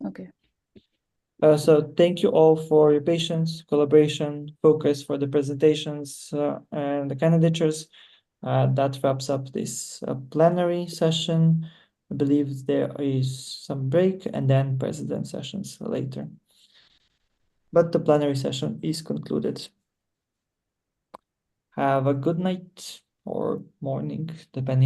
Okay. So thank you all for your patience, collaboration, focus for the presentations and the candidatures. That wraps up this plenary session. I believe there is some break and then president sessions later. But the plenary session is concluded. Have a good night or morning, depending